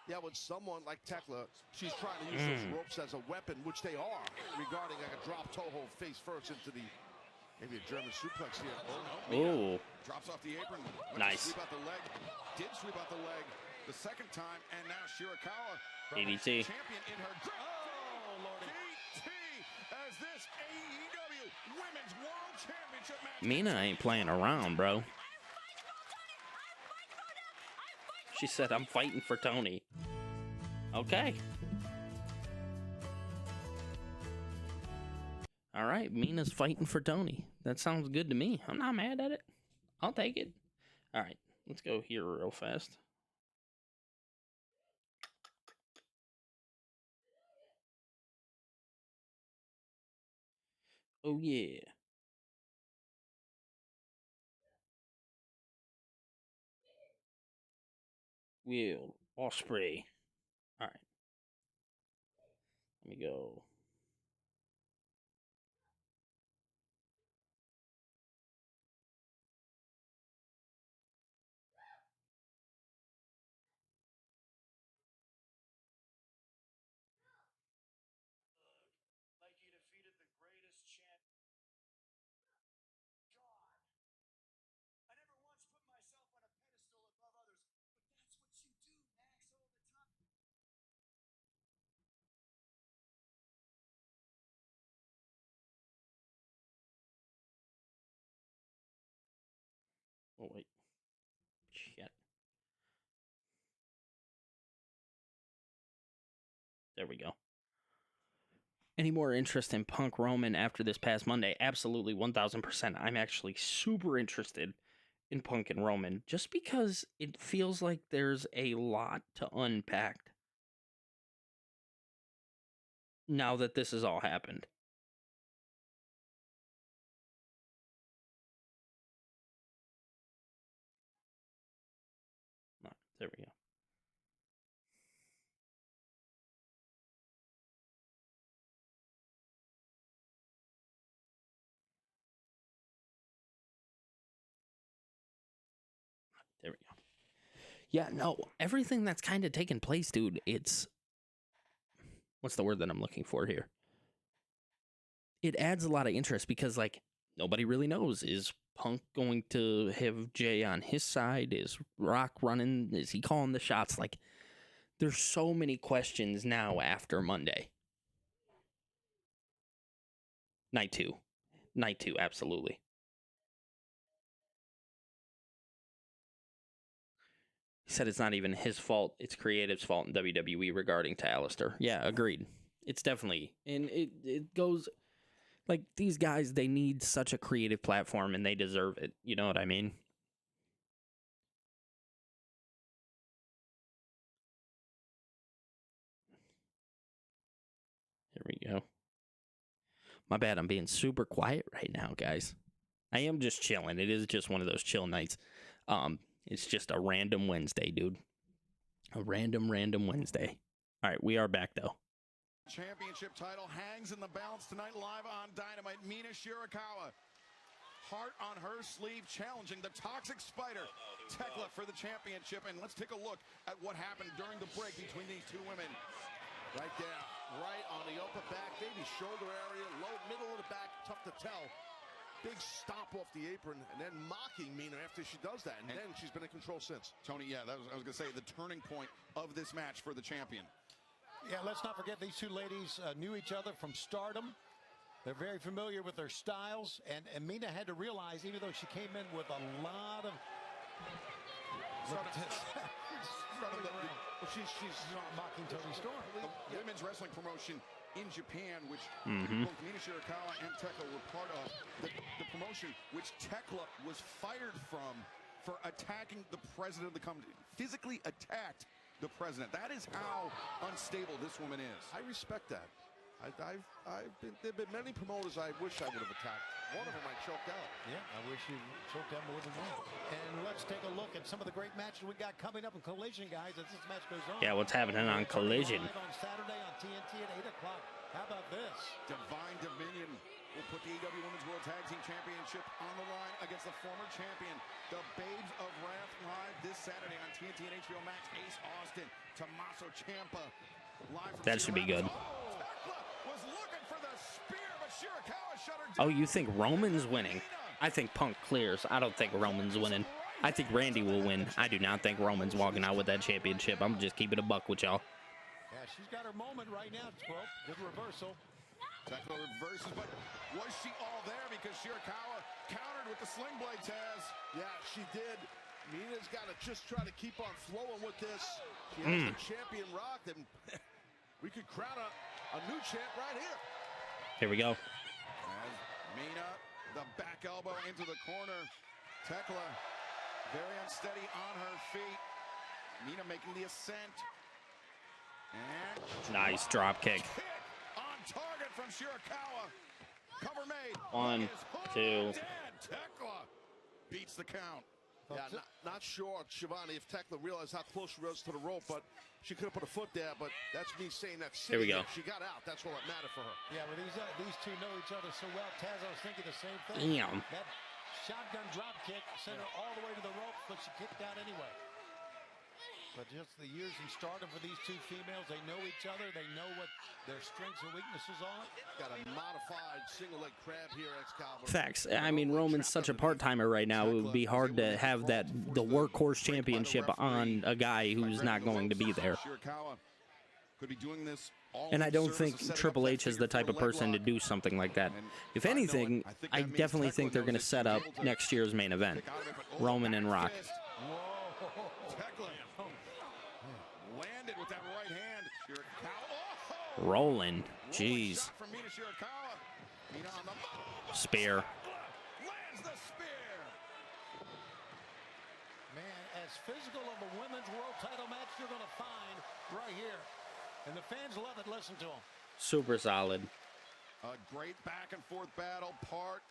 [SPEAKER 5] Yeah, with someone like Tekla, she's trying to use those ropes as a weapon, which they are, regarding like a drop toe hold face first into the, maybe a German suplex here.
[SPEAKER 2] Oh.
[SPEAKER 3] Drops off the apron.
[SPEAKER 2] Nice.
[SPEAKER 3] Sweep out the leg. Did sweep out the leg the second time, and now Shirakawa.
[SPEAKER 2] DDT.
[SPEAKER 3] Champion in her. Oh, Lordy. DDT as this AEW Women's World Championship match.
[SPEAKER 2] Mina ain't playing around, bro. She said, I'm fighting for Tony. Okay. All right, Mina's fighting for Tony. That sounds good to me. I'm not mad at it. I'll take it. All right, let's go here real fast. Oh, yeah. Will Ospreay. All right. Let me go.
[SPEAKER 1] Like he defeated the greatest champ. God. I never once put myself on a pedestal above others, but that's what you do, Max, all the time.
[SPEAKER 2] Oh, wait. Shit. There we go. Any more interest in Punk Roman after this past Monday? Absolutely, 1000%. I'm actually super interested in Punk and Roman just because it feels like there's a lot to unpack now that this has all happened. There we go. There we go. Yeah, no, everything that's kind of taken place, dude, it's... What's the word that I'm looking for here? It adds a lot of interest because, like, nobody really knows. Is Punk going to have Jay on his side? Is Rock running? Is he calling the shots? Like, there's so many questions now after Monday. Night two, absolutely. He said it's not even his fault. It's creative's fault in WWE regarding to Alistair. Yeah, agreed. It's definitely. And it goes... Like, these guys, they need such a creative platform, and they deserve it. You know what I mean? Here we go. My bad, I'm being super quiet right now, guys. I am just chilling. It is just one of those chill nights. It's just a random Wednesday, dude. A random Wednesday. All right, we are back, though.
[SPEAKER 3] Championship title hangs in the balance tonight live on Dynamite. Mina Shirakawa, heart on her sleeve, challenging the Toxic Spider, Tekla, for the championship. And let's take a look at what happened during the break between these two women.
[SPEAKER 5] Right there, right on the upper back, maybe shoulder area, low, middle of the back, tough to tell. Big stomp off the apron, and then mocking Mina after she does that, and then she's been in control since.
[SPEAKER 3] Tony, yeah, I was going to say the turning point of this match for the champion.
[SPEAKER 4] Yeah, let's not forget these two ladies knew each other from Stardom. They're very familiar with their styles, and Mina had to realize, even though she came in with a lot of... She's mocking Toni Storm.
[SPEAKER 3] The women's wrestling promotion in Japan, which both Mina Shirakawa and Tekla were part of, the promotion which Tekla was fired from for attacking the president of the company, physically attacked the president. That is how unstable this woman is.
[SPEAKER 5] I respect that. There've been many promoters I wish I would have attacked. One of them I choked out.
[SPEAKER 4] Yeah, I wish you choked out more than one. And let's take a look at some of the great matches we got coming up in Collision, guys, as this match goes on.
[SPEAKER 2] Yeah, what's happening on Collision?
[SPEAKER 4] Live on Saturday on TNT at 8 o'clock. How about this?
[SPEAKER 3] Divine Dominion will put the AEW Women's World Tag Team Championship on the line against the former champion, the Babes of Wrath, live this Saturday on TNT and HBO Max. Ace Austin, Tommaso Ciampa, live from
[SPEAKER 2] That should be good.
[SPEAKER 3] was looking for the spear, but Shirakawa shut her down.
[SPEAKER 2] Oh, you think Roman's winning? I think Punk clears. I don't think Roman's winning. I think Randy will win. I do not think Roman's walking out with that championship. I'm just keeping a buck with y'all.
[SPEAKER 4] Yeah, she's got her moment right now, Squirrel. Good reversal.
[SPEAKER 3] Tekla reverses, but was she all there? Because Shirakawa countered with the sling blade, Taz.
[SPEAKER 5] Yeah, she did. Mina's got to just try to keep on flowing with this. She has the champion rocked, and we could crown a new champ right here.
[SPEAKER 2] Here we go.
[SPEAKER 3] As Mina, the back elbow into the corner. Tekla very unsteady on her feet. Mina making the ascent. And
[SPEAKER 2] Nice drop kick.
[SPEAKER 3] on target from Shirakawa. Cover made.
[SPEAKER 2] 1, 2.
[SPEAKER 3] Tekla beats the count.
[SPEAKER 5] Yeah, not sure, Shivani, if Tekla realized how close she was to the rope, but she could have put a foot there, but that's me saying that.
[SPEAKER 2] Here we go.
[SPEAKER 5] She got out. That's all that mattered for her.
[SPEAKER 4] Yeah, but these two know each other so well. Taz, I was thinking the same thing.
[SPEAKER 2] Damn.
[SPEAKER 4] That shotgun drop kick sent her all the way to the rope, but she kicked out anyway. But just the years in stardom for these two females, they know each other. They know what their strengths and weaknesses are.
[SPEAKER 5] Got a modified single leg crab here, Excalibur.
[SPEAKER 2] Facts. I mean, Roman's such a part-timer right now. It would be hard to have the workhorse championship on a guy who's not going to be there.
[SPEAKER 3] Shirakawa could be doing this all
[SPEAKER 2] And I
[SPEAKER 3] in
[SPEAKER 2] don't
[SPEAKER 3] service
[SPEAKER 2] think
[SPEAKER 3] of setting
[SPEAKER 2] Triple
[SPEAKER 3] up that
[SPEAKER 2] H is the
[SPEAKER 3] figure
[SPEAKER 2] type
[SPEAKER 3] for
[SPEAKER 2] of
[SPEAKER 3] the leg
[SPEAKER 2] person to
[SPEAKER 3] lock.
[SPEAKER 2] do something like that.
[SPEAKER 3] And
[SPEAKER 2] If
[SPEAKER 3] I know
[SPEAKER 2] anything,
[SPEAKER 3] it. I think
[SPEAKER 2] I
[SPEAKER 3] that means
[SPEAKER 2] definitely
[SPEAKER 3] Tekla
[SPEAKER 2] think they're
[SPEAKER 3] knows
[SPEAKER 2] going to
[SPEAKER 3] that
[SPEAKER 2] set
[SPEAKER 3] she'll
[SPEAKER 2] up
[SPEAKER 3] be able to
[SPEAKER 2] next year's main event.
[SPEAKER 3] kick out of it, but oh,
[SPEAKER 2] Roman and
[SPEAKER 3] back
[SPEAKER 2] Rock.
[SPEAKER 3] fist. Tekla landed with that right hand. Shirakawa. Oh!
[SPEAKER 2] Rolling.
[SPEAKER 3] Rolling
[SPEAKER 2] Jeez.
[SPEAKER 3] shot from Mina Shirakawa. Mina on the move.
[SPEAKER 2] Spear.
[SPEAKER 3] Lands the spear.
[SPEAKER 4] Man, as physical of a women's world title match you're going to find right here. And the fans love it. Listen to them.
[SPEAKER 2] Super solid.
[SPEAKER 3] A great back and forth battle, part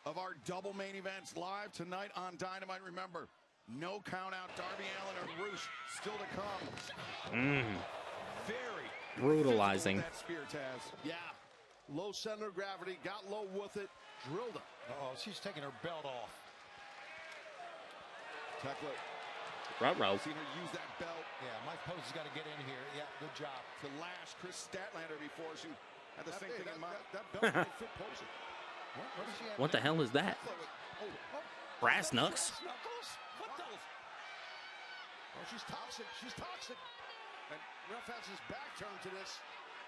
[SPEAKER 3] of our double main events live tonight on Dynamite. Remember, no count out. Darby Allin and Roosh still to come. Very
[SPEAKER 2] Brutalizing.
[SPEAKER 3] physical with that spear, Taz.
[SPEAKER 5] Yeah. Low center of gravity, got low with it, drilled her.
[SPEAKER 4] Uh-oh, she's taking her belt off.
[SPEAKER 3] Tekla,
[SPEAKER 2] Ruh-roh.
[SPEAKER 3] seen her use that belt
[SPEAKER 4] Yeah, Mike Post has got to get in here. Yeah, good job.
[SPEAKER 3] to lash Chris Statlander before she had the same thing in mind.
[SPEAKER 5] That belt didn't fit Posey.
[SPEAKER 4] What does she have?
[SPEAKER 2] What the hell is that? Brass knucks?
[SPEAKER 5] Knuckles? What the? Oh, she's toxic. She's toxic. And ref has his back turned to this.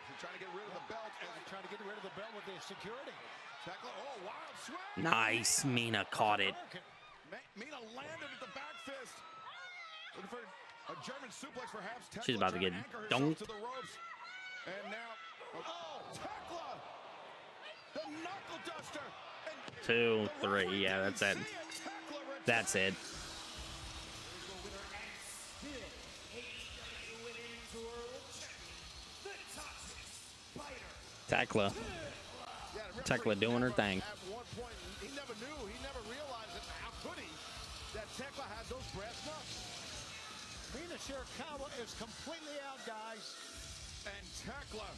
[SPEAKER 3] She's trying to get rid of the belt.
[SPEAKER 4] And trying to get rid of the belt with the security.
[SPEAKER 3] Tekla, oh, wild swing.
[SPEAKER 2] Nice. Mina caught it.
[SPEAKER 3] Mina landed at the back fist. Looking for a German suplex, perhaps. Tekla
[SPEAKER 2] She's about to
[SPEAKER 3] trying
[SPEAKER 2] get
[SPEAKER 3] anchor herself
[SPEAKER 2] dunked.
[SPEAKER 3] to the ropes. And now, oh, Tekla, the knuckle duster. And
[SPEAKER 2] 2, 3. Yeah, that's it. That's it. Tekla. Tekla doing her thing.
[SPEAKER 5] At one point, he never knew, he never realized it. How could he? That Tekla had those brass knucks.
[SPEAKER 4] Mina Shirakawa is completely out, guys.
[SPEAKER 3] And Tekla,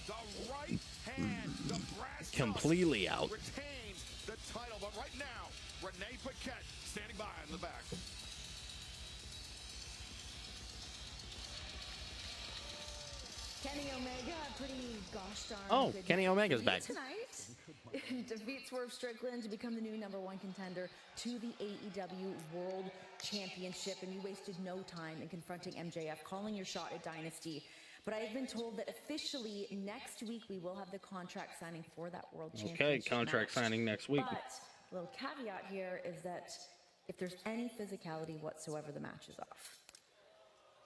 [SPEAKER 3] the right hand, the brass
[SPEAKER 2] Completely out.
[SPEAKER 3] retains the title. But right now, Renee Paquette standing by in the back.
[SPEAKER 17] Kenny Omega, pretty gosh darn.
[SPEAKER 2] Oh,
[SPEAKER 17] good
[SPEAKER 2] Kenny
[SPEAKER 17] night
[SPEAKER 2] Omega's
[SPEAKER 17] for you
[SPEAKER 2] back.
[SPEAKER 17] tonight. Defeat Swerve Strickland to become the new #1 contender to the AEW World Championship, and you wasted no time in confronting MJF, calling your shot at Dynasty. But I have been told that officially next week we will have the contract signing for that World Championship.
[SPEAKER 2] Okay, contract
[SPEAKER 17] match.
[SPEAKER 2] signing next week.
[SPEAKER 17] But a little caveat here is that if there's any physicality whatsoever, the match is off.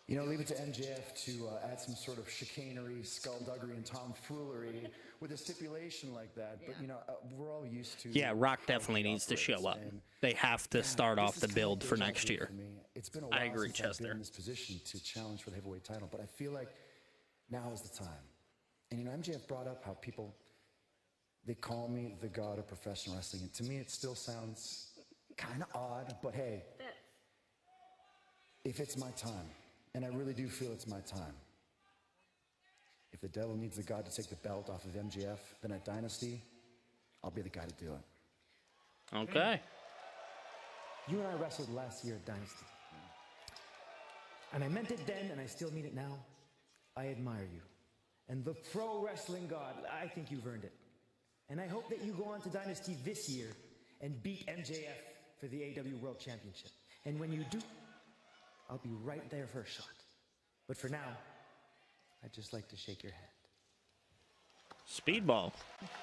[SPEAKER 9] You know, leave it to MJF to add some sort of chicanery, skullduggery, and tomfoolery with a stipulation like that. But, you know, we're all used to...
[SPEAKER 2] Yeah, Rock definitely needs to show up. They have to start off the build for next year.
[SPEAKER 9] It's been a while
[SPEAKER 2] I agree,
[SPEAKER 9] since I've been
[SPEAKER 2] Chester.
[SPEAKER 9] in this position to challenge for the heavyweight title, but I feel like now is the time.
[SPEAKER 7] And MJF brought up how people, they call me the god of professional wrestling. And to me, it still sounds kind of odd, but hey, if it's my time, and I really do feel it's my time, if the devil needs a god to take the belt off of MJF, then at Dynasty, I'll be the guy to do it.
[SPEAKER 2] Okay.
[SPEAKER 8] You and I wrestled last year at Dynasty. And I meant it then, and I still mean it now. I admire you. And the pro wrestling god, I think you've earned it. And I hope that you go on to Dynasty this year and beat MJF for the AEW World Championship. And when you do, I'll be right there for a shot. But for now, I'd just like to shake your hand.
[SPEAKER 2] Speedball.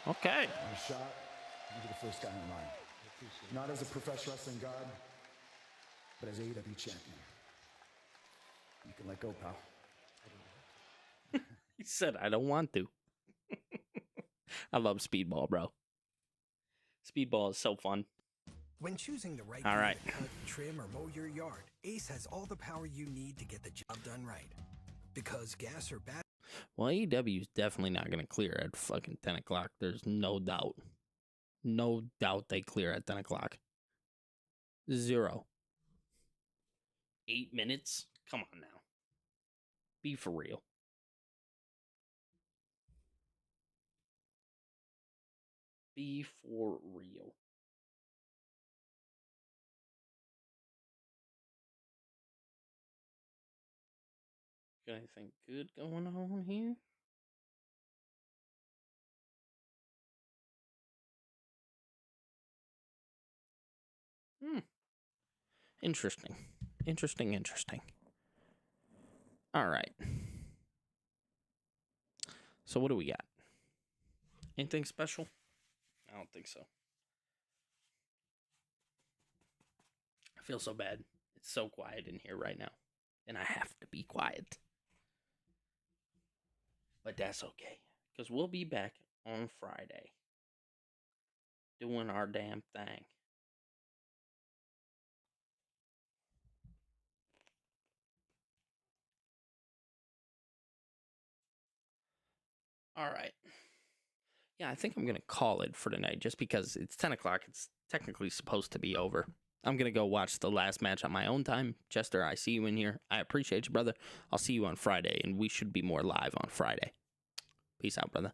[SPEAKER 2] Okay.
[SPEAKER 7] On a shot, you'll be the first guy in line. Not as a professional wrestling god, but as AEW champion. You can let go, pal.
[SPEAKER 2] He said, I don't want to. I love Speedball, bro. Speedball is so fun.
[SPEAKER 12] When choosing the right
[SPEAKER 2] all right.
[SPEAKER 12] to cut, trim, or mow your yard, Ace has all the power you need to get the job done right. Because gas or battery...
[SPEAKER 2] Well, AEW is definitely not going to clear at fucking 10 o'clock. There's no doubt. No doubt they clear at 10 o'clock. 0. 8 minutes? Come on now. Be for real. Be for real. Got anything good going on here? Interesting. Interesting. All right. So what do we got? Anything special? I don't think so. I feel so bad. It's so quiet in here right now. And I have to be quiet. But that's okay. Because we'll be back on Friday. Doing our damn thing. All right. Yeah, I think I'm going to call it for tonight just because it's 10 o'clock. It's technically supposed to be over. I'm going to go watch the last match on my own time. Chester, I see you in here. I appreciate you, brother. I'll see you on Friday, and we should be more live on Friday. Peace out, brother.